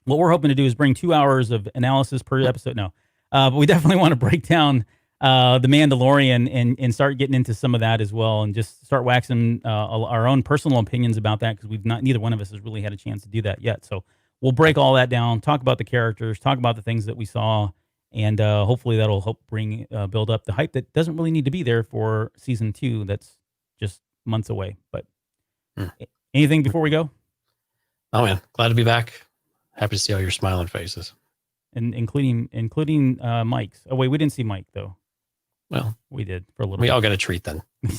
B: What we're hoping to do is bring 2 hours of analysis per episode. No, but we definitely want to break down The Mandalorian and start getting into some of that as well, and just start waxing our own personal opinions about that, because neither one of us has really had a chance to do that yet. So we'll break all that down, talk about the characters, talk about the things that we saw, and hopefully that'll help build up the hype that doesn't really need to be there for season 2. That's just months away. But anything before we go?
C: Oh man, glad to be back. Happy to see all your smiling faces,
B: and including Mike's. Oh wait, we didn't see Mike though.
C: Well,
B: we did for a little.
C: We
B: bit.
C: all got a treat then.
B: We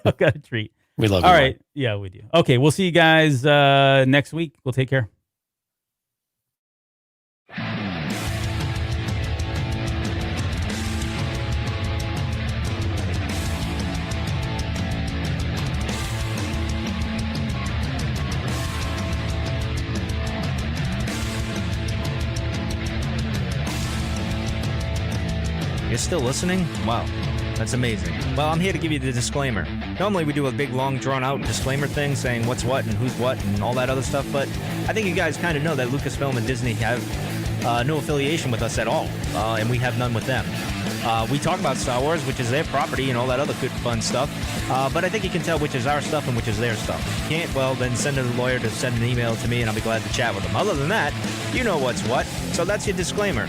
B: all got a treat.
C: We love
B: you. All
C: Mike.
B: right, yeah, we do. Okay, we'll see you guys next week. We'll take care.
A: You're still listening? Wow, that's amazing. Well, I'm here to give you the disclaimer. Normally we do a big, long, drawn-out disclaimer thing saying what's what and who's what and all that other stuff, but I think you guys kind of know that Lucasfilm and Disney have no affiliation with us at all, and we have none with them. We talk about Star Wars, which is their property, and all that other good, fun stuff, but I think you can tell which is our stuff and which is their stuff. If you can't, well, then send a lawyer to send an email to me, and I'll be glad to chat with them. Other than that, you know what's what, so that's your disclaimer.